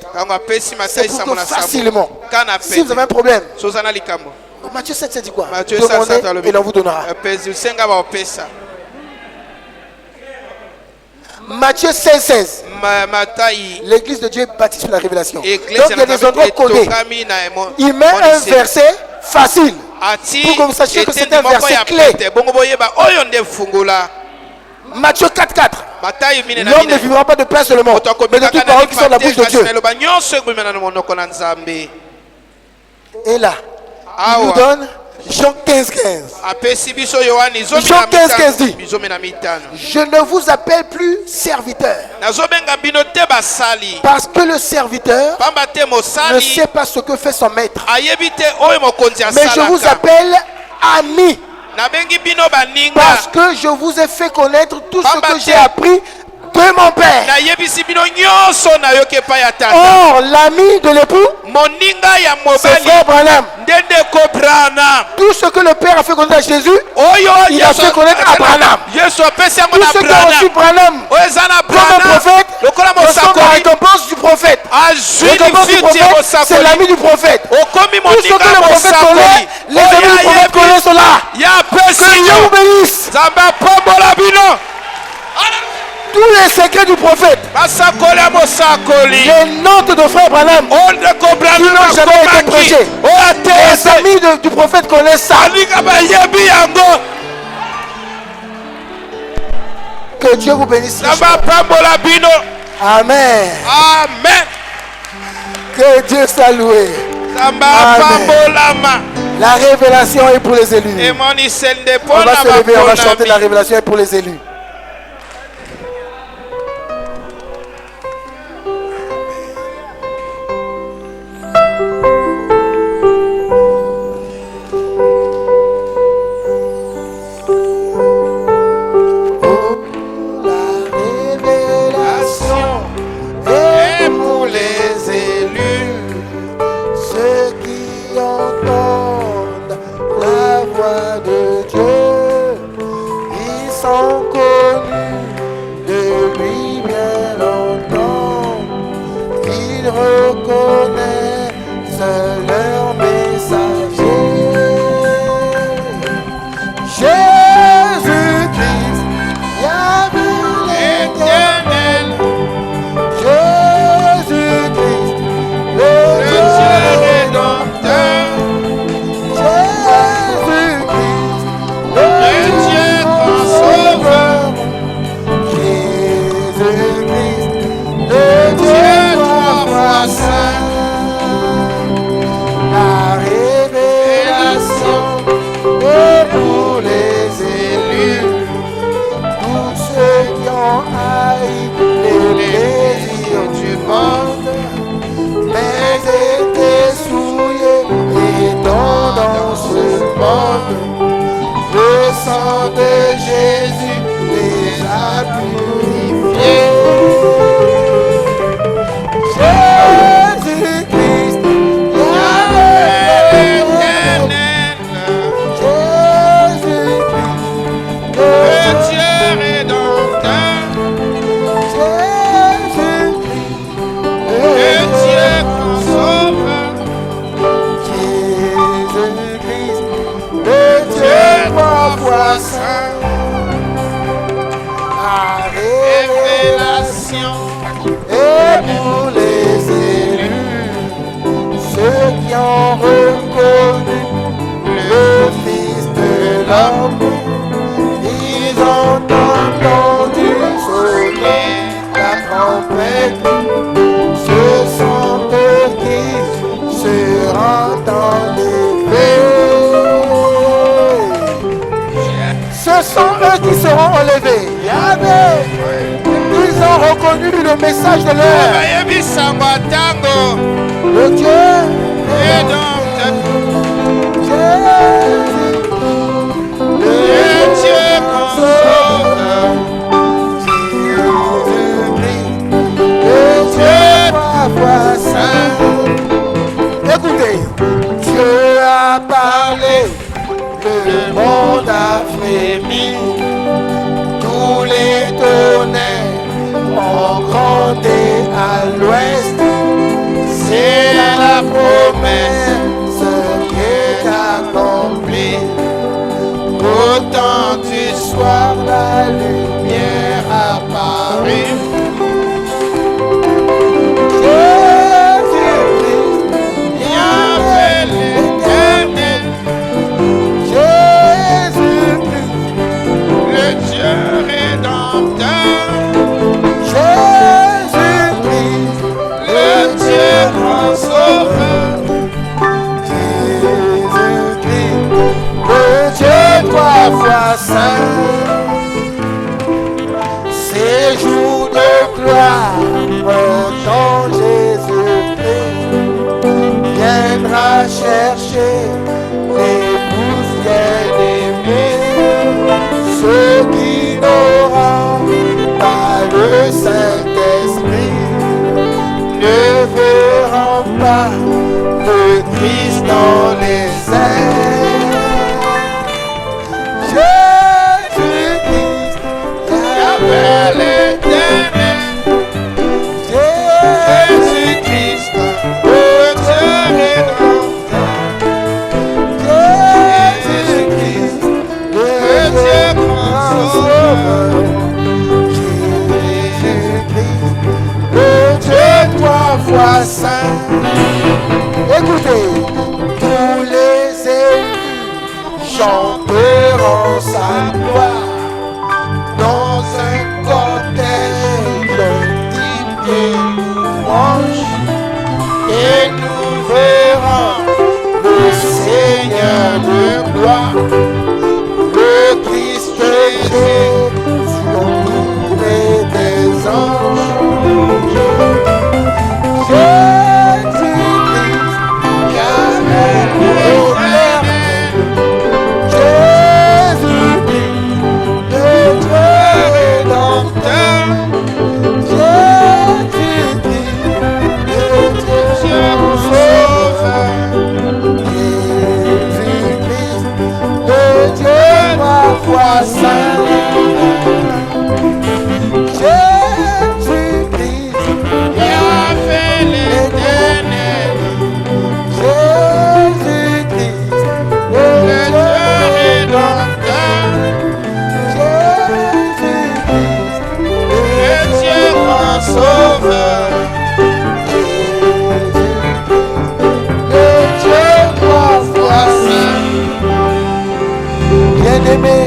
c'est pour que facilement, si vous avez un problème, Matthieu 7,7 dit quoi? Demandez et l'on vous donnera. Matthieu 16,16. L'église de Dieu est bâtie sur la révélation. Donc il y a des endroits codés. Il met un verset facile pour que vous sachiez que c'est un verset clé. Matthieu 4,4. L'homme ne vivra pas de pain seulement, mais de toutes paroles qui sont de la bouche de Dieu. Et là, il nous donne Jean 15,15. Jean 15,15 dit: je ne vous appelle plus serviteur, parce que le serviteur ne sait pas ce que fait son maître, mais je vous appelle ami, parce que je vous ai fait connaître tout ce que j'ai appris de mon père. Or, l'ami de l'époux, c'est Frère Branham. Tout ce que le Père a fait connaître à Jésus, il a fait connaître à Branham. Tout ce qui a reçu Branham comme un prophète, reçoit la récompense du prophète. Récompense du prophète, c'est l'ami du prophète. Tout ce que le prophète connaît, les amis du prophète connaissent cela. Que Dieu vous bénisse. Tous les secrets du prophète, les notes de Frère Branham qui n'ont jamais été prêchées, les amis du prophète connaissent ça. Que Dieu vous bénisse. Amen. Que Dieu soit loué. Amen. La révélation est pour les élus. On va se lever, on va chanter. La révélation est pour les élus. Son la révélation. révélation. Et pour les élus, ceux qui ont reconnu le Fils de l'homme, ils ont entendu sonner la trompette. Ce sont eux qui seront enlevés. Ce sont eux qui seront enlevés. Amen. Ils ont reconnu le message de l'heure. bayebi sango atango Le Dieu rédempteur. Jésus, Le Dieu qu'on sauve. le Dieu parfois saint. Écoutez, Dieu a parlé, le monde a frémi, tous les tonnerres ont grondé à l'ouest. C'est la promesse qui est accomplie. Au temps du soir, la lumière apparut. Jésus-Christ, Yahvé l'Éternel, Jésus-Christ, le Dieu rédempteur. Jésus-Christ, Le Dieu grand sauveur. Jésus-Christ, le Dieu trois fois saint. Ces jours de gloire, ton Jésus-Christ viendra chercher l'épouse bien-aimée. Ceux qui n'auront pas le Saint-Esprit ne verront pas le Christ dans les airs. Jésus-Christ, Yahvé l'Éternel, Jésus-Christ, le Dieu rédempteur. Jésus-Christ, Le Dieu grand sauveur. Jésus-Christ, le Dieu trois fois saint. Écoutez, tous les élus chanteront sa gloire dans un cortège d'hymnes et louanges, et nous verrons le Seigneur de gloire, le Christ Jésus, entouré des anges. Jésus-Christ, Yahvé l'Éternel, Jésus-Christ, le Dieu rédempteur. Jésus-Christ, le Dieu sauveur. Jésus-Christ, le Dieu trois fois saint. Jésus-Christ, Yahvé l'Éternel, Jésus-Christ, le Dieu rédempteur. Jésus-Christ, Le Dieu grand sauveur. le Dieu trois fois saint. Bien-aimé, est-ce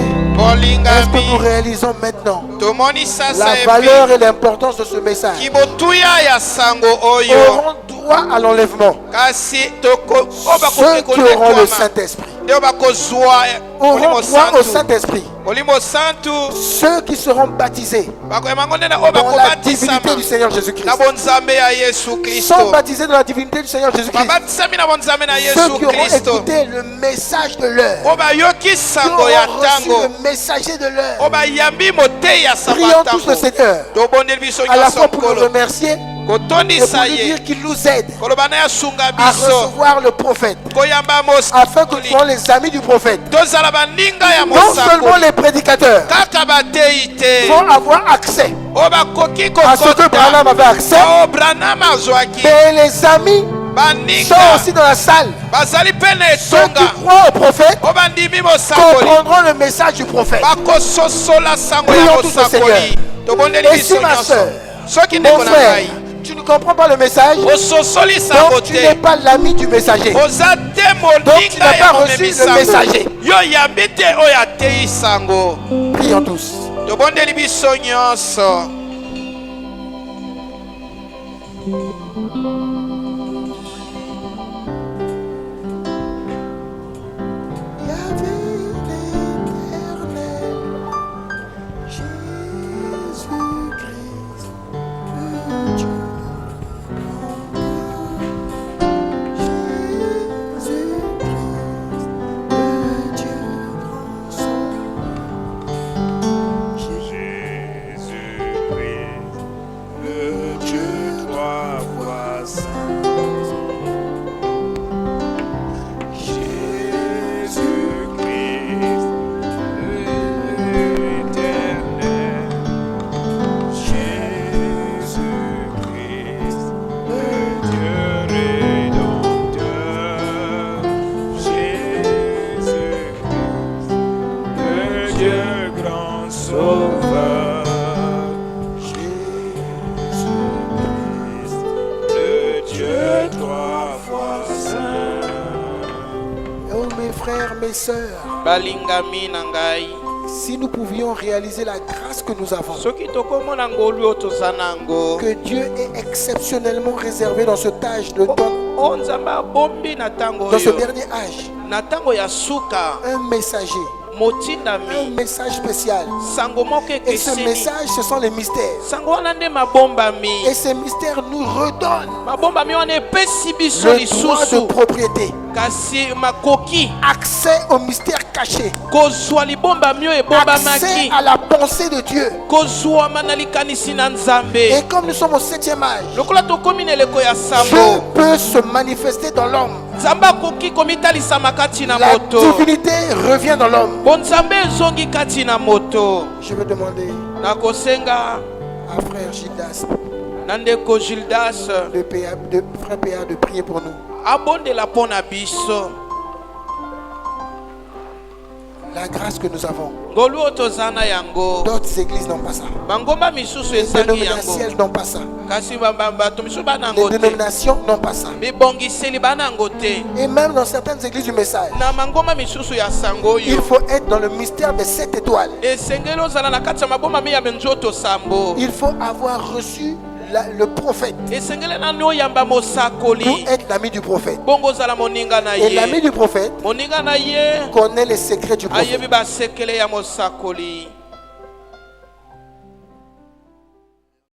que nous Bolingami, réalisons maintenant tomoni la sasa valeur et l'importance de ce message? kibotuya ya sango oyo Auront droit à l'enlèvement kasi ceux qui auront le Saint-Esprit. nde bakozwa Auront molimo droit au santu Saint-Esprit. molimo santu Ceux qui seront baptisés bakoyemango nde oyo dans la divinité bakobatisama du Seigneur Jésus-Christ. na bonzambe ya yesu Sont kristo baptisés dans la divinité du Seigneur Jésus-Christ. babatisami na bonzambe na Ceux yesu qui auront kristo écouté le message de l'heure, oyo bayoki qui sango ya auront reçu ntango le messager de l'heure. oyo bayambi moteyi ya sango Prions ya tous le ntango Seigneur, tobondeli biso à la nyonso fois pour le nkolo remercier et pour kotondisa lui ye dire qu'il nous aide koloba na yasunga à biso recevoir le prophète, koyamba afin que nous mosakoli soyons les amis du prophète. tozala baninga ya Non seulement mosakoli les prédicateurs kaka bateyi te vont avoir accès oyo bakoki à ce que Branham kokota avait accès, oyo branham azwaki mais les amis sont aussi dans la salle. bazali pene Ceux qui etonga croient au prophète po bandimi mosakoli comprendront le message du prophète. bakososola sango ya Prions tous au Seigneur. mosakoli tobondeli Et si biso ma nyonso soeur, soki mon ndeko na frère, ngai tu ne comprends pas le message, ososoli sango donc tu n'es te pas l'ami du messager. oza te Donc tu n'as moninga pas ya reçu momemi le sango messager. yo yambi te oyo ateyi sango Prions tous. tobondeli biso nyonso Mes sœurs, balingami na ngai si nous pouvions réaliser la grâce que nous avons, soki tokomona ngolu oyo toza nango que Dieu est exceptionnellement réservé dans ce âge de temps, o nzambe abombi na ntango dans ce oyo dernier âge, na ntango ya suka un messager, un motindami message spécial. sango moko Et ce ekeseni message, ce sont les mystères. sango wana nde mabombami Et ces mystères nous redonnent mabombami wana epesi biso le droit de lisusu propriété, kasi makoki accès aux mystères cachés, kozwa libombami oyo accès ebombamaki à la pensée de Dieu. kozwama na likanisi na Et nzambe comme nous sommes au 7e âge, lokola tokomi na eleko ya Dieu sambo peut se manifester dans l'homme. nzambe akoki komitalisama kati na La moto divinité revient dans l'homme. bo nzambe ezongi kati na moto Je vais demander nakosenga à frère Gildas, na ndeko gildas de frère PA, de prier pour nous. abondela mpo na biso La grâce que nous avons. ngolu oyo toza na yango D'autres églises n'ont pas ça. bangomba misusu Les ezangi dénominations yango n'ont pas ça. kasi bato misusu banango Les te dénominations n'ont pas ça. mibongiseli banango te Et même dans certaines églises du message, na mangomba misusu ya sango il oyo faut être dans le mystère des 7 étoiles. esengeli ozala na kati ya mabombami ya benzoto sambo Il faut avoir reçu le prophète esengeli nani oyamba pour mosakoli être l'ami du prophète. bongo ozala moninga na Et l'ami ye du prophète moninga na ye connaît les secrets du prophète. ayebi basekele ya mosakoli